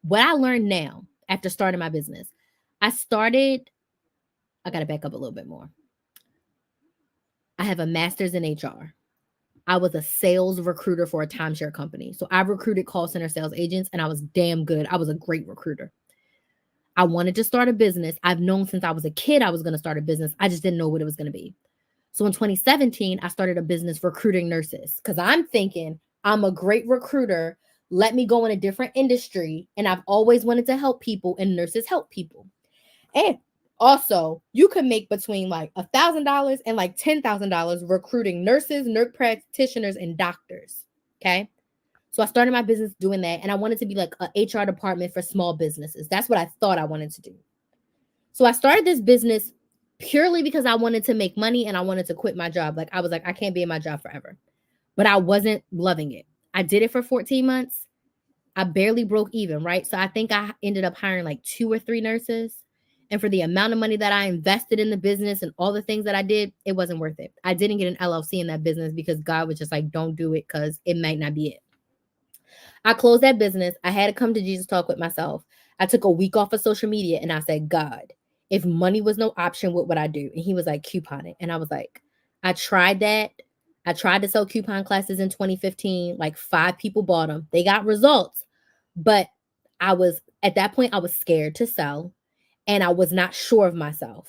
what I learned now after starting my business, I got to back up a little bit more. I have a master's in HR. I was a sales recruiter for a timeshare company. So I recruited call center sales agents and I was damn good. I was a great recruiter. I wanted to start a business. I've known since I was a kid I was going to start a business. I just didn't know what it was going to be. So in 2017, I started a business recruiting nurses because I'm thinking I'm a great recruiter. Let me go in a different industry. And I've always wanted to help people, and nurses help people. And also, you can make between like $1,000 and like $10,000 recruiting nurses, nurse practitioners, and doctors. Okay. So I started my business doing that. And I wanted to be like an HR department for small businesses. That's what I thought I wanted to do. So I started this business purely because I wanted to make money and I wanted to quit my job. Like I was like, I can't be in my job forever. But I wasn't loving it. I did it for 14 months. I barely broke even, right? So I think I ended up hiring like 2 or 3 nurses. And for the amount of money that I invested in the business and all the things that I did, it wasn't worth it. I didn't get an LLC in that business because God was just like, don't do it because it might not be it. I closed that business. I had to come to Jesus talk with myself. I took a week off of social media and I said, God, if money was no option, what would I do? And he was like, couponing. And I was like, I tried that. I tried to sell coupon classes in 2015. Like 5 people bought them. They got results. But at that point, I was scared to sell and I was not sure of myself.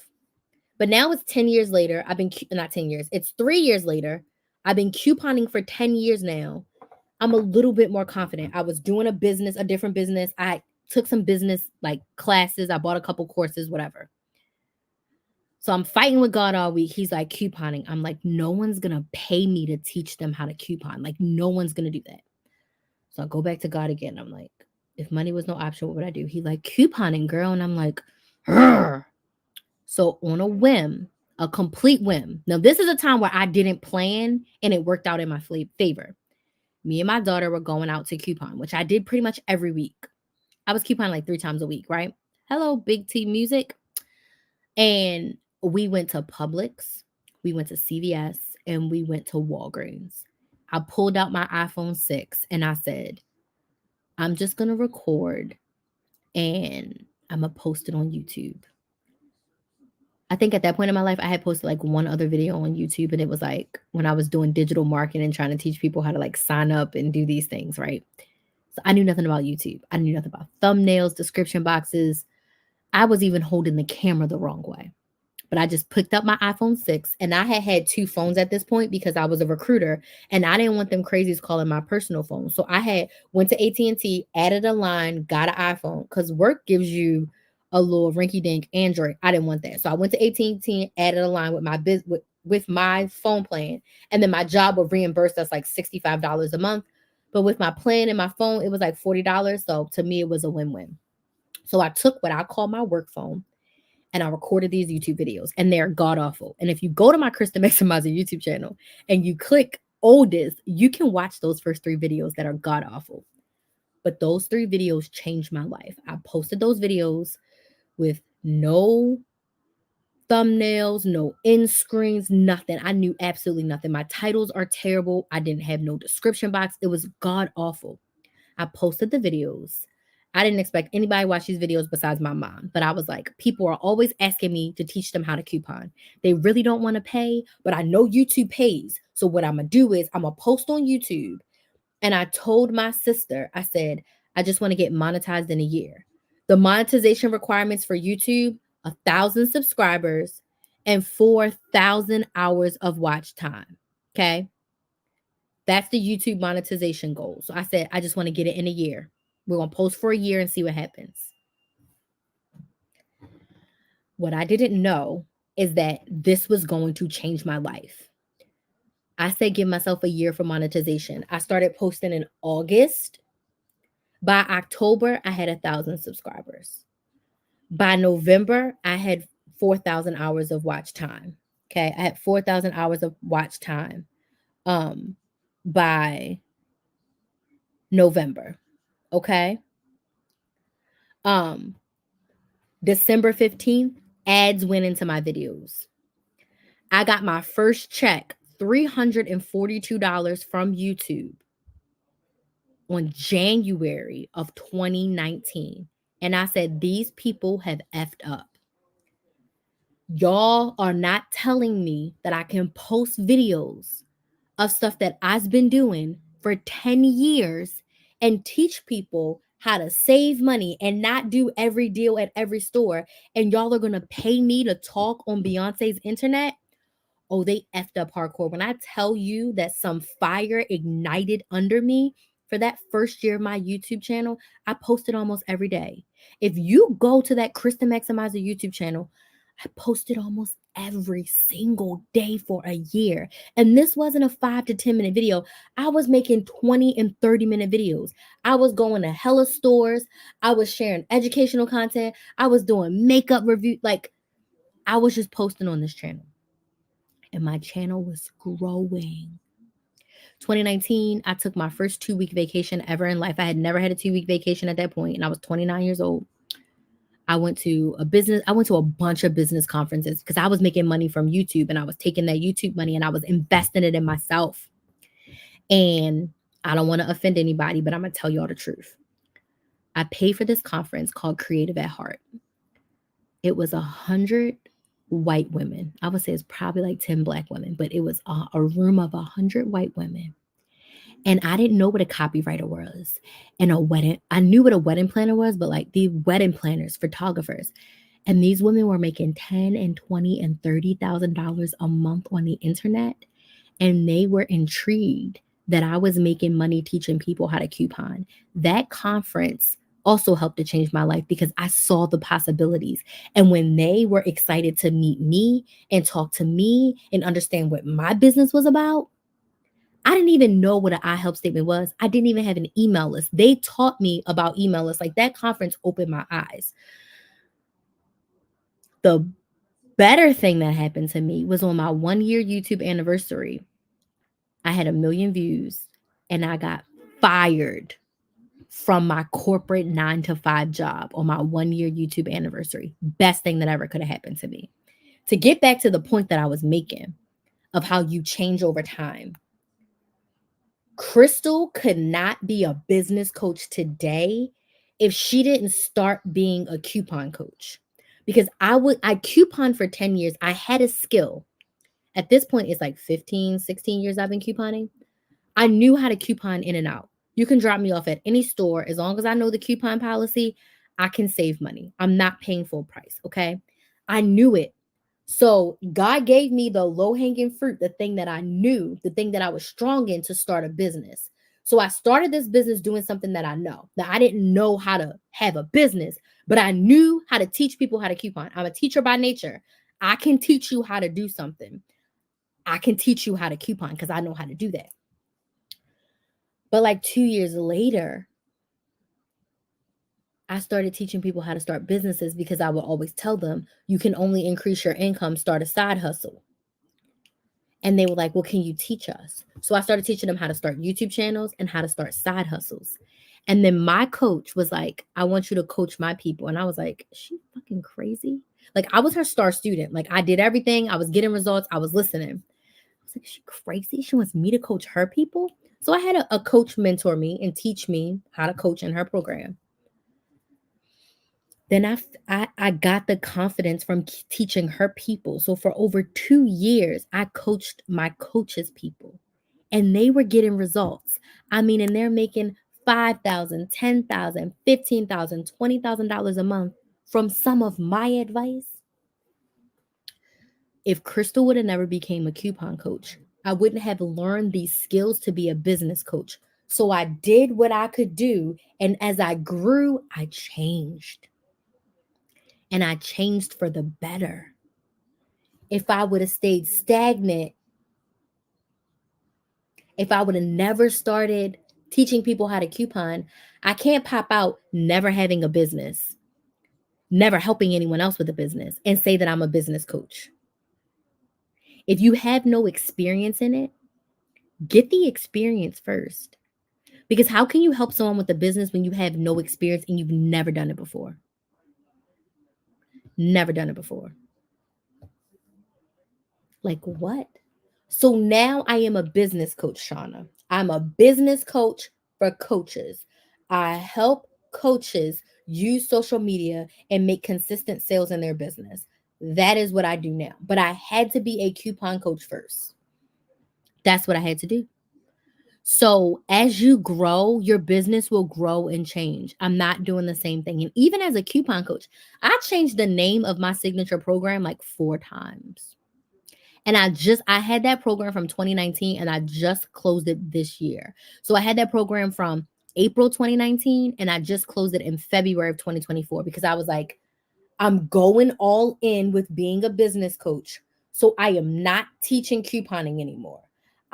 But now it's 10 years later. Not 10 years. It's 3 years later. I've been couponing for 10 years now. I'm a little bit more confident. I was doing a different business. I took some business like classes. I bought a couple courses, whatever. So I'm fighting with God all week. He's like, couponing. I'm like, no one's going to pay me to teach them how to coupon. Like, no one's going to do that. So I go back to God again. I'm like, if money was no option, what would I do? He's like, couponing, girl. And I'm like, Rrr. So on a whim, a complete whim. Now, this is a time where I didn't plan and it worked out in my favor. Me and my daughter were going out to coupon, which I did pretty much every week. I was couponing like 3 times a week, right? Hello, Big T Music. And we went to Publix, we went to CVS, and we went to Walgreens. I pulled out my iPhone 6 and I said, I'm just going to record and I'm going to post it on YouTube. I think at that point in my life, I had posted like one other video on YouTube, and it was like when I was doing digital marketing and trying to teach people how to like sign up and do these things, right? So I knew nothing about YouTube. I knew nothing about thumbnails, description boxes. I was even holding the camera the wrong way. But I just picked up my iPhone 6, and I had 2 phones at this point because I was a recruiter and I didn't want them crazies calling my personal phone. So I went to AT&T, added a line, got an iPhone because work gives you a little rinky-dink Android. I didn't want that. So I went to AT&T, added a line with my with my phone plan, and then my job would reimburse us like $65 a month. But with my plan and my phone, it was like $40. So to me, it was a win-win. So I took what I call my work phone and I recorded these YouTube videos, and they're god awful. And if you go to my Krista Maximizer YouTube channel and you click oldest, you can watch those first 3 videos that are god awful. But those 3 videos changed my life. I posted those videos with no thumbnails, no end screens, nothing. I knew absolutely nothing. My titles are terrible. I didn't have no description box. It was god awful. I posted the videos. I didn't expect anybody to watch these videos besides my mom. But I was like, people are always asking me to teach them how to coupon. They really don't want to pay, but I know YouTube pays. So what I'm going to do is I'm going to post on YouTube. And I told my sister, I said, I just want to get monetized in a year. The monetization requirements for YouTube, 1,000 subscribers and 4,000 hours of watch time. Okay. That's the YouTube monetization goal. So I said, I just want to get it in a year. We're going to post for a year and see what happens. What I didn't know is that this was going to change my life. I said, give myself a year for monetization. I started posting in August. By October, I had 1,000 subscribers. By November, I had 4,000 hours of watch time. Okay. I had 4,000 hours of watch time by November. Okay. December 15th, ads went into my videos. I got my first check, $342 from YouTube on January of 2019. And I said, these people have effed up. Y'all are not telling me that I can post videos of stuff that I've been doing for 10 years and teach people how to save money and not do every deal at every store. And y'all are going to pay me to talk on Beyonce's internet. Oh, they effed up hardcore. When I tell you that some fire ignited under me for that first year of my YouTube channel, I posted almost every day. If you go to that Krista Maximizer YouTube channel, I posted almost every single day for a year. And this wasn't a 5 to 10 minute video. I was making 20 and 30-minute videos. I was going to hella stores. I was sharing educational content. I was doing makeup review. Like, I was just posting on this channel. And my channel was growing. 2019, I took my first 2-week vacation ever in life. I had never had a 2-week vacation at that point, and I was 29 years old. I went to a bunch of business conferences because I was making money from YouTube, and I was taking that YouTube money and I was investing it in myself. And I don't want to offend anybody, but I'm going to tell y'all the truth. I paid for this conference called Creative at Heart. It was 100 white women. I would say it's probably like 10 black women, but it was a room of 100 white women. And I didn't know what a copywriter was and I knew what a wedding planner was, but like the wedding planners, photographers. And these women were making $10 and $20 and $30,000 a month on the internet. And they were intrigued that I was making money teaching people how to coupon. That conference also helped to change my life because I saw the possibilities. And when they were excited to meet me and talk to me and understand what my business was about, I didn't even know what an I help statement was. I didn't even have an email list. They taught me about email lists. Like, that conference opened my eyes. The better thing that happened to me was on my 1-year YouTube anniversary. I had 1 million views and I got fired from my corporate 9-to-5 job on my 1-year YouTube anniversary. Best thing that ever could have happened to me. To get back to the point that I was making of how you change over time. Crystal could not be a business coach today if she didn't start being a coupon coach. Because I couponed for 10 years. I had a skill. At this point, it's like 15, 16 years I've been couponing. I knew how to coupon in and out. You can drop me off at any store. As long as I know the coupon policy, I can save money. I'm not paying full price, okay? I knew it. So God gave me the low-hanging fruit, the thing that I knew, the thing that I was strong in to start a business. So I started this business doing something that I know. That I didn't know how to have a business, but I knew how to teach people how to coupon. I'm a teacher by nature. I can teach you how to do something. I can teach you how to coupon because I know how to do that. But like 2 years later, I started teaching people how to start businesses because I would always tell them, you can only increase your income, start a side hustle. And they were like, well, can you teach us? So I started teaching them how to start YouTube channels and how to start side hustles. And then my coach was like, I want you to coach my people. And I was like, is she fucking crazy? Like, I was her star student. Like, I did everything. I was getting results. I was listening. I was like, is she crazy? She wants me to coach her people. So I had a coach mentor me and teach me how to coach in her program. Then I got the confidence from teaching her people. So for over 2 years, I coached my coaches' people, and they were getting results. I mean, and they're making $5,000, $10,000, $15,000, $20,000 a month from some of my advice. If Crystal would have never became a coupon coach, I wouldn't have learned these skills to be a business coach. So I did what I could do, and as I grew, I changed. And I changed for the better. If I would have stayed stagnant, if I would have never started teaching people how to coupon, I can't pop out never having a business, never helping anyone else with a business, and say that I'm a business coach. If you have no experience in it, get the experience first. Because how can you help someone with a business when you have no experience and you've never done it before? Never done it before. Like what? So now I am a business coach, Shauna. I'm a business coach for coaches. I help coaches use social media and make consistent sales in their business. That is what I do now. But I had to be a coupon coach first. That's what I had to do. So as you grow, your business will grow and change. I'm not doing the same thing. And even as a coupon coach, I changed the name of my signature program like 4 times. And I had that program from 2019 and I just closed it this year. So I had that program from April 2019 and I just closed it in February of 2024 because I was like, I'm going all in with being a business coach. So I am not teaching couponing anymore.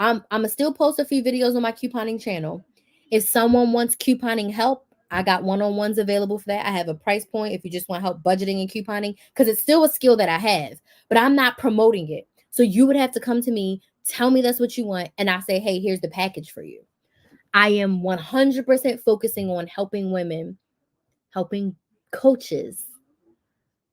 I'm gonna still post a few videos on my couponing channel. If someone wants couponing help, I got one-on-ones available for that. I have a price point if you just want help budgeting and couponing, because it's still a skill that I have, but I'm not promoting it. So you would have to come to me, tell me that's what you want, and I say, hey, here's the package for you. I am 100% focusing on helping women, helping coaches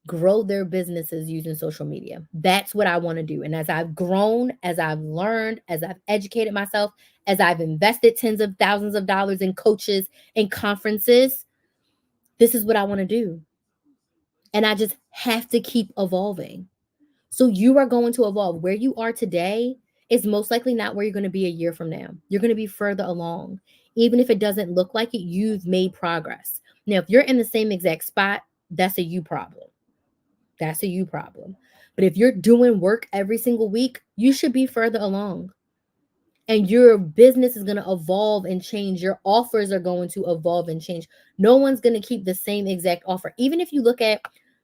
grow their businesses using social media. That's what I want to do. And as I've grown, as I've learned, as I've educated myself, as I've invested tens of thousands of dollars in coaches and conferences, this is what I want to do. And I just have to keep evolving. So you are going to evolve. Where you are today is most likely not where you're going to be a year from now. You're going to be further along. Even if it doesn't look like it, you've made progress. Now, if you're in the same exact spot, that's a you problem. That's a you problem. But if you're doing work every single week, you should be further along. And your business is going to evolve and change. Your offers are going to evolve and change. No one's going to keep the same exact offer. Even if you look at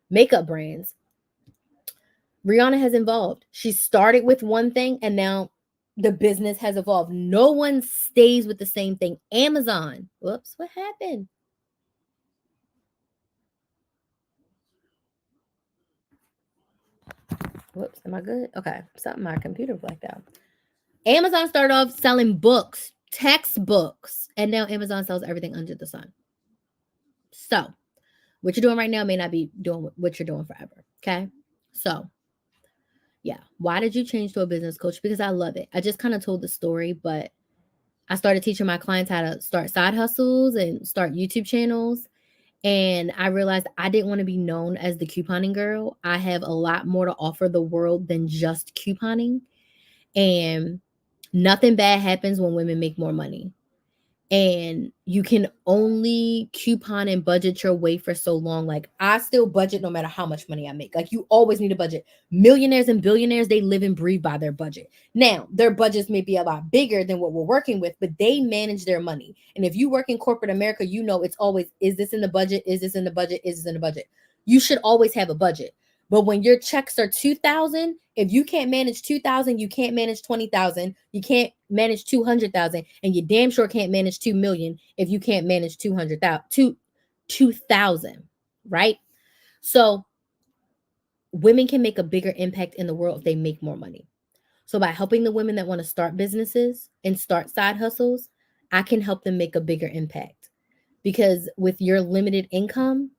makeup brands, Rihanna has evolved. She started with one thing and now the business has evolved. No one stays with the same thing. Amazon. Whoops, what happened? Whoops, am I good? Okay, something my computer blacked out. Amazon started off selling books, textbooks, and now Amazon sells everything under the sun. So, what you're doing right now may not be doing what you're doing forever. Okay. So, yeah. Why did you change to a business coach? Because I love it. I just kind of told the story, but I started teaching my clients how to start side hustles and start YouTube channels. And I realized I didn't want to be known as the couponing girl. I have a lot more to offer the world than just couponing. And nothing bad happens when women make more money. And you can only coupon and budget your way for so long. Like, I still budget no matter how much money I make. Like, you always need a budget. Millionaires and billionaires, they live and breathe by their budget. Now, their budgets may be a lot bigger than what we're working with, but they manage their money. And if you work in corporate America, you know it's always, is this in the budget? Is this in the budget? Is this in the budget? You should always have a budget. But when your checks are 2,000, if you can't manage 2,000, you can't manage 20,000, you can't manage 200,000, and you damn sure can't manage 2 million if you can't manage 2,000, right? So women can make a bigger impact in the world if they make more money. So by helping the women that want to start businesses and start side hustles, I can help them make a bigger impact. because with your limited income,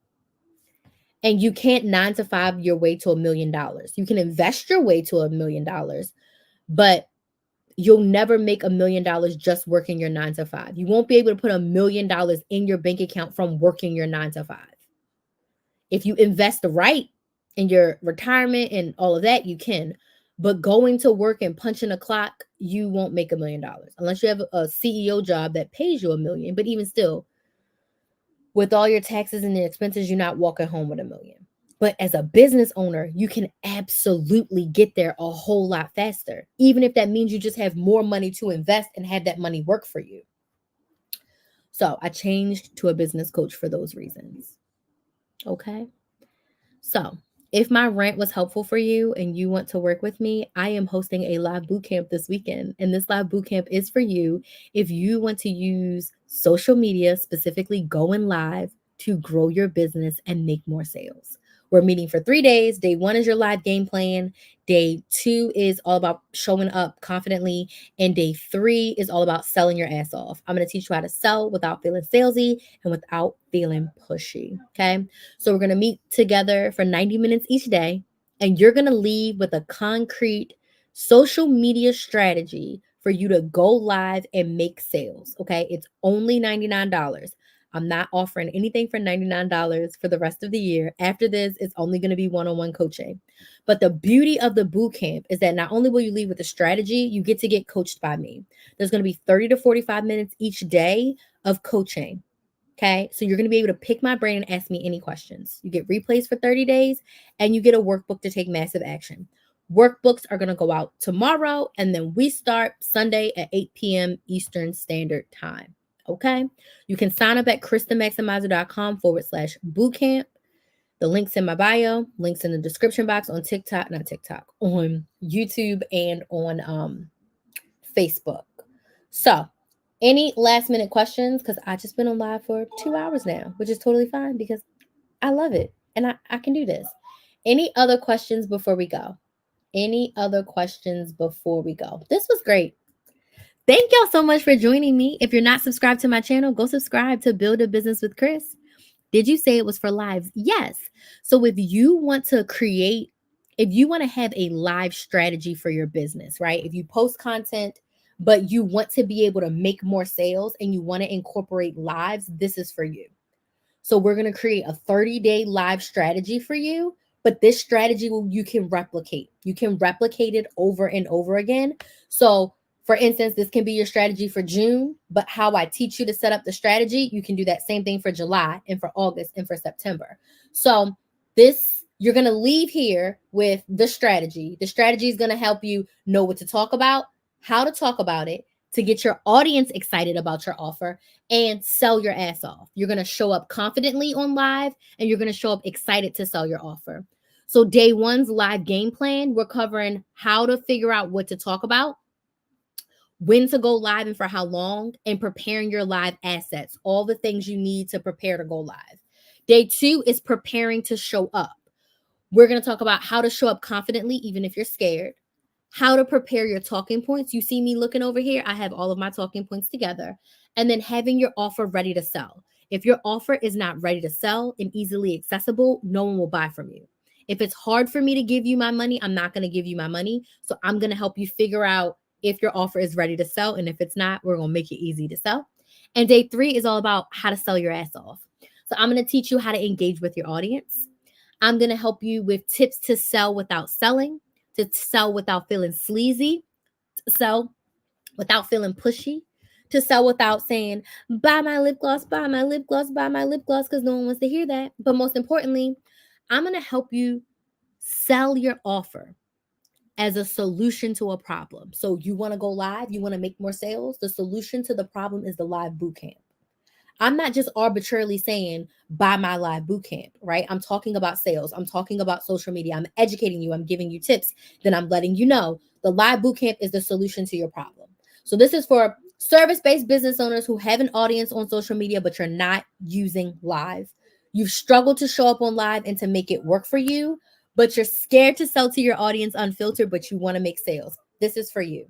and you can't 9 to 5 your way to $1 million. You can invest your way to $1 million, but you'll never make $1 million just working your 9 to 5. You won't be able to put $1 million in your bank account from working your 9 to 5. If you invest right in your retirement and all of that, you can. But going to work and punching a clock, you won't make $1 million unless you have a CEO job that pays you $1 million. But even still, with all your taxes and the expenses, you're not walking home with $1 million. But as a business owner, you can absolutely get there a whole lot faster, even if that means you just have more money to invest and have that money work for you. So I changed to a business coach for those reasons. Okay. So if my rant was helpful for you and you want to work with me, I am hosting a live bootcamp this weekend. And this live bootcamp is for you if you want to use social media, specifically going live, to grow your business and make more sales. We're meeting for 3 days. Day 1 is your live game plan. Day 2 is all about showing up confidently. And day 3 is all about selling your ass off. I'm going to teach you how to sell without feeling salesy and without feeling pushy. Okay. So we're going to meet together for 90 minutes each day. And you're going to leave with a concrete social media strategy for you to go live and make sales. Okay. It's only $99. I'm not offering anything for $99 for the rest of the year. After this, it's only going to be one-on-one coaching. But the beauty of the boot camp is that not only will you leave with a strategy, you get to get coached by me. There's going to be 30 to 45 minutes each day of coaching. Okay. So you're going to be able to pick my brain and ask me any questions. You get replays for 30 days and you get a workbook to take massive action. Workbooks are going to go out tomorrow, and then we start Sunday at 8 p.m. Eastern Standard Time. Okay. You can sign up at KristaMaximizer.com/bootcamp. The link's in my bio, links in the description box on on YouTube and on Facebook. So, any last minute questions? Because I just been on live for 2 hours now, which is totally fine because I love it and I can do this. Any other questions before we go? Any other questions before we go? This was great. Thank y'all so much for joining me. If you're not subscribed to my channel, go subscribe to Build a Business with Chris. Did you say it was for lives? Yes. So if you want to have a live strategy for your business, right? If you post content, but you want to be able to make more sales and you want to incorporate lives, this is for you. So we're going to create a 30-day live strategy for you, but this strategy you can replicate. You can replicate it over and over again. So for instance, this can be your strategy for June, but how I teach you to set up the strategy, you can do that same thing for July and for August and for September. So you're going to leave here with the strategy. The strategy is going to help you know what to talk about, how to talk about it, to get your audience excited about your offer and sell your ass off. You're going to show up confidently on live and you're going to show up excited to sell your offer. So day 1's live game plan, we're covering how to figure out what to talk about, when to go live and for how long, and preparing your live assets, all the things you need to prepare to go live. Day 2 is preparing to show up. We're going to talk about how to show up confidently, even if you're scared, how to prepare your talking points. You see me looking over here. I have all of my talking points together, and then having your offer ready to sell. If your offer is not ready to sell and easily accessible, no one will buy from you. If it's hard for me to give you my money, I'm not going to give you my money. So I'm going to help you figure out if your offer is ready to sell. And if it's not, we're going to make it easy to sell. And day 3 is all about how to sell your ass off. So I'm going to teach you how to engage with your audience. I'm going to help you with tips to sell without selling, to sell without feeling sleazy, to sell without feeling pushy, to sell without saying, buy my lip gloss, buy my lip gloss, buy my lip gloss, because no one wants to hear that. But most importantly, I'm going to help you sell your offer as a solution to a problem. So you want to go live, you want to make more sales. The solution to the problem is the live bootcamp. I'm not just arbitrarily saying buy my live bootcamp, right? I'm talking about sales. I'm talking about social media. I'm educating you. I'm giving you tips. Then I'm letting you know the live bootcamp is the solution to your problem. So this is for service-based business owners who have an audience on social media, but you're not using live. You've struggled to show up on live and to make it work for you, but you're scared to sell to your audience unfiltered, but you want to make sales. This is for you.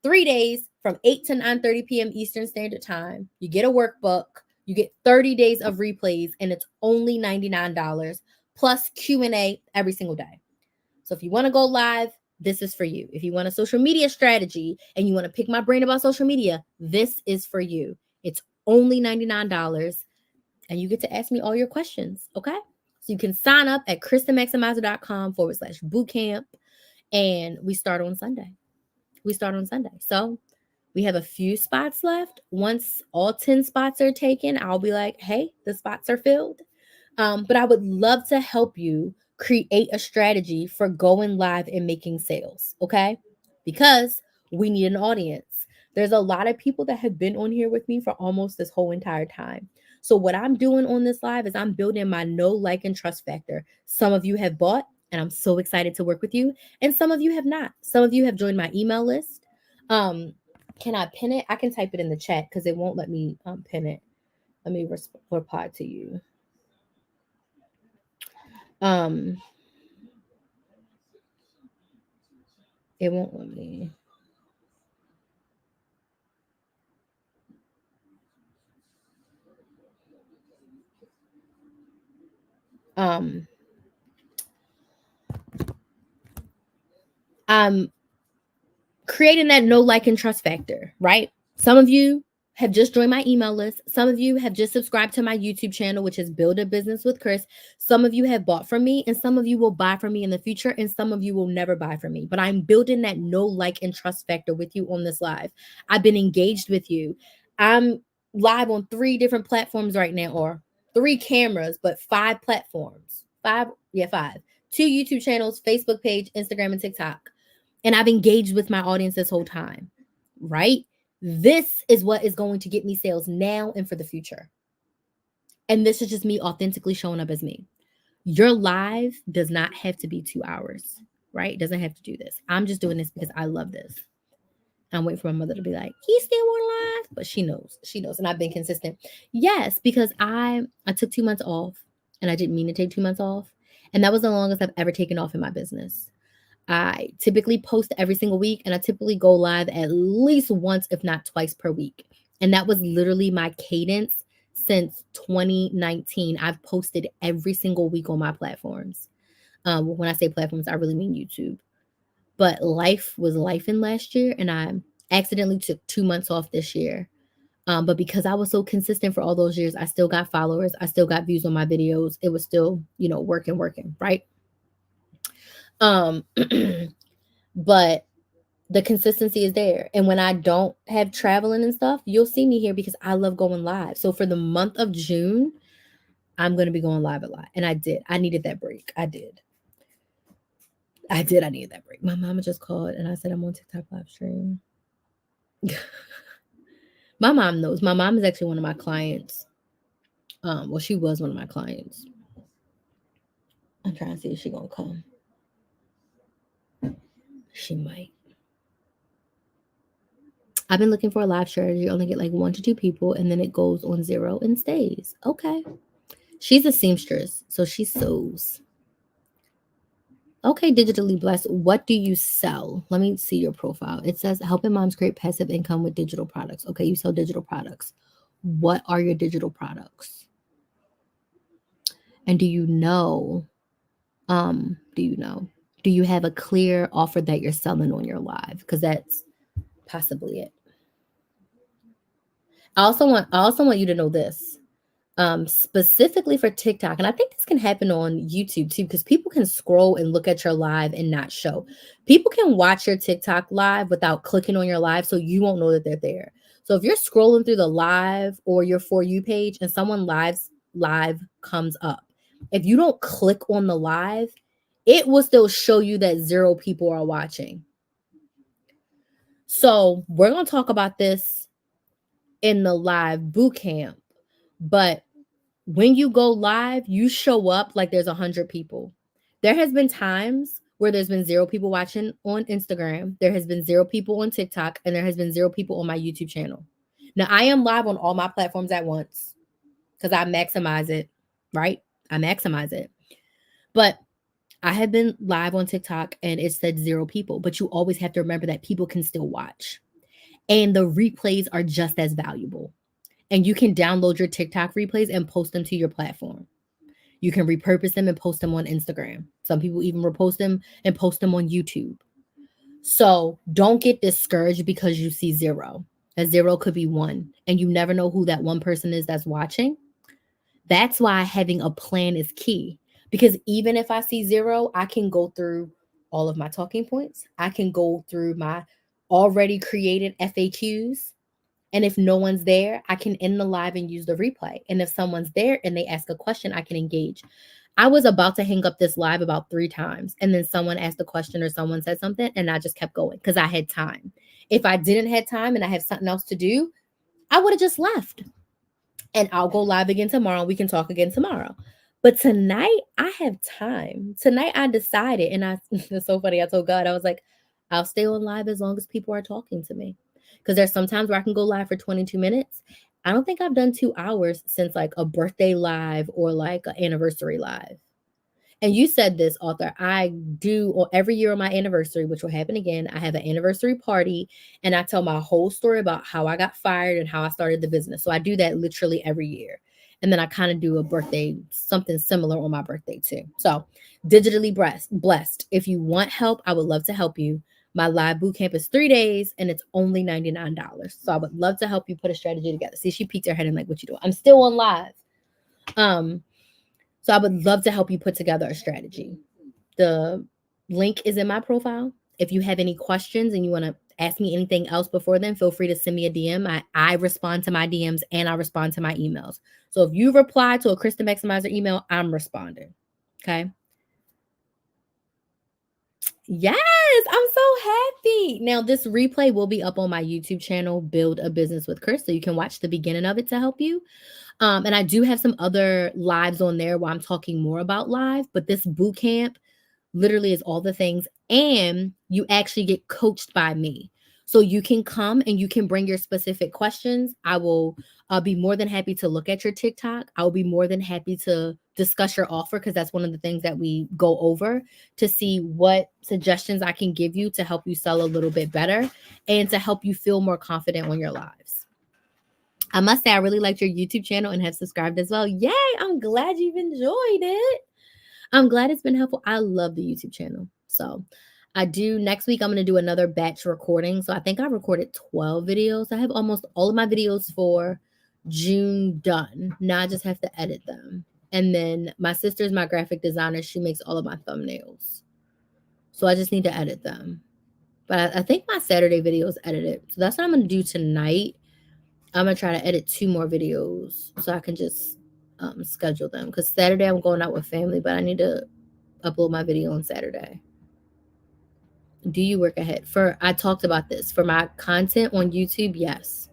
3 days from 8 to 9:30 p.m. Eastern Standard Time. You get a workbook. You get 30 days of replays, and it's only $99 plus Q&A every single day. So if you want to go live, this is for you. If you want a social media strategy and you want to pick my brain about social media, this is for you. It's only $99, and you get to ask me all your questions, okay? So you can sign up at kristenmaximizer.com/bootcamp, and we start on Sunday. So we have a few spots left. Once all 10 spots are taken, I'll be like, hey, the spots are filled. But I would love to help you create a strategy for going live and making sales, okay? Because we need an audience. There's a lot of people that have been on here with me for almost this whole entire time. So what I'm doing on this live is I'm building my know, like, and trust factor. Some of you have bought, and I'm so excited to work with you. And some of you have not. Some of you have joined my email list. Can I pin it? I can type it in the chat because it won't let me pin it. Let me reply to you. It won't let me. I'm creating that know, like, and trust factor, right? Some of you have just joined my email list. Some of you have just subscribed to my YouTube channel, which is Build a Business with Chris. Some of you have bought from me, and some of you will buy from me in the future, and some of you will never buy from me. But I'm building that know, like, and trust factor with you on this live. I've been engaged with you. I'm live on 3 different platforms right now, or 3 cameras, but 5 platforms. 5. 2 YouTube channels, Facebook page, Instagram, and TikTok. And I've engaged with my audience this whole time, right? This is what is going to get me sales now and for the future. And this is just me authentically showing up as me. Your live does not have to be 2 hours, right? It doesn't have to do this. I'm just doing this because I love this. I'm waiting for my mother to be like, he's still on live, but she knows, and I've been consistent. Yes, because I took 2 months off, and I didn't mean to take 2 months off, and that was the longest I've ever taken off in my business. I typically post every single week, and I typically go live at least once, if not twice per week. And that was literally my cadence since 2019. I've posted every single week on my platforms. When I say platforms, I really mean YouTube. But life was life in last year, and I accidentally took 2 months off this year. But because I was so consistent for all those years, I still got followers. I still got views on my videos. It was still, working, right? But the consistency is there. And when I don't have traveling and stuff, you'll see me here because I love going live. So for the month of June, I'm going to be going live a lot. And I did. I needed that break. I needed that break. My mama just called and I said, I'm on TikTok live stream. My mom knows. My mom is actually one of my clients. Well, she was one of my clients. I'm trying to see if she's going to come. She might. I've been looking for a live strategy. You only get like 1 to 2 people, and then it goes on 0 and stays. Okay. She's a seamstress, so she sews. Okay, digitally blessed. What do you sell? Let me see your profile. It says helping moms create passive income with digital products. Okay, you sell digital products. What are your digital products? And do you know? Do you have a clear offer that you're selling on your live? Because that's possibly it. I also want you to know this. Specifically for TikTok, and I think this can happen on YouTube too, because people can scroll and look at your live and not show. People can watch your TikTok live without clicking on your live, so you won't know that they're there. So if you're scrolling through the live or your For You page and someone live comes up, if you don't click on the live, it will still show you that 0 people are watching. So we're going to talk about this in the live bootcamp, but when you go live, you show up like there's 100 people. There has been times where there's been 0 people watching on Instagram. There has been 0 people on TikTok, and there has been 0 people on my YouTube channel. Now, I am live on all my platforms at once because I maximize it, right? I maximize it. But I have been live on TikTok, and it said 0 people. But you always have to remember that people can still watch. And the replays are just as valuable. And you can download your TikTok replays and post them to your platform. You can repurpose them and post them on Instagram. Some people even repost them and post them on YouTube. So don't get discouraged because you see zero. A zero could be one, and you never know who that one person is that's watching. That's why having a plan is key. Because even if I see zero, I can go through all of my talking points. I can go through my already created FAQs. And if no one's there, I can end the live and use the replay. And if someone's there and they ask a question, I can engage. I was about to hang up this live about 3 times. And then someone asked a question or someone said something, and I just kept going because I had time. If I didn't have time and I have something else to do, I would have just left. And I'll go live again tomorrow. We can talk again tomorrow. But tonight, I have time. Tonight, I decided, and it's so funny. I told God, I was like, I'll stay on live as long as people are talking to me. Because there's sometimes where I can go live for 22 minutes. I don't think I've done 2 hours since like a birthday live or like an anniversary live. And you said this, author. I do every year on my anniversary, which will happen again. I have an anniversary party and I tell my whole story about how I got fired and how I started the business. So I do that literally every year. And then I kind of do a birthday, something similar on my birthday too. So digitally blessed. If you want help, I would love to help you. My live boot camp is 3 days and it's only $99. So I would love to help you put a strategy together. See, she peeked her head and like, what you doing? I'm still on live. So I would love to help you put together a strategy. The link is in my profile. If you have any questions and you want to ask me anything else before then, feel free to send me a DM. I respond to my DMs and I respond to my emails. So if you reply to a Krista Maximizer email, I'm responding. Okay. Yes, I'm so happy. Now, this replay will be up on my YouTube channel, Build a Business with Chris. So you can watch the beginning of it to help you. And I do have some other lives on there where I'm talking more about live, but this boot camp literally is all the things. And you actually get coached by me. So you can come and you can bring your specific questions. I will be more than happy to look at your TikTok. I'll be more than happy to discuss your offer because that's one of the things that we go over to see what suggestions I can give you to help you sell a little bit better and to help you feel more confident on your lives. I must say, I really liked your YouTube channel and have subscribed as well. Yay! I'm glad you've enjoyed it. I'm glad it's been helpful. I love the YouTube channel. So next week, I'm going to do another batch recording. So I think I recorded 12 videos. I have almost all of my videos for June done. Now I just have to edit them. And then my sister's my graphic designer. She makes all of my thumbnails. So I just need to edit them. But I think my Saturday video is edited. So that's what I'm going to do tonight. I'm going to try to edit 2 more videos so I can just schedule them. Because Saturday I'm going out with family, but I need to upload my video on Saturday. Do you work ahead? I talked about this. For my content on YouTube, yes.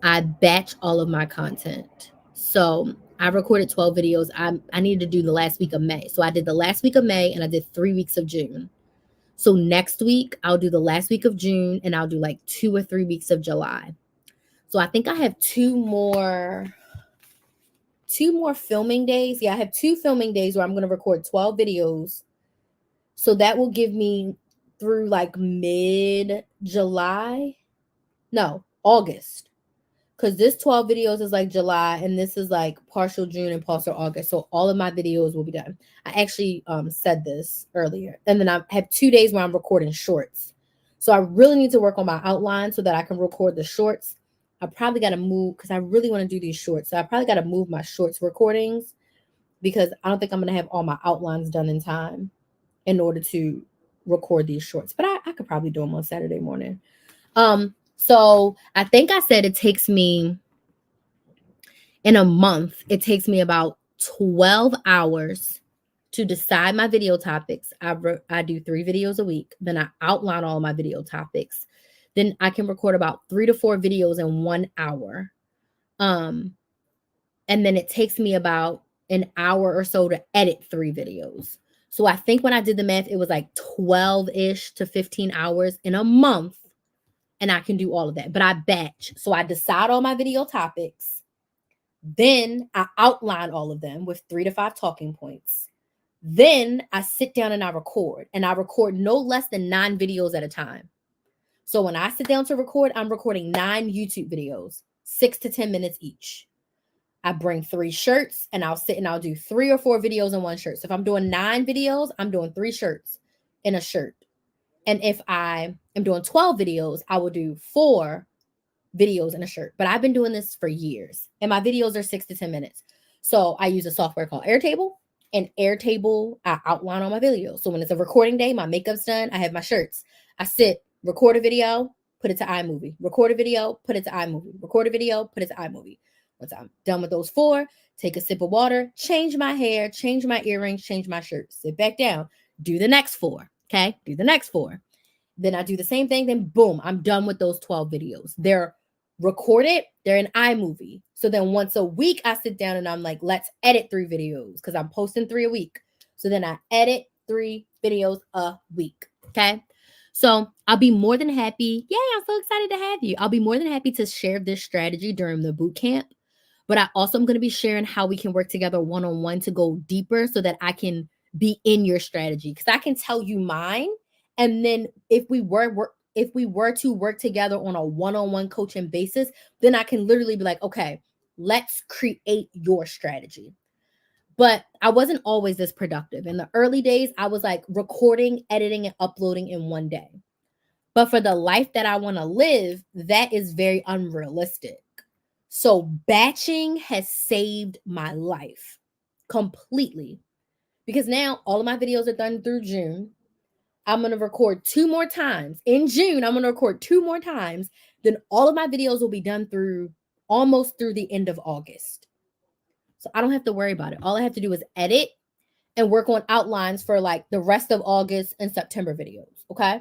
I batch all of my content. So I recorded 12 videos. I needed to do the last week of May. So I did the last week of May and I did 3 weeks of June. So next week, I'll do the last week of June and I'll do like 2 or 3 weeks of July. So I think I have 2 more filming days. Yeah, I have 2 filming days where I'm going to record 12 videos. So that will give me through like mid-July. No, August. Because this 12 videos is like July and this is like partial June and partial August. So all of my videos will be done. I actually said this earlier. And then I have 2 days where I'm recording shorts. So I really need to work on my outline so that I can record the shorts. I probably got to move because I really want to do these shorts. So I probably got to move my shorts recordings because I don't think I'm going to have all my outlines done in time in order to record these shorts. But I could probably do them on Saturday morning. So I think I said it takes me in a month, it takes me about 12 hours to decide my video topics. I do 3 videos a week. Then I outline all my video topics. Then I can record about 3 to 4 videos in 1 hour. And then it takes me about an hour or so to edit 3 videos. So I think when I did the math, it was like 12-ish to 15 hours in a month. And I can do all of that. But I batch. So I decide all my video topics. Then I outline all of them with 3 to 5 talking points. Then I sit down and I record. And I record no less than 9 videos at a time. So when I sit down to record, I'm recording 9 YouTube videos, 6 to 10 minutes each. I bring 3 shirts and I'll sit and I'll do 3 or 4 videos in one shirt. So if I'm doing 9 videos, I'm doing 3 shirts in a shirt. And if I am doing 12 videos, I will do 4 videos in a shirt. But I've been doing this for years and my videos are 6 to 10 minutes. So I use a software called Airtable, and Airtable, I outline all my videos. So when it's a recording day, my makeup's done, I have my shirts. I sit, record a video, put it to iMovie, record a video, put it to iMovie, record a video, put it to iMovie. Once I'm done with those 4, take a sip of water, change my hair, change my earrings, change my shirt, sit back down, do the next 4. Okay, do the next 4. Then I do the same thing. Then boom, I'm done with those 12 videos. They're recorded, they're in iMovie. So then once a week, I sit down and I'm like, let's edit 3 videos because I'm posting 3 a week. So then I edit 3 videos a week. Okay. So I'll be more than happy. Yay, I'm so excited to have you. I'll be more than happy to share this strategy during the boot camp. But I also am going to be sharing how we can work together one-on-one to go deeper so that I can be in your strategy. Because I can tell you mine. And then if we were to work together on a one-on-one coaching basis, then I can literally be like, okay, let's create your strategy. But I wasn't always this productive. In the early days, I was like recording, editing, and uploading in one day. But for the life that I want to live, that is very unrealistic. So batching has saved my life completely because now all of my videos are done through June. I'm going to record 2 more times. In June, I'm going to record 2 more times. Then all of my videos will be done through almost through the end of August. So I don't have to worry about it. All I have to do is edit and work on outlines for like the rest of August and September videos. Okay.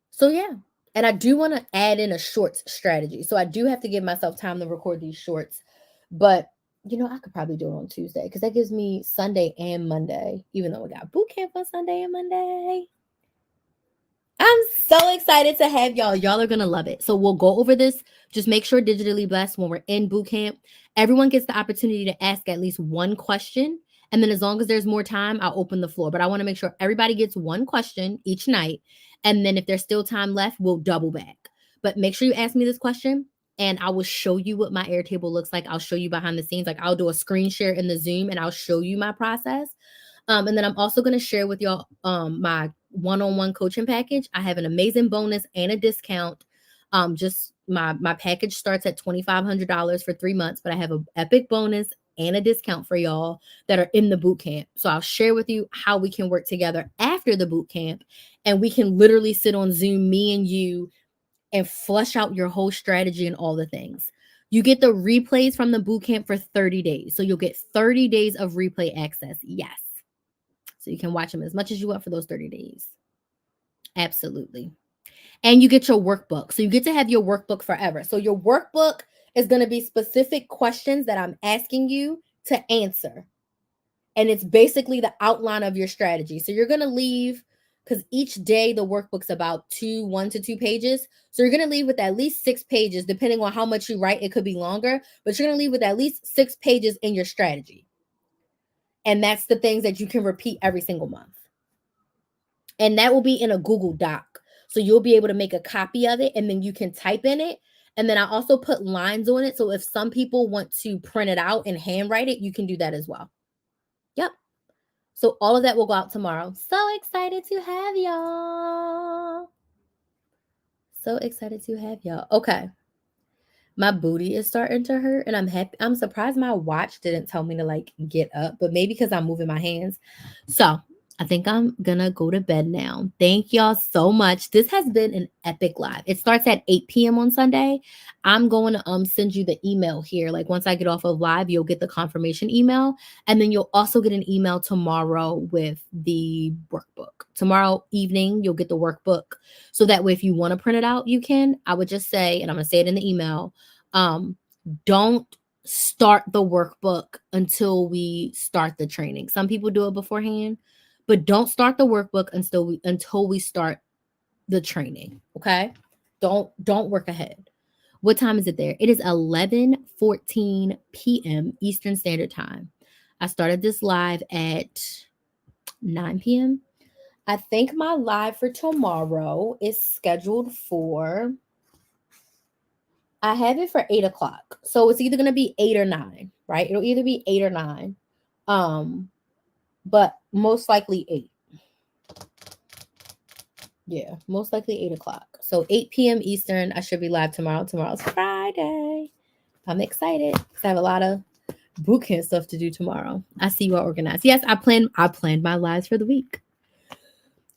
So yeah. And I do want to add in a shorts strategy. So I do have to give myself time to record these shorts. But I could probably do it on Tuesday because that gives me Sunday and Monday, even though we got boot camp on Sunday and Monday. I'm so excited to have y'all. Y'all are going to love it. So we'll go over this. Just make sure Digitally Blessed when we're in boot camp, everyone gets the opportunity to ask at least one question. And then as long as there's more time, I'll open the floor. But I want to make sure everybody gets one question each night. And then if there's still time left, we'll double back. But make sure you ask me this question and I will show you what my Airtable looks like. I'll show you behind the scenes. Like I'll do a screen share in the Zoom and I'll show you my process. And then I'm also going to share with y'all my one-on-one coaching package. I have an amazing bonus and a discount. Just my package starts at $2,500 for 3 months, but I have an epic bonus and a discount for y'all that are in the boot camp. So I'll share with you how we can work together after the boot camp, and we can literally sit on Zoom, me and you, and flush out your whole strategy and all the things. You get the replays from the boot camp for 30 days. So you'll get 30 days of replay access. Yes. So you can watch them as much as you want for those 30 days. Absolutely. And you get your workbook. So you get to have your workbook forever. So your workbook is going to be specific questions that I'm asking you to answer. And it's basically the outline of your strategy. So you're going to leave, because each day the workbook's about 1 to 2 pages. So you're going to leave with at least 6 pages, depending on how much you write. It could be longer, but you're going to leave with at least 6 pages in your strategy. And that's the things that you can repeat every single month. And that will be in a Google Doc. So you'll be able to make a copy of it and then you can type in it. And then I also put lines on it. So if some people want to print it out and handwrite it, you can do that as well. Yep. So all of that will go out tomorrow. So excited to have y'all. So excited to have y'all. Okay. My booty is starting to hurt and I'm happy. I'm surprised my watch didn't tell me to like get up, but maybe because I'm moving my hands. So I think I'm gonna go to bed now. Thank y'all so much. This has been an epic live. It starts at 8 p.m. on Sunday. I'm going to send you the email here. Like once I get off of live, you'll get the confirmation email. And then you'll also get an email tomorrow with the workbook. Tomorrow evening, you'll get the workbook. So that way, if you want to print it out, you can. I would just say, and I'm gonna say it in the email, don't start the workbook until we start the training. Some people do it beforehand, but don't start the workbook until we start the training. Okay. Don't work ahead. What time is it there? It is 11:14 p.m. Eastern Standard Time. I started this live at 9 p.m. I think my live for tomorrow is scheduled for I have it for 8 o'clock. So it's either gonna be 8 or 9, right? It'll either be 8 or 9. But most likely 8. Yeah, most likely 8 o'clock. So 8 p.m. Eastern. I should be live tomorrow. Tomorrow's Friday. I'm excited because I have a lot of bootcamp stuff to do tomorrow. I see you are organized. Yes, I planned my lives for the week.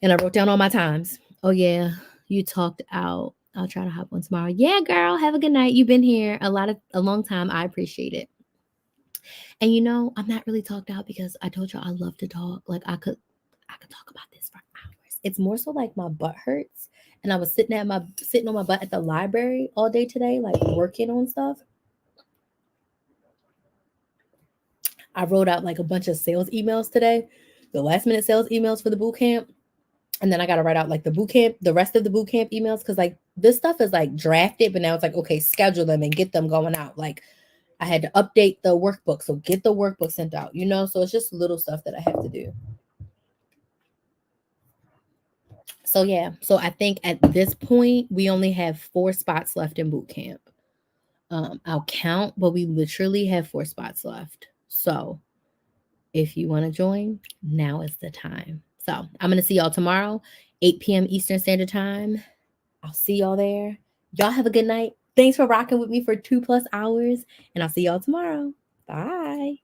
And I wrote down all my times. Oh yeah, you talked out. I'll try to hop on tomorrow. Yeah, girl, have a good night. You've been here a long time. I appreciate it. And I'm not really talked out because I told y'all I love to talk. Like I could talk about this for hours. It's more so like my butt hurts. And I was sitting on my butt at the library all day today, like working on stuff. I wrote out like a bunch of sales emails today, the last minute sales emails for the boot camp. And then I got to write out like the rest of the boot camp emails. Cause like this stuff is like drafted, but now it's like, okay, schedule them and get them going out. Like I had to update the workbook. So get the workbook sent out, so it's just little stuff that I have to do. So yeah, so I think at this point, we only have 4 spots left in boot camp. I'll count, but we literally have 4 spots left. So if you want to join, now is the time. So I'm going to see y'all tomorrow, 8 p.m. Eastern Standard Time. I'll see y'all there. Y'all have a good night. Thanks for rocking with me for 2+ hours, and I'll see y'all tomorrow. Bye.